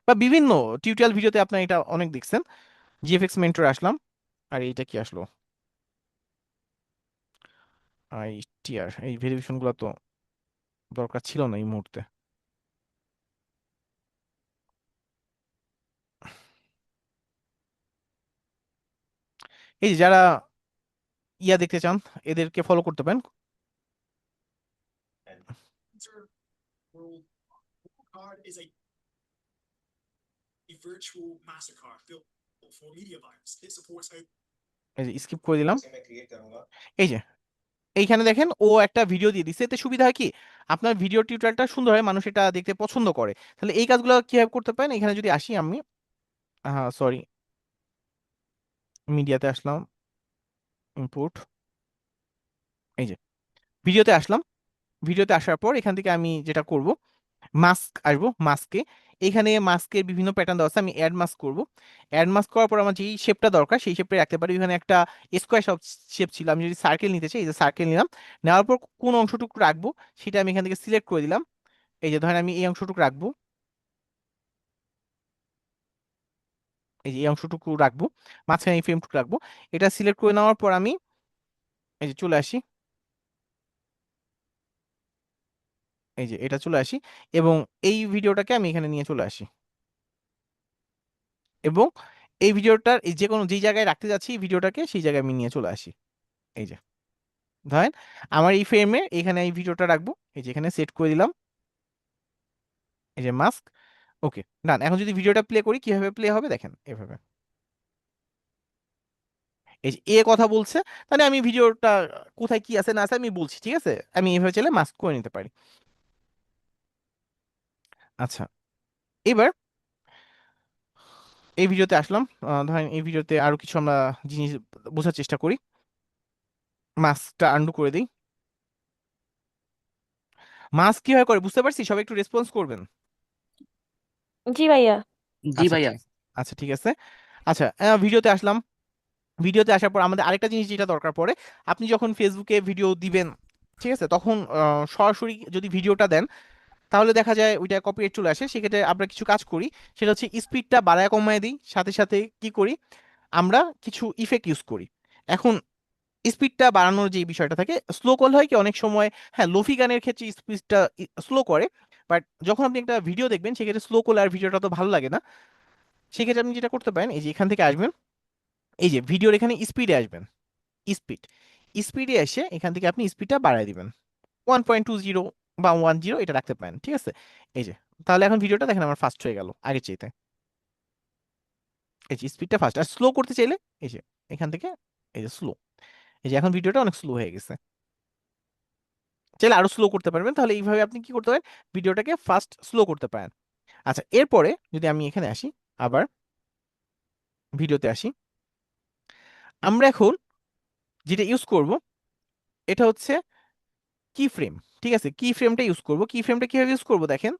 বা বিভিন্ন টিউটোরিয়াল ভিডিওতে আপনার এটা অনেক দেখছেন। জিএফএক্স মেন্টর আসলাম, আর এইটা কি আসলো, আইটিআর, এই ভেরিফিকেশন গুলো তো দরকার ছিল না এই মুহূর্তে। এই যে যারা ইয়া দেখতে চান এদেরকে ফলো করতে পারেন। এই যে স্কিপ করে দিলাম। এই যে এইখানে দেখেন ও একটা ভিডিও দিয়ে দিচ্ছে, এতে সুবিধা হয় কি, আপনার ভিডিও টিউটোরিয়ালটা সুন্দর হয়, মানুষ এটা দেখতে পছন্দ করে। তাহলে এই কাজগুলো কিভাবে করতে পারেন, এখানে যদি আসি আমি, হ্যাঁ সরি, মিডিয়াতে আসলাম, ইনপুট, এই যে ভিডিওতে আসলাম। ভিডিওতে আসার পর এখান থেকে আমি যেটা করব, মাস্ক আসবো, মাস্কে এখানে মাস্কের বিভিন্ন প্যাটার্ন দেওয়া আছে, আমি অ্যাড মাস্ক করব। অ্যাড মাস্ক করার পর আমার যেই শেপটা দরকার সেই শেপটা রাখতে পারি। এখানে একটা স্কোয়ার শেপ ছিল, আমি যদি সার্কেল নিতে চাই এই যে সার্কেল নিলাম, নেওয়ার পর কোন অংশটুকু রাখবো সেটা আমি এখান থেকে সিলেক্ট করে দিলাম। এই যে ধরেন আমি এই অংশটুকু রাখবো, এই যে এই অংশটুকু রাখবো, মাঝখানে এই ফ্রেমটুকু রাখবো। এটা সিলেক্ট করে নেওয়ার পর আমি এই যে চলে আসি, এই যে এটা চলে আসি, এবং এই ভিডিওটাকে আমি এখানে নিয়ে চলে আসি, এবং এই ভিডিওটার এই যে কোনো যেই জায়গায় রাখতে যাচ্ছি এই ভিডিওটাকে সেই জায়গায় আমি নিয়ে চলে আসি। এই যে ধরেন আমার এই ফ্রেমে এখানে এই ভিডিওটা রাখবো, এই যে এখানে সেট করে দিলাম, এই যে মাস্ক, ওকে ডান। এখন যদি ভিডিওটা প্লে করি কিভাবে প্লে হবে দেখেন, এভাবে এই যে কথা বলছে, তাহলে আমি ভিডিওটা কোথায় কি আছে না আছে আমি বলছি, ঠিক আছে? আমি এইভাবে চাইলে মাস্ক করে নিতে পারি। আচ্ছা, এবার এই ভিডিওতে আসলাম, ধরেন এই ভিডিওতে আরো কিছু আমরা জিনিস বোঝার চেষ্টা করি। মাস্কটা আন্ডু করে দিই। মাস্ক কিভাবে করে বুঝতে পারছি, সবাই একটু রেসপন্স করবেন। জি ভাইয়া। জি আচ্ছা ভাইয়া। আচ্ছা ঠিক আছে। আচ্ছা, ভিডিওতে আসলাম। ভিডিওতে আসার পর আমাদের আরেকটা জিনিস যেটা দরকার পড়ে, আপনি যখন ফেসবুকে ভিডিও দিবেন, ঠিক আছে, তখন সরাসরি যদি ভিডিওটা দেন তাহলে দেখা যায় ওইটা কপিরাইট চলে আসে। সেক্ষেত্রে আমরা কিছু কাজ করি, সেটা হচ্ছে স্পিডটা বাড়ায় কমায় দিই, সাথে সাথে কি করি, আমরা কিছু ইফেক্ট ইউজ করি। এখন স্পিডটা বাড়ানোর যে বিষয়টা থাকে, স্লো করলে হয় কি অনেক সময়, হ্যাঁ লোফি গানের ক্ষেত্রে স্পিডটা স্লো করে, বাট যখন আপনি একটা ভিডিও দেখবেন সেক্ষেত্রে স্লো করলে আর ভিডিওটা তো ভালো লাগে না। সেক্ষেত্রে আপনি যেটা করতে পারেন, এই যে এখান থেকে আসবেন, এই যে ভিডিওর এখানে স্পিডে আসবেন, স্পিড, স্পিডে এসে এখান থেকে আপনি স্পিডটা বাড়ায় দিবেন 1.20 বা 10 এটা রাখতে পারেন, ঠিক আছে? এই যে তাহলে এখন ভিডিওটা দেখেন আমার ফাস্ট হয়ে গেল আগের চাইতে। এই যে স্পিডটা ফাস্ট, আর স্লো করতে চাইলে এই যে এখান থেকে এই যে স্লো, এই যে এখন ভিডিওটা অনেক স্লো হয়ে গেছে। চাইলে আরো স্লো করতে পারবেন, তাহলে এইভাবে আপনি কি করতে পারেন, ভিডিওটাকে ফাস্ট স্লো করতে পারেন। আচ্ছা, এরপরে যদি আমি এখানে আসি, আবার ভিডিওতে আসি, আমরা এখন যেটা ইউজ করব এটা হচ্ছে কি ফ্রেম, ঠিক আছে? কি ফ্রেমটা ইউজ করব, কি ফ্রেমটা কিভাবে ইউজ করব দেখেন,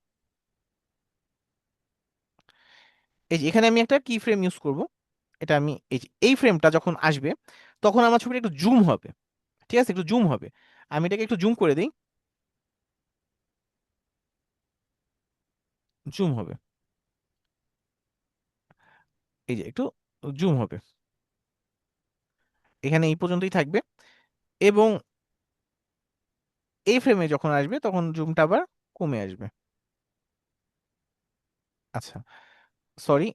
এই যে এখানে আমি একটা কি ফ্রেম ইউজ করব। এটা আমি এই যে এই ফ্রেমটা যখন আসবে তখন আমার ছবিটা একটু জুম হবে, ঠিক আছে, একটু জুম হবে। আমি এটাকে একটু জুম করে দিই, জুম হবে, এই যে একটু জুম হবে, এখানে এই পর্যন্তই থাকবে। এবং এই ফ্রেমে যখন আসবে তখন জুমটা আবার কমে আসবে। আচ্ছা, সরি,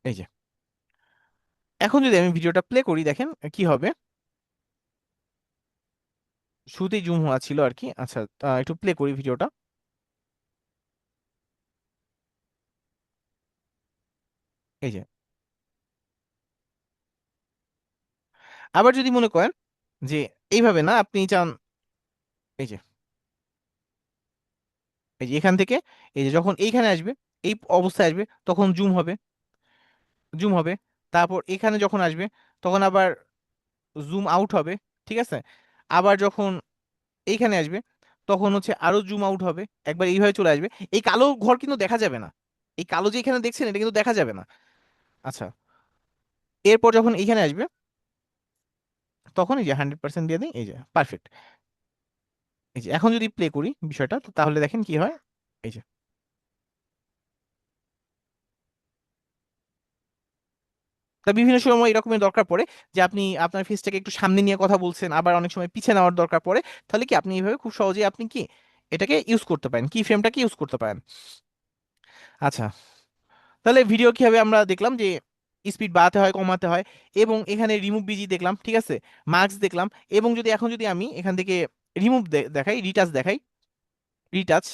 এই যে এখন যদি আমি ভিডিওটা প্লে করি দেখেন কি হবে। শুরুতেই জুম হওয়া ছিল আর কি। আচ্ছা, একটু প্লে করি ভিডিওটা। এই যে আবার যদি মনে করেন যে এইভাবে না, আপনি চান এই যে এখান থেকে এই যে যখন এইখানে আসবে, এই অবস্থায় আসবে তখন জুম হবে, জুম হবে। তারপর এখানে যখন আসবে তখন আবার জুম আউট হবে, ঠিক আছে। আবার যখন এইখানে আসবে তখন হচ্ছে আরো জুম আউট হবে, একবার এইভাবে চলে আসবে। এই কালো ঘর কিন্তু দেখা যাবে না, এই কালো যে এখানে দেখছেন এটা কিন্তু দেখা যাবে না। আচ্ছা, এরপর যখন এইখানে আসবে তখন এই যে 100% দিয়ে দিই, এই যে পারফেক্ট। এই যে এখন যদি প্লে করি বিষয়টা, তো তাহলে দেখেন কি হয়। এই যে তা বিভিন্ন সময় এরকমের দরকার পড়ে যে আপনি আপনার ফেসটাকে একটু সামনে নিয়ে কথা বলছেন, আবার অনেক সময় পিছিয়ে নেওয়ার দরকার পড়ে। তাহলে কি আপনি এইভাবে খুব সহজেই আপনি কি এটাকে ইউজ করতে পারেন, কি ফ্রেমটাকে ইউজ করতে পারেন। আচ্ছা, তাহলে ভিডিও কিভাবে আমরা দেখলাম যে স্পিড বাড়াতে হয় কমাতে হয়, এবং এখানে রিমুভ বিজি দেখলাম, ঠিক আছে, মার্কস দেখলাম। এবং যদি এখন যদি আমি এখান থেকে রিমুভ দেখাই, রিটাচ দেখাই, রিটাচ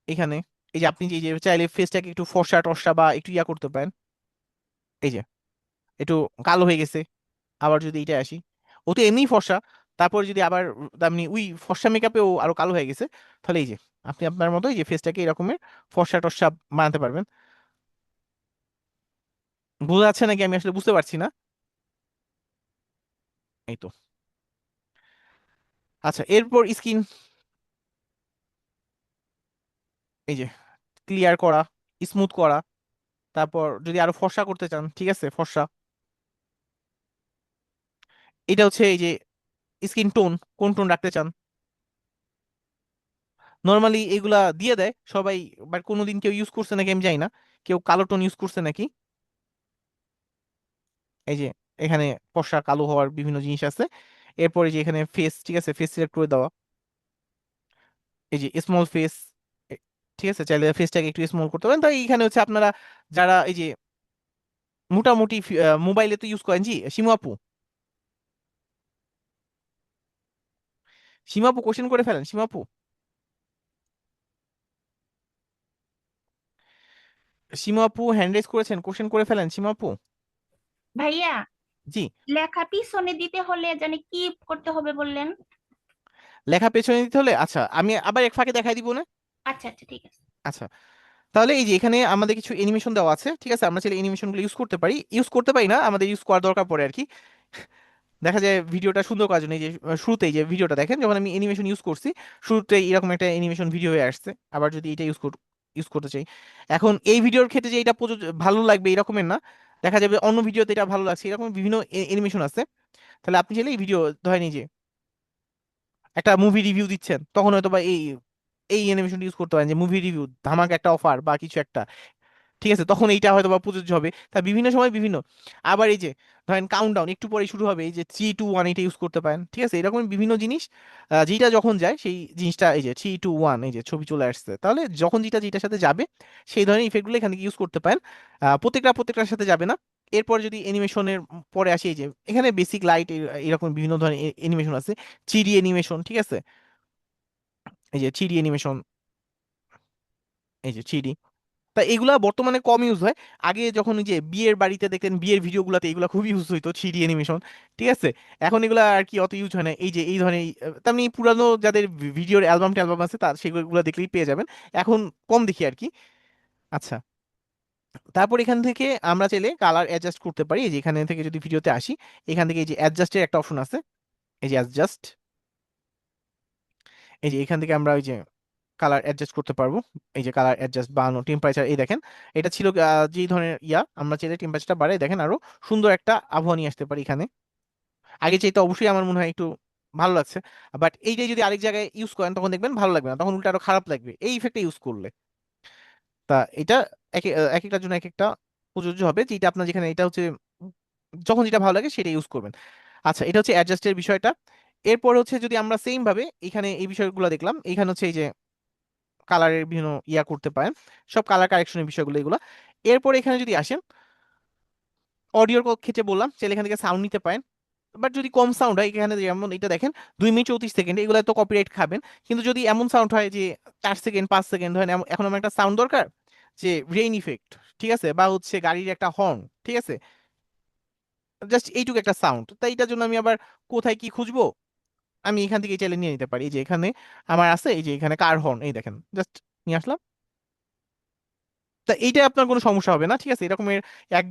এখানে এই যে আপনি যে চাইলে ফেসটাকে একটু ফর্সা টর্সা বা একটু ইয়া করতে পারেন। এই যে একটু কালো হয়ে গেছে, আবার যদি এটা আসি, ও তো এমনিই ফর্সা, তারপর যদি আবার আপনি ওই ফর্সা মেকআপেও আরো কালো হয়ে গেছে, তাহলে এই যে আপনি আপনার মতো এই যে ফেসটাকে এরকমের ফর্সা টর্সা বানাতে পারবেন। বোঝা যাচ্ছে নাকি আমি আসলে বুঝতে পারছি না। এই তো। আচ্ছা, এরপর স্কিন এই যে ক্লিয়ার করা, স্মুথ করা, তারপর যদি আরো ফর্সা করতে চান, ঠিক আছে, ফর্সা। এটা হচ্ছে এই যে স্কিন টোন, কোন টোন রাখতে চান। নর্মালি এগুলা দিয়ে দেয় সবাই, বাট কোনোদিন কেউ ইউজ করছে নাকি আমি জানি না, কেউ কালো টোন ইউজ করছে নাকি। এই যে এখানে ফর্সা কালো হওয়ার বিভিন্ন জিনিস আছে। এরপরে যে এখানে ফেস, ঠিক আছে, ফেস সিলেক্ট করে দেওয়া, এই যে স্মল ফেস, ঠিক আছে, চাইলে ফেসটাকে একটু স্মল করতে পারেন। তাই এখানে হচ্ছে আপনারা যারা এই যে মোটামুটি মোবাইলে তো ইউজ করেন, জি শিমু আপু, শিমু আপু কোশ্চেন করে ফেলেন, শিমু আপু, শিমু আপু হ্যান্ড রেজ করেছেন, কোশ্চেন করে ফেলেন শিমু আপু। ভাইয়া, জি, লেখা পিছনে দিতে হলে জানি কি করতে হবে বললেন? লেখা পেছনে দিতে হলে আচ্ছা আমি আবার এক ফাঁকে দেখাই দিব না। আচ্ছা আচ্ছা, ঠিক আছে। আচ্ছা, তাহলে এই যে এখানে আমাদের কিছু অ্যানিমেশন দেওয়া আছে, ঠিক আছে, আমরা চাইলে অ্যানিমেশনগুলো ইউজ করতে পারি, ইউজ করতে পারি না, আমাদের ইউজ করার দরকার পড়ে আর কি। দেখা যায় ভিডিওটা সুন্দর করার জন্য এই যে শুরুতেই যে ভিডিওটা দেখেন, যখন আমি অ্যানিমেশন ইউজ করছি শুরুতে এরকম একটা অ্যানিমেশন ভিডিও হয়ে আসছে। আবার যদি এটা ইউজ করতে চাই, এখন এই ভিডিওর ক্ষেত্রে যে এটা ভালো লাগবে এরকমের না, দেখা যাবে অন্য ভিডিওতে এটা ভালো লাগছে, এরকম বিভিন্ন অ্যানিমেশন আছে। তাহলে আপনি চাইলে এই ভিডিও ধরেন এই যে একটা মুভি রিভিউ দিচ্ছেন, তখন হয়তো বা এই এই অ্যানিমেশন ইউজ করতে পারেন, যে মুভি রিভিউ ধামাক একটা অফার বা কিছু একটা, ঠিক আছে, তখন এইটা হয়তো বা প্রযোজ্য হবে। তা বিভিন্ন সময় বিভিন্ন। আবার এই যে ধরেন কাউন্টডাউন একটু পরে শুরু হবে, এই যে 3 2 1 এটা ইউজ করতে পারেন, ঠিক আছে, এরকম বিভিন্ন জিনিস। যেটা যখন যায় সেই জিনিসটা এই যে 3 2 1 এই যে ছবি চলে আসছে, তাহলে যখন যেটা যেটার সাথে যাবে সেই ধরনের ইফেক্টগুলো এখান থেকে ইউজ করতে পারেন। প্রত্যেকটার সাথে যাবে না। এরপর যদি অ্যানিমেশনের পরে আসি, এই যে এখানে বেসিক লাইট এরকম বিভিন্ন ধরনের অ্যানিমেশন আছে, 3D অ্যানিমেশন, ঠিক আছে, এই যে 3D অ্যানিমেশন, এই যে 3D। তা এগুলা বর্তমানে কম ইউজ হয়। আগে যখন ওই যে বিয়ের বাড়িতে দেখতেন, বিয়ের ভিডিওগুলোতে এগুলা খুব ইউজ হইতো 3D অ্যানিমেশন, ঠিক আছে। এখন এগুলা আর কি অত ইউজ হয় না। এই যে এই ধরনের তেমনি পুরানো যাদের ভিডিওর অ্যালবাম ট্যালবাম আছে তার সেগুলো দেখলেই পেয়ে যাবেন। এখন কম দেখি আর কি। আচ্ছা, তারপর এখান থেকে আমরা চাইলে কালার অ্যাডজাস্ট করতে পারি। এই যে এখানে থেকে যদি ভিডিওতে আসি, এখান থেকে এই যে অ্যাডজাস্টের একটা অপশন আছে, এই যে অ্যাডজাস্ট, এই যে এখান থেকে আমরা ওই যে কালার অ্যাডজাস্ট করতে পারবো। এই যে কালার অ্যাডজাস্ট বাড়ানো, টেম্পারেচার, এই দেখেন এটা ছিল যে ধরনের ইয়া, আমরা চাইলে টেম্পারেচারটা বাড়াই দেখেন আরো সুন্দর একটা আবহাওয়া নিয়ে আসতে পারি এখানে। আগে চাইতে অবশ্যই আমার মনে হয় একটু ভালো লাগছে, বাট এইটাই যদি আরেক জায়গায় ইউজ করেন তখন দেখবেন ভালো লাগবে না, তখন উল্টা আরো খারাপ লাগবে এই ইফেক্টটা ইউজ করলে। তা এটা এক একটার জন্য এক একটা প্রযোজ্য হবে, যেটা আপনার যেখানে এটা হচ্ছে যখন যেটা ভালো লাগে সেটা ইউজ করবেন। আচ্ছা, এটা হচ্ছে অ্যাডজাস্টের বিষয়টা। এরপর হচ্ছে যদি আমরা সেম ভাবে এখানে এই বিষয়গুলো দেখলাম, এখানে হচ্ছে এই যে কালারের বিভিন্ন ইয়া করতে পারেন, সব কালার কারেকশনের বিষয়গুলো এগুলো। এরপর এখানে যদি আসেন, অডিওর ক্ষেত্রে বললাম চাইলে এখান থেকে সাউন্ড নিতে পারেন, বাট যদি কম সাউন্ড হয় এখানে যেমন এটা দেখেন 2 মিনিট 34 সেকেন্ড, এগুলো তো কপিরাইট খাবেন। কিন্তু যদি এমন সাউন্ড হয় যে 4 সেকেন্ড 5 সেকেন্ড হয়, এখন আমার একটা সাউন্ড দরকার যে রেইন ইফেক্ট, ঠিক আছে, বা হচ্ছে গাড়ির একটা হর্ন, ঠিক আছে, জাস্ট এইটুকু একটা সাউন্ড, তাই এটার জন্য আমি আবার কোথায় কি খুঁজবো, আমি এখান থেকে চাইলে নিয়ে নিতে পারি। এই যে এখানে আমার আছে, এই যে এখানে কার হর্ন, এই দেখেন জাস্ট নিয়ে আসলাম। তা এইটা আপনার কোনো সমস্যা হবে না, ঠিক আছে, এরকমের এক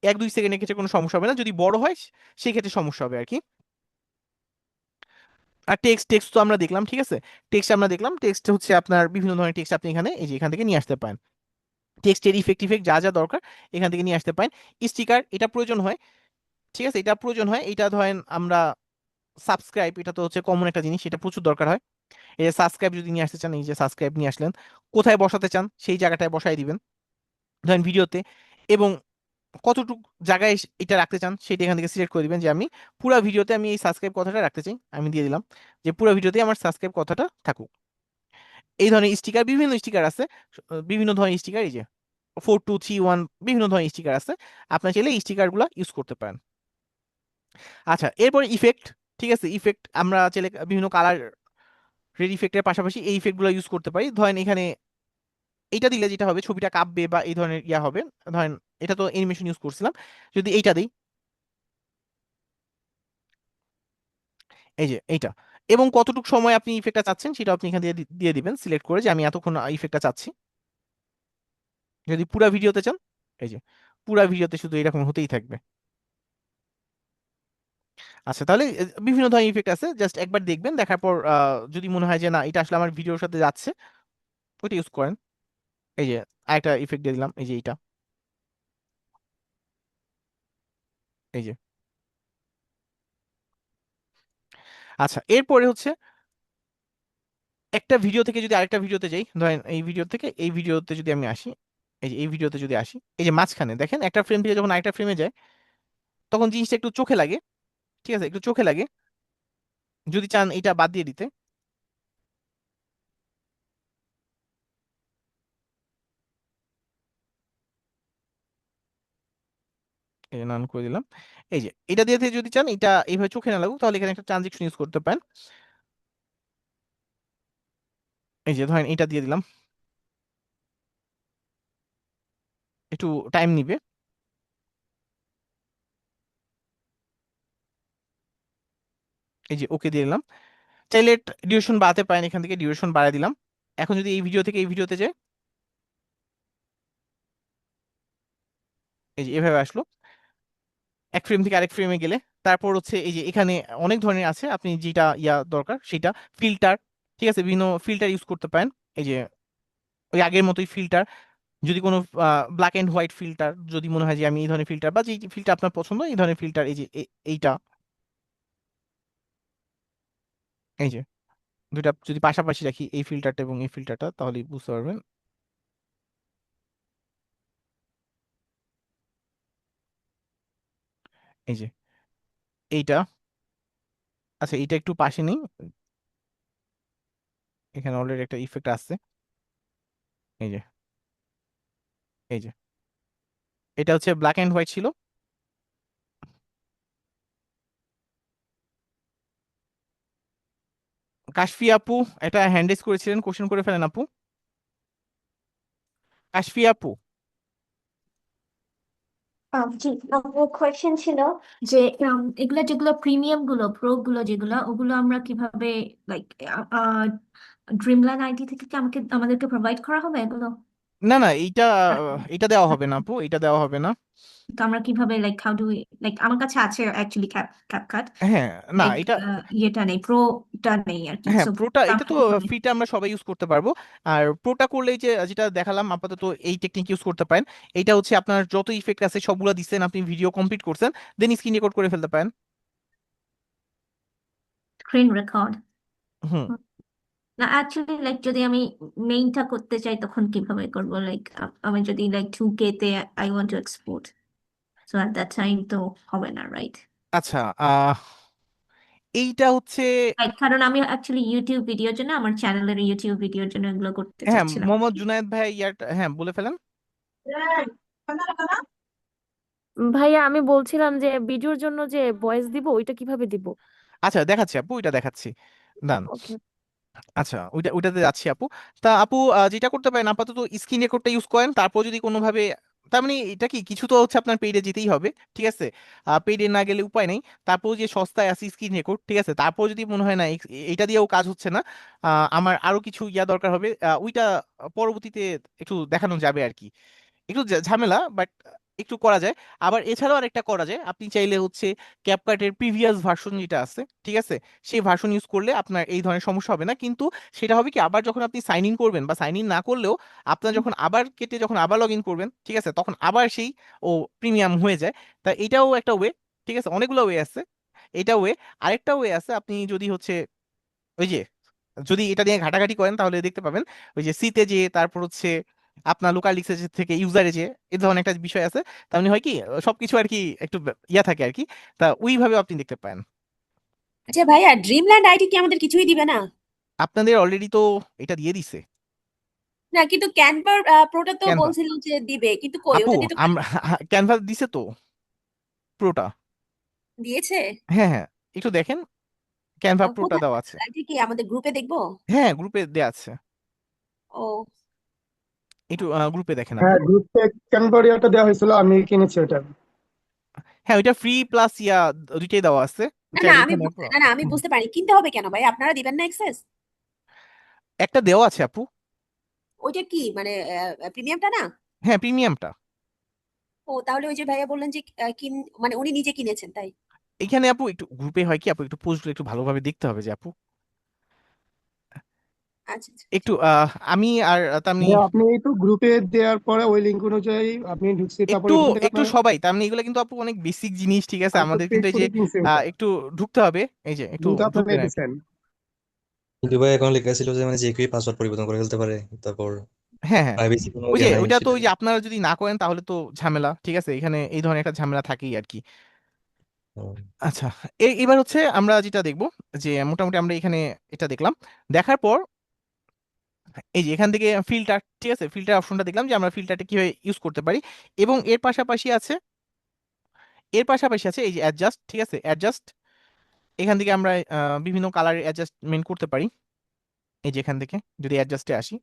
1-2 সেকেন্ডের ক্ষেত্রে কোনো সমস্যা হবে না। যদি বড় হয় সেই ক্ষেত্রে সমস্যা হবে আর কি। আর টেক্সট টেক্সট তো আমরা দেখলাম, ঠিক আছে, টেক্সট আমরা দেখলাম, টেক্সট হচ্ছে আপনার বিভিন্ন ধরনের টেক্সট আপনি এখানে এই যে এখান থেকে নিয়ে আসতে পারেন। টেক্সটের ইফেক্ট ইফেক্ট যা যা দরকার এখান থেকে নিয়ে আসতে পারেন। স্টিকার এটা প্রয়োজন হয়, ঠিক আছে, এটা প্রয়োজন হয়, এটা ধরেন আমরা সাবস্ক্রাইব, এটা তো হচ্ছে কমন একটা জিনিস, এটা প্রচুর দরকার হয়। এই যে সাবস্ক্রাইব যদি নিয়ে আসতে চান, এই যে সাবস্ক্রাইব নিয়ে আসলেন, কোথায় বসাতে চান সেই জায়গাটায় বসাই দিবেন ধরেন ভিডিওতে, এবং কতটুকু জায়গায় এটা রাখতে চান সেটা এখান থেকে সিলেক্ট করে দিবেন, যে আমি পুরো ভিডিওতে আমি এই সাবস্ক্রাইব কথাটা রাখতে চাই, আমি দিয়ে দিলাম যে পুরো ভিডিওতে আমার সাবস্ক্রাইব কথাটা থাকুক। এই ধরনের স্টিকার, বিভিন্ন স্টিকার আছে, বিভিন্ন ধরনের স্টিকার, এই যে 4231 বিভিন্ন ধরনের স্টিকার আছে, আপনার চাইলে এই স্টিকারগুলো ইউজ করতে পারেন। আচ্ছা, এরপর ইফেক্ট, ঠিক আছে, ইফেক্ট আমরা চাইলে বিভিন্ন কালার রেড ইফেক্টের পাশাপাশি এই ইফেক্টগুলো ইউজ করতে পারি। ধরেন এখানে এইটা দিলে যেটা হবে, ছবিটা কাঁপবে বা এই ধরনের ইয়া হবে, ধরেন এটা তো অ্যানিমেশন ইউজ করছিলাম, যদি এইটা দিই, এই যে এইটা, এবং কতটুকু সময় আপনি ইফেক্টটা চাচ্ছেন সেটা আপনি এখান দিয়ে দিয়ে দিবেন সিলেক্ট করে, যে আমি এতক্ষণ ইফেক্টটা চাচ্ছি। যদি পুরা ভিডিওতে চান, এই যে পুরা ভিডিওতে শুধু এরকম হতেই থাকবে। আচ্ছা, তাহলে বিভিন্ন ধরনের ইফেক্ট আছে, জাস্ট একবার দেখবেন, দেখার পর যদি মনে হয় যে না এটা আসলে আমার ভিডিওর সাথে যাচ্ছে, ওইটা ইউজ করেন। এই যে আরেকটা ইফেক্ট দিয়ে দিলাম, এই যে এইটা, এই যে। আচ্ছা, এরপরে হচ্ছে একটা ভিডিও থেকে যদি আরেকটা ভিডিওতে যাই, ধরেন এই ভিডিও থেকে এই ভিডিওতে যদি আমি আসি, এই যে এই ভিডিওতে যদি আসি, এই যে মাঝখানে দেখেন একটা ফ্রেম থেকে যখন আরেকটা ফ্রেমে যায় তখন জিনিসটা একটু চোখে লাগে, ঠিক আছে, একটু চোখে লাগে। যদি চান এটা বাদ দিয়ে দিতে, এই যে নান করে দিলাম। এই যে এটা দিয়ে যদি চান এটা এইভাবে চোখে না লাগুক, তাহলে এখানে একটা ট্রানজেকশন ইউজ করতে পারেন। এই যে ধরেন এটা দিয়ে দিলাম, একটু টাইম নিবে। এই যে ওকে দিয়ে দিলাম। চাইলে ডিউরেশন বাড়াতে পারেন, এখান থেকে ডিউরেশন বাড়ায় দিলাম। এখন যদি এই ভিডিও থেকে এই ভিডিওতে যায়, এই যে এভাবে আসলো, এক ফ্রেম থেকে আরেক ফ্রেমে গেলে। তারপর হচ্ছে এই যে এখানে অনেক ধরনের আছে, আপনি যেটা ইয়া দরকার সেটা, ফিল্টার, ঠিক আছে, বিভিন্ন ফিল্টার ইউজ করতে পারেন। এই যে ওই আগের মতোই ফিল্টার, যদি কোনো ব্ল্যাক এন্ড হোয়াইট ফিল্টার যদি মনে হয় যে আমি এই ধরনের ফিল্টার, বা যে ফিল্টার আপনার পছন্দ এই ধরনের ফিল্টার, এই যে এইটা, এই যে দুইটা যদি পাশাপাশি রাখি, এই ফিল্টারটা এবং এই ফিল্টারটা, তাহলে বুঝতে পারবেন। এই যে এইটা, আচ্ছা এইটা একটু পাশে নেই, এখানে অলরেডি একটা ইফেক্ট আসছে। এই যে এই যে এটা হচ্ছে ব্ল্যাক এন্ড হোয়াইট ছিল। কাশফি আপু এটা হ্যান্ড রেজ করেছিলেন, কোশ্চেন করে ফেলেন আপু। কাশফি আপু, জি, আমার কোয়েশ্চেন ছিল যে এগুলো যেগুলো প্রিমিয়াম গুলো প্রো গুলো যেগুলো ওগুলো আমরা কিভাবে লাইক ড্রিমল্যান্ড আইডি থেকে কি আমাদেরকে প্রোভাইড করা হবে এগুলো? না না, এইটা এটা দেওয়া হবে না আপু, এটা দেওয়া হবে না। তো আমরা কিভাবে লাইক হাউ ডু লাইক আমার কাছে আছে অ্যাকচুয়ালি ক্যাপকাট, হ্যাঁ, না লাইক এটা, ইয়েটা নেই, প্রোটা নেই আর কি, হ্যাঁ সো প্রোটা, এটা আমরা তো কিভাবে? ফ্রিটা আমরা সবাই ইউজ করতে পারবো। আর প্রোটা করলে যে যেটা দেখালাম আপাতত এই টেকনিক ইউজ করতে পারেন। এইটা হচ্ছে আপনার যত ইফেক্ট আছে সবগুলো দিচ্ছেন, আপনি ভিডিও কমপ্লিট করছেন, দেন স্ক্রিন রেকর্ড করে ফেলতে পারেন। Screen record? হুম, না অ্যাকচুয়ালি লাইক যদি আমি মেইনটা করতে চাই তখন কিভাবে করব, লাইক আমি যদি লাইক 2K তে I want to export, so at that time তো হবে না, রাইট? আচ্ছা, এইটা হচ্ছে, লাইক কারণ আমি অ্যাকচুয়ালি ইউটিউব ভিডিওর জন্য, আমার চ্যানেলের ইউটিউব ভিডিওর জন্য এগুলো করতে হ্যাঁ, চাচ্ছিলাম। মোহাম্মদ জুনায়েদ ভাই ইয়ারটা হ্যাঁ বলে ফেলেন। ভাইয়া আমি বলছিলাম যে ভিডিওর জন্য যে ভয়েস দিব ওইটা কিভাবে দিব? আচ্ছা দেখাচ্ছি আপু, ওইটা দেখাচ্ছি, দান। ওকে। আচ্ছা, ওইটাতে যাচ্ছি আপু। তা আপু, যেটা করতে পারেন আপাতত স্ক্রিন রেকর্ডটা ইউজ করেন, তারপর যদি কোনোভাবে, তার মানে এটা কি কিছু তো হচ্ছে আপনার পেইডে যেতেই হবে, ঠিক আছে? পেইডে না গেলে উপায় নেই। তারপর যে সস্তায় আছে স্ক্রিন রেকর্ড, ঠিক আছে, তারপর যদি মনে হয় না এটা দিয়েও কাজ হচ্ছে না, আমার আরো কিছু ইয়া দরকার হবে, ওইটা পরবর্তীতে একটু দেখানো যাবে আর কি। একটু ঝামেলা, বাট একটু করা যায়। আবার এছাড়াও আরেকটা করা যায়, আপনি চাইলে হচ্ছে ক্যাপকাটের প্রিভিয়াস ভার্সন যেটা আছে, ঠিক আছে, সেই ভার্সন ইউজ করলে আপনার এই ধরনের সমস্যা হবে না। কিন্তু সেটা হবে কি, আবার যখন আপনি সাইন ইন করবেন বা সাইন ইন না করলেও আপনার যখন আবার কেটে যখন আবার লগ ইন করবেন, ঠিক আছে, তখন আবার সেই প্রিমিয়াম হয়ে যায়। তা এটাও একটা ওয়ে, ঠিক আছে, অনেকগুলো ওয়ে আছে, এটা ওয়ে। আরেকটা ওয়ে আছে, আপনি যদি হচ্ছে ওই যে যদি এটা নিয়ে ঘাটাঘাটি করেন তাহলে দেখতে পাবেন, ওই যে সিতে যে তারপর হচ্ছে আপনার লোকাল ডিস্ক থেকে ইউজারে যে এই ধরনের একটা বিষয় আছে, তার মানে হয় কি সবকিছু আর কি একটু ইয়া থাকে আর কি। তা ওইভাবে আপনি দেখতে পারেন। আচ্ছা ভাইয়া, ড্রিমল্যান্ড আইটি কি আমাদের কিছুই দিবে না? আপনাদের অলরেডি তো এটা দিয়ে দিছে না কিন্তু ক্যানভার প্রোটা তো ক্যানভা। বলছিল যে দিবে, কিন্তু কই আপু, ওটা দিয়ে তো আমরা ক্যানভাস দিছে তো প্রোটা। দিয়েছে? হ্যাঁ হ্যাঁ, একটু দেখেন, ক্যানভা প্রোটা কোথায়? দেওয়া আছে। আইটি কি আমাদের গ্রুপে দেখবো? হ্যাঁ, গ্রুপে দেওয়া আছে, ও একটু গ্রুপে দেখেন আপু। হ্যাঁ, গ্রুপে ক্যানভারিয়াটা দেওয়া হয়েছিল, আমি কিনেছি ওটা। হ্যাঁ, ওইটা ফ্রি প্লাস ইয়া দুইটাই দেওয়া আছে, না না চাইলে আমি এখানে না না আমি বুঝতে পারি, কিনতে হবে কেন ভাই? আপনারা দিবেন না অ্যাক্সেস? একটা দেওয়া আছে আপু। ওইটা কি মানে প্রিমিয়ামটা না? হ্যাঁ, প্রিমিয়ামটা। ও তাহলে ওই যে ভাইয়া বললেন যে মানে উনি নিজে কিনেছেন তাই? এখানে আপু একটু গ্রুপে হয় কি আপু, একটু পোস্টগুলো একটু ভালোভাবে দেখতে হবে যে আপু, আচ্ছা আচ্ছা। একটু আমি আর তামনি হ্যাঁ, আপনি একটু গ্রুপে দেওয়ার পরে ওই লিঙ্ক অনুযায়ী আপনি ঢুকছি, তারপরে একটু ওখান থেকে একটু সবাই, তার মানে এগুলো কিন্তু আপু অনেক বেসিক জিনিস, ঠিক আছে, আমি তো আমাদের পেজ কিন্তু এই যে করে কিনছি ওটা। একটু ঢুকতে হবে, এই যে একটু লিঙ্ক আপনারা ঢুকবেন আর কি। দিচ্ছেন। কিন্তু ভাই এখন লেখা ছিল যে মানে যে কেউ পাসওয়ার্ড পরিবর্তন করে ফেলতে পারে, তারপর হ্যাঁ হ্যাঁ, প্রাইভেসি কোনো ওই যে ইয়ে নাই ওইটা তো সেটা। ওই যে আপনারা যদি না করেন তাহলে তো ঝামেলা, ঠিক আছে, এখানে এই ধরনের একটা ঝামেলা থাকেই আর কি। হুম। আচ্ছা, এবার হচ্ছে আমরা যেটা দেখব, যে মোটামুটি আমরা এখানে এটা দেখলাম, দেখার পর এই যে এখান থেকে ফিল্টার, ঠিক আছে, ফিল্টার অপশনটা দেখলাম যে আমরা ফিল্টারটা কিভাবে ইউজ করতে পারি। এবং এর পাশাপাশি আছে এই যে অ্যাডজাস্ট, ঠিক আছে, অ্যাডজাস্ট, এখান থেকে আমরা বিভিন্ন কালার অ্যাডজাস্টমেন্ট করতে পারি। এই যে এখান থেকে যদি অ্যাডজাস্টে আসি,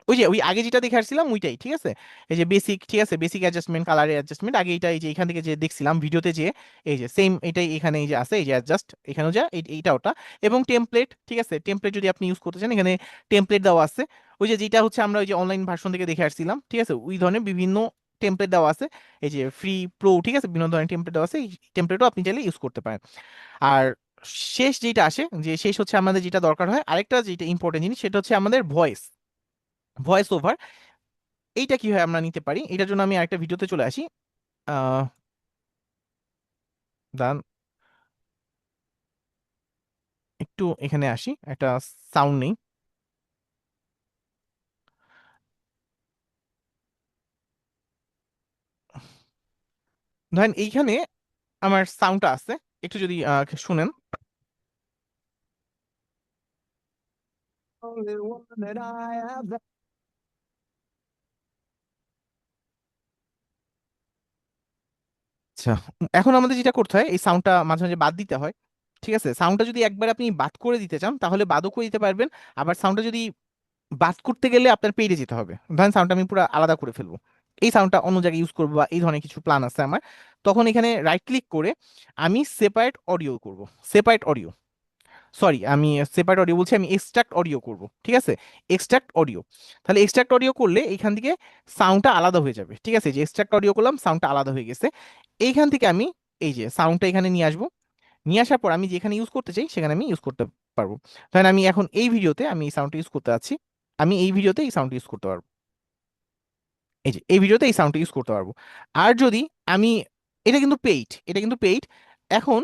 ওই যে ওই আগে যেটা দেখে আসছিলাম ওইটাই, ঠিক আছে, এই যে বেসিক, ঠিক আছে, বেসিক অ্যাডজাস্টমেন্ট, কালারের অ্যাডজাস্টমেন্ট আগে এটা, এই যে এখান থেকে যে দেখছিলাম ভিডিওতে, যে এই যে সেম এটাই এখানে এই যে আছে, এই যে অ্যাডজাস্ট, এখানেও যা এইটা ওটা। এবং টেমপ্লেট, ঠিক আছে, টেমপ্লেট যদি আপনি ইউজ করতে চান এখানে টেমপ্লেট দেওয়া আছে, ওই যে যেটা হচ্ছে আমরা ওই যে অনলাইন ভার্সন থেকে দেখে আসছিলাম, ঠিক আছে, ওই ধরনের বিভিন্ন টেমপ্লেট দেওয়া আছে, এই যে ফ্রি প্রো, ঠিক আছে, বিভিন্ন ধরনের টেমপ্লেট দেওয়া আছে, এই টেমপ্লেটও আপনি চাইলে ইউজ করতে পারেন। আর শেষ যেটা আসে, যে শেষ হচ্ছে আমাদের যেটা দরকার হয়, আরেকটা যেটা ইম্পর্টেন্ট জিনিস, সেটা হচ্ছে আমাদের ভয়েস ওভার। এইটা কিভাবে আমরা নিতে পারি, এটার জন্য আমি আরেকটা ভিডিওতে চলে আসি। আহ দান, একটু এখানে আসি, একটা সাউন্ড নেই। ধরেন এইখানে আমার সাউন্ডটা আছে, একটু যদি শুনেন। আচ্ছা, এখন আমাদের যেটা করতে হয়, এই সাউন্ডটা মাঝে মাঝে বাদ দিতে হয়, ঠিক আছে। সাউন্ডটা যদি একবার আপনি বাদ করে দিতে চান তাহলে বাদও করে দিতে পারবেন। আবার সাউন্ডটা যদি বাদ করতে গেলে আপনার পেইডে যেতে হবে, ধরেন সাউন্ডটা আমি পুরো আলাদা করে ফেলবো, এই সাউন্ডটা অন্য জায়গায় ইউজ করবো বা এই ধরনের কিছু প্ল্যান আছে আমার, তখন এখানে রাইট ক্লিক করে আমি সেপারেট অডিও করব, সেপারেট অডিও, সরি আমি সেপারেট অডিও বলছি, আমি এক্সট্রাক্ট অডিও করব, ঠিক আছে, এক্সট্রাক্ট অডিও। তাহলে এক্সট্রাক্ট অডিও করলে এইখান থেকে সাউন্ডটা আলাদা হয়ে যাবে, ঠিক আছে, যে এক্সট্রাক্ট অডিও করলাম, সাউন্ডটা আলাদা হয়ে গেছে। এইখান থেকে আমি এই যে সাউন্ডটা এখানে নিয়ে আসবো, নিয়ে আসার পর আমি যেখানে ইউজ করতে চাই সেখানে আমি ইউজ করতে পারবো। ধরেন আমি এখন এই ভিডিওতে আমি এই সাউন্ডটা ইউজ করতে যাচ্ছি, আমি এই ভিডিওতে এই সাউন্ড ইউজ করতে পারবো, এই যে এই ভিডিওতে এই সাউন্ডটা ইউজ করতে পারবো। আর যদি আমি, এটা কিন্তু পেইড, এটা কিন্তু পেইড। এখন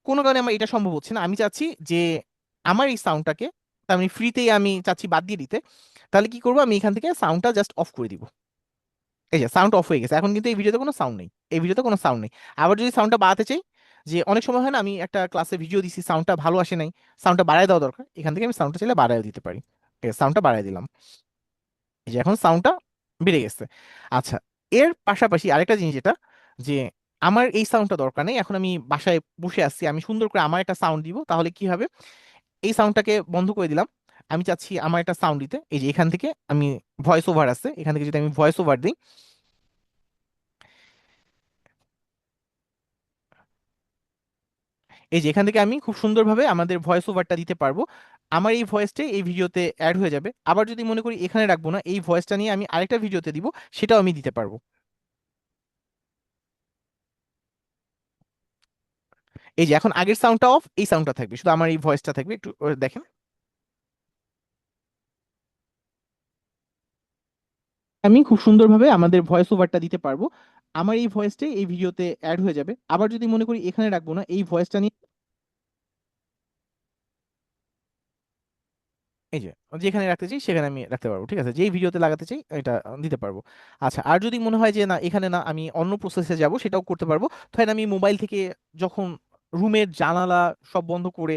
কোনো কারণে আমার এটা সম্ভব হচ্ছে না, আমি চাচ্ছি যে আমার এই সাউন্ডটাকে, তার মানে ফ্রিতেই আমি চাচ্ছি বাদ দিয়ে দিতে। তাহলে কি করবো, আমি এখান থেকে সাউন্ডটা জাস্ট অফ করে দিব। এই যে সাউন্ড অফ হয়ে গেছে, এখন কিন্তু এই ভিডিওতে কোনো সাউন্ড নেই, এই ভিডিওতে কোনো সাউন্ড নেই। আবার যদি সাউন্ডটা বাড়াতে চাই, যে অনেক সময় হয় না, আমি একটা ক্লাসে ভিডিও দিছি, সাউন্ডটা ভালো আসে নাই, সাউন্ডটা বাড়ায় দেওয়া দরকার, এখান থেকে আমি সাউন্ডটা চাইলে বাড়ায় দিতে পারি। সাউন্ডটা বাড়ায় দিলাম, এই যে এখন সাউন্ডটা বেড়ে গেছে। আচ্ছা, এর পাশাপাশি আরেকটা জিনিস যেটা, যে আমার এই সাউন্ডটা দরকার নেই, এখন আমি বাসায় বসে আসছি, আমি সুন্দর করে আমার একটা সাউন্ড দিব, তাহলে কি হবে, এই সাউন্ডটাকে বন্ধ করে দিলাম, আমি চাচ্ছি আমার একটা সাউন্ড দিতে। এই যে এখান থেকে আমি ভয়েস ওভার আছে, এখান থেকে যদি আমি ভয়েস ওভার দিই, এই যে এখান থেকে আমি খুব সুন্দরভাবে আমাদের ভয়েস ওভারটা দিতে পারবো। আমার এই ভয়েসটাই এই ভিডিওতে অ্যাড হয়ে যাবে। আবার যদি মনে করি এখানে রাখবো না, এই ভয়েসটা নিয়ে আমি আরেকটা ভিডিওতে দিব, সেটাও আমি দিতে পারবো। এই যে এখন আগের সাউন্ডটা অফ, এই সাউন্ডটা থাকবে, শুধু আমার এই ভয়েসটা থাকবে, একটু দেখেন। আমি খুব সুন্দরভাবে আমাদের ভয়েস ওভারটা দিতে পারবো, আমার এই ভয়েসটাই এই ভিডিওতে অ্যাড হয়ে যাবে। আবার যদি মনে করি এখানে রাখবো না, এই ভয়েসটা নিয়ে, এই যে যেখানে রাখতে চাই সেখানে আমি রাখতে পারবো, ঠিক আছে, যেই ভিডিওতে লাগাতে চাই এটা দিতে পারবো। আচ্ছা, আর যদি মনে হয় যে না এখানে না, আমি অন্য প্রসেসে যাব, সেটাও করতে পারবো। ধরেন আমি মোবাইল থেকে যখন রুমের জানালা সব বন্ধ করে,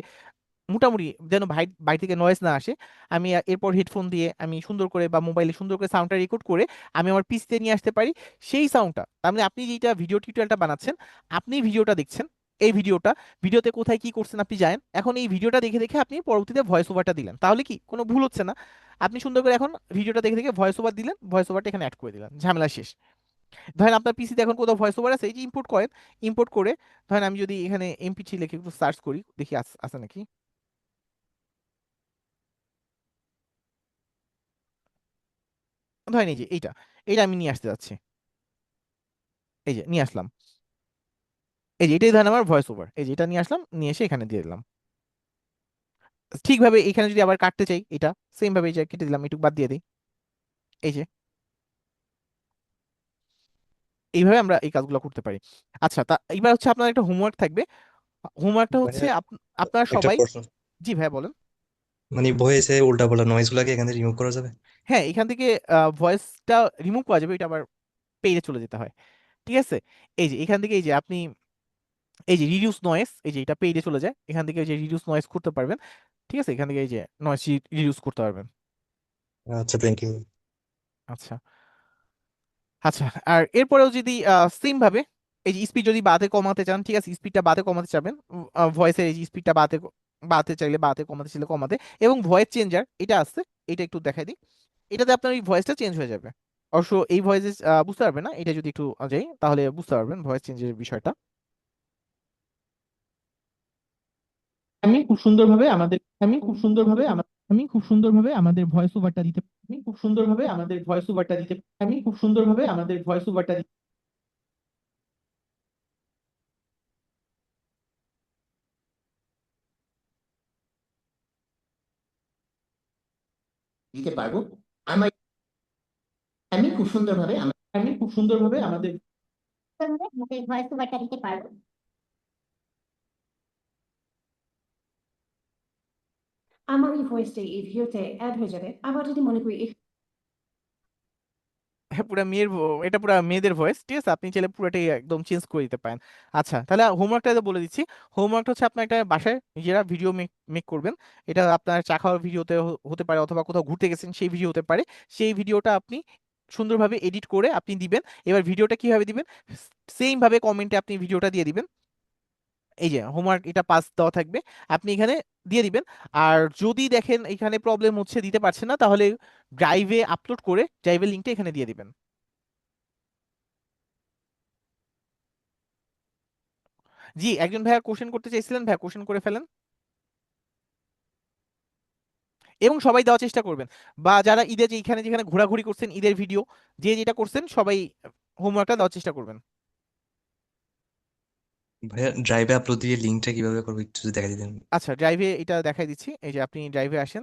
মোটামুটি যেন বাইরে থেকে নয়েজ না আসে, আমি এরপর হেডফোন দিয়ে আমি সুন্দর করে বা মোবাইলে সুন্দর করে সাউন্ডটা রেকর্ড করে আমি আমার পিসিতে নিয়ে আসতে পারি সেই সাউন্ডটা। তার মানে আপনি যেটা ভিডিও টিউটোরিয়ালটা বানাচ্ছেন, আপনি ভিডিওটা দেখছেন, এই ভিডিওতে কোথায় কি করছেন আপনি জানেন, এখন এই ভিডিওটা দেখে দেখে আপনি পরবর্তীতে ভয়েস ওভারটা দিলেন, তাহলে কি কোনো ভুল হচ্ছে না। আপনি সুন্দর করে এখন ভিডিওটা দেখে দেখে ভয়েস ওভার দিলেন, ভয়েস ওভারটা এখানে অ্যাড করে দিলেন, ঝামেলা শেষ। ধরেন আপনার পিসিতে এখন কোথাও ভয়েস ওভার আছে, এই যে ইম্পোর্ট করেন, ইম্পোর্ট করে ধরেন আমি যদি এখানে MP3 লিখে একটু সার্চ করি, দেখি আছে নাকি। ধরেন এই যে এইটা, এইটা আমি নিয়ে আসতে যাচ্ছি, এই যে নিয়ে আসলাম, এই যে এটাই ধরেন আমার ভয়েস ওভার, এই যে এটা নিয়ে আসলাম, নিয়ে এসে এখানে দিয়ে দিলাম। ঠিকভাবে এখানে যদি আবার কাটতে চাই, এটা সেম ভাবে এই যে কেটে দিলাম, একটু বাদ দিয়ে দিই, এই যে এইভাবে আমরা এই কাজগুলো করতে পারি। আচ্ছা, তা এবার হচ্ছে আপনার একটা হোমওয়ার্ক থাকবে, হোমওয়ার্কটা হচ্ছে ভাইয়া আপনারা একটা সবাই, প্রশ্ন, জি ভাই বলেন। মানে ভয়েসে উল্টা পাল্টা নয়েজ গুলাকে এখান থেকে রিমুভ করা যাবে? হ্যাঁ, এখান থেকে ভয়েসটা রিমুভ করা যাবে, এটা আবার পেজে চলে যেতে হয়, ঠিক আছে। এই যে এখান থেকে এই যে আপনি এই যে রিডিউস নয়েজ, এই যে এটা পেজে চলে যায়, এখান থেকে এই যে রিডিউস নয়েজ করতে পারবেন, ঠিক আছে, এখান থেকে এই যে নয়েজ রিডিউস করতে পারবেন। আচ্ছা, থ্যাংক ইউ। আচ্ছা, আচ্ছা, আর এরপরেও যদি সেম ভাবে এই যে স্পিড যদি বাড়াতে কমাতে চান, ঠিক আছে, স্পিডটা বাড়াতে কমাতে চাবেন, ভয়েসের এই যে স্পিডটা বাড়াতে চাইলে বাড়াতে, কমাতে চাইলে কমাতে, এবং ভয়েস চেঞ্জার এটা আছে, এটা একটু দেখাই দিই, এটাতে আপনার এই ভয়েসটা চেঞ্জ হয়ে যাবে। অবশ্য এই ভয়েসে বুঝতে পারবেন না, এটা যদি একটু যাই তাহলে বুঝতে পারবেন ভয়েস চেঞ্জের বিষয়টা। আমি খুব সুন্দরভাবে ভয়েস ওভারটা দিতে, আমি খুব সুন্দরভাবে আমাদের ভয়েস ওভারটা দিতে, আমি খুব সুন্দরভাবে আমাদের ভয়েস ওভারটা দিতে পারবো। আমার আমি খুব সুন্দরভাবে আমি খুব সুন্দরভাবে আমাদের ভয়েস ওভারটা দিতে পারবো। আমার এই ভয়েসটা এই ভিডিওতে অ্যাড হয়ে যাবে। আবার যদি মনে করি হ্যাঁ, পুরা এটা পুরা মেয়েদের ভয়েস, ঠিক আছে, আপনি চাইলে পুরোটাই একদম চেঞ্জ করে দিতে পারেন। আচ্ছা, তাহলে হোমওয়ার্কটা বলে দিচ্ছি। হোমওয়ার্কটা হচ্ছে আপনার একটা বাসায় নিজেরা ভিডিও মেক করবেন, এটা আপনার চা খাওয়ার ভিডিওতে হতে পারে, অথবা কোথাও ঘুরতে গেছেন সেই ভিডিও হতে পারে, সেই ভিডিওটা আপনি সুন্দরভাবে এডিট করে আপনি দিবেন। এবার ভিডিওটা কিভাবে দিবেন, সেম ভাবে কমেন্টে আপনি ভিডিওটা দিয়ে দিবেন, এই যে হোমওয়ার্ক এটা পাস দেওয়া থাকবে, আপনি এখানে দিয়ে দিবেন। আর যদি দেখেন এখানে প্রবলেম হচ্ছে, দিতে পারছেন না, তাহলে ড্রাইভে আপলোড করে ড্রাইভের লিঙ্কটা এখানে দিয়ে দিবেন। জি, একজন ভাইয়া কোশ্চেন করতে চাইছিলেন, ভাইয়া কোশ্চেন করে ফেলেন, এবং সবাই দেওয়ার চেষ্টা করবেন। বা যারা ঈদে যেখানে যেখানে ঘোরাঘুরি করছেন, ঈদের ভিডিও যে যেটা করছেন, সবাই হোমওয়ার্কটা দেওয়ার চেষ্টা করবেন। ভাইয়া ড্রাইভে আপলোড দিয়ে লিঙ্কটা কিভাবে করবো একটু যদি দেখা দিতেন। আচ্ছা, ড্রাইভে এটা দেখাই দিচ্ছি, এই যে আপনি ড্রাইভে আসেন,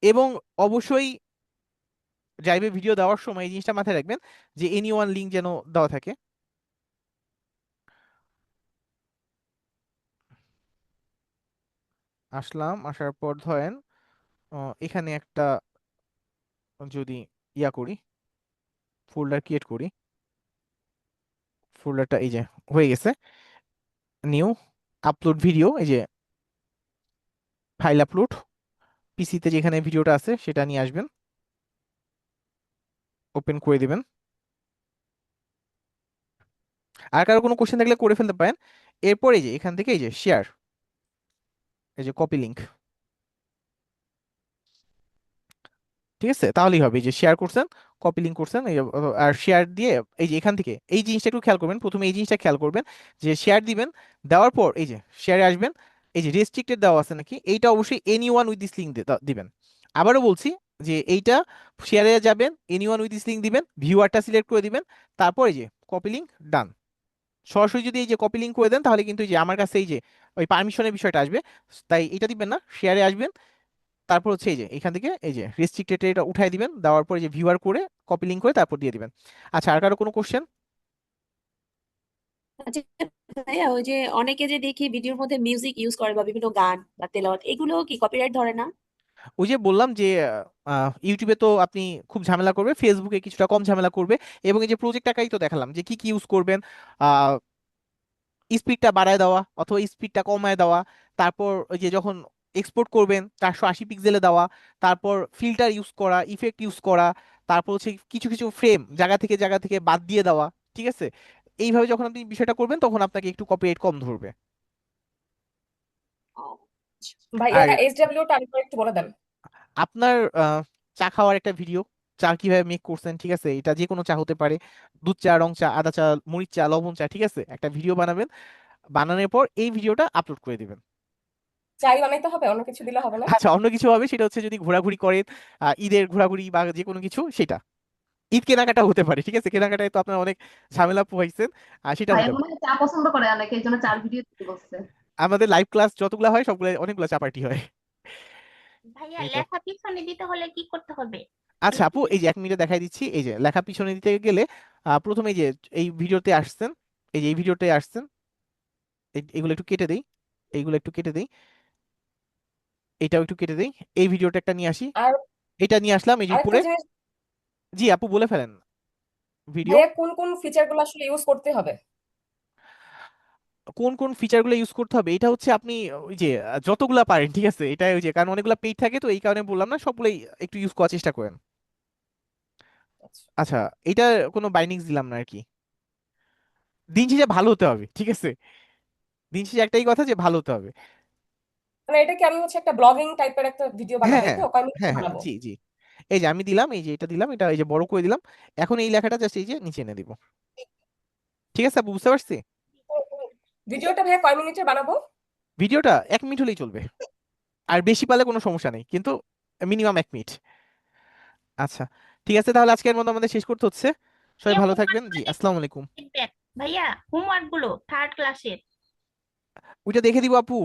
এবং অবশ্যই ড্রাইভে ভিডিও দেওয়ার সময় এই জিনিসটা মাথায় রাখবেন যে এনি ওয়ান লিঙ্ক যেন দেওয়া থাকে। আসলাম, আসার পর ধরেন এখানে একটা যদি ইয়া করি, ফোল্ডার ক্রিয়েট করি, ফোল্ডারটা এই যে হয়ে গেছে। নিউ আপলোড ভিডিও, এই যে ফাইল আপলোড, পিসিতে যেখানে ভিডিওটা আছে সেটা নিয়ে আসবেন, ওপেন করে দিবেন। আর কারো কোনো কোশ্চেন থাকলে করে ফেলতে পারেন। এরপর এই যে এখান থেকে এই যে শেয়ার, এই যে কপি লিঙ্ক, ঠিক আছে? তাহলেই হবে। এই যে শেয়ার করছেন, কপি লিঙ্ক করছেন, আর শেয়ার দিয়ে এই যে এখান থেকে এই জিনিসটা একটু খেয়াল করবেন, প্রথমে এই জিনিসটা খেয়াল করবেন যে শেয়ার দিবেন, দেওয়ার পর এই যে শেয়ারে আসবেন, এই যে রেস্ট্রিক্টেড দেওয়া আছে নাকি এইটা অবশ্যই এনিওয়ান উইথ দিস লিঙ্ক দিবেন। আবারও বলছি যে এইটা শেয়ারে যাবেন, এনিওয়ান উইথ দিস লিঙ্ক দিবেন, ভিউয়ারটা সিলেক্ট করে দিবেন, তারপর এই যে কপি লিঙ্ক ডান। সরাসরি যদি এই যে কপি লিঙ্ক করে দেন তাহলে কিন্তু এই যে আমার কাছে এই যে ওই পারমিশনের বিষয়টা আসবে, তাই এটা দিবেন না, শেয়ারে আসবেন, তারপর হচ্ছে এই যে এখান থেকে এই যে রেস্ট্রিক্টেড এটা উঠাই দিবেন, দেওয়ার পর এই যে ভিউয়ার করে কপি লিঙ্ক করে তারপর দিয়ে দিবেন। আচ্ছা, আর কারো কোনো কোশ্চেন? আচ্ছা ভাইয়া, ওই যে অনেকে যে দেখি ভিডিওর মধ্যে মিউজিক ইউজ করে বা বিভিন্ন গান বা তেলাওয়াত, এগুলো কি কপিরাইট ধরে না? ওই যে বললাম যে ইউটিউবে তো আপনি খুব ঝামেলা করবে, ফেসবুকে কিছুটা কম ঝামেলা করবে, এবং এই যে প্রজেক্ট আকারেই তো দেখালাম যে কি কি ইউজ করবেন, স্পিডটা বাড়ায় দেওয়া অথবা স্পিডটা কমায় দেওয়া, তারপর ওই যে যখন এক্সপোর্ট করবেন 480 পিক্সেলে দেওয়া, তারপর ফিল্টার ইউজ করা, ইফেক্ট ইউজ করা, তারপর হচ্ছে কিছু কিছু ফ্রেম জায়গা থেকে বাদ দিয়ে দেওয়া, ঠিক আছে? এইভাবে যখন আপনি বিষয়টা করবেন তখন আপনাকে একটু কপিরাইট কম ধরবে। ভাইয়া আর SW টা আরেকবার একটু বলে দেন। আপনার চা খাওয়ার একটা ভিডিও, চা কিভাবে মেক করছেন, ঠিক আছে? এটা যে কোনো চা হতে পারে, দুধ চা, রং চা, আদা চা, মরিচ চা, লবণ চা, ঠিক আছে? একটা ভিডিও বানাবেন, বানানোর পর এই ভিডিওটা আপলোড করে দিবেন। চাই বানাইতে হবে, অন্য কিছু দিলে হবে না? আচ্ছা, অন্য কিছু হবে, সেটা হচ্ছে যদি ঘোরাঘুরি করেন, ঈদের ঘোরাঘুরি বা যে কোনো কিছু, সেটা ঈদ কেনাকাটা হতে পারে, ঠিক আছে? কেনাকাটায় তো আপনার অনেক ঝামেলা পোহাইছেন, আর সেটা ভাইয়া হতে মনে পারে। হয় চা পছন্দ করে অনেকে, এই জন্য চার ভিডিও দিতে বলছে। আমাদের লাইভ ক্লাস যতগুলো হয় সবগুলো অনেকগুলো চাপাটি হয়। ভাইয়া এটা লেখা পিছনে দিতে হলে কি করতে হবে? আচ্ছা আপু, এই যে 1 মিনিটে দেখাই দিচ্ছি। এই যে লেখা পিছনে দিতে গেলে প্রথমে এই যে এই ভিডিওতে আসছেন, এই যে এই ভিডিওতে আসছেন, এগুলো একটু কেটে দেই, এইগুলো একটু কেটে দেই, এটাও একটু কেটে দেই, এই ভিডিওটা একটা নিয়ে আসি, আর এটা নিয়ে আসলাম এই যে আরেকটা উপরে। জিনিস জি আপু, বলে ফেলেন ভিডিও ভাইয়া, কোন কোন ফিচার গুলো আসলে ইউজ করতে হবে? কোন কোন ফিচারগুলো ইউজ করতে হবে, এটা হচ্ছে আপনি ওই যে যতগুলা পারেন, ঠিক আছে? এটাই ওই যে, কারণ অনেকগুলা পেইড থাকে তো এই কারণে বললাম না, সবগুলোই একটু ইউজ করার চেষ্টা করেন। আচ্ছা। আচ্ছা, এটা কোনো বাইন্ডিংস দিলাম না আর কি। দিন শেষে ভালো হতে হবে, ঠিক আছে? দিন শেষে একটাই কথা যে ভালো হতে হবে। মানে এটা কি আমি হচ্ছে একটা ব্লগিং টাইপের একটা ভিডিও হ্যাঁ বানাবো, হ্যাঁ তো কয় মিনিট হ্যাঁ হ্যাঁ, বানাবো? জি জি। এই যে আমি দিলাম, এই যে এটা দিলাম, এটা এই যে বড় করে দিলাম। এখন এই লেখাটা জাস্ট এই যে নিচে এনে দিব, ঠিক আছে আপু? বুঝতে পারছি। ভিডিওটা ভাইয়া কয় মিনিটের বানাবো? ভিডিওটা 1 মিনিট হলেই চলবে, আর বেশি পারলে কোনো সমস্যা নেই, কিন্তু মিনিমাম 1 মিনিট। আচ্ছা, ঠিক আছে, তাহলে আজকের মতো আমাদের শেষ করতে হচ্ছে। সবাই ভালো থাকবেন। জি, আসসালামু আলাইকুম। ভাইয়া হোমওয়ার্ক গুলো থার্ড ক্লাসের ওইটা দেখে দিব আপু।